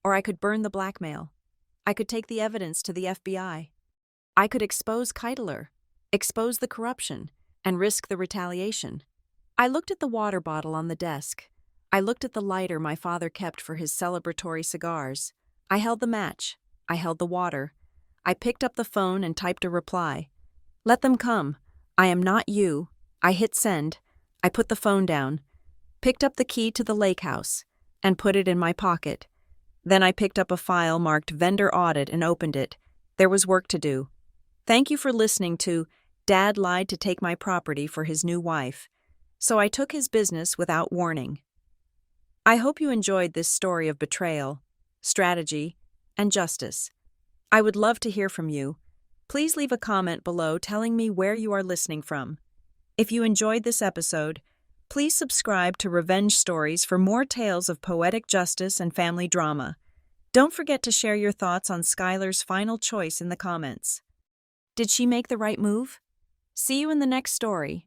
Or I could burn the blackmail. I could take the evidence to the FBI. I could expose Keitler, expose the corruption, and risk the retaliation. I looked at the water bottle on the desk. I looked at the lighter my father kept for his celebratory cigars. I held the match. I held the water. I picked up the phone and typed a reply. "Let them come. I am not you." I hit send. I put the phone down, picked up the key to the lake house, and put it in my pocket. Then I picked up a file marked Vendor Audit and opened it. There was work to do. Thank you for listening to Dad Lied to Take My Property for His New Wife. So I took his business without warning. I hope you enjoyed this story of betrayal, strategy, and justice. I would love to hear from you. Please leave a comment below telling me where you are listening from. If you enjoyed this episode, please subscribe to Revenge Stories for more tales of poetic justice and family drama. Don't forget to share your thoughts on Schuyler's final choice in the comments. Did she make the right move? See you in the next story.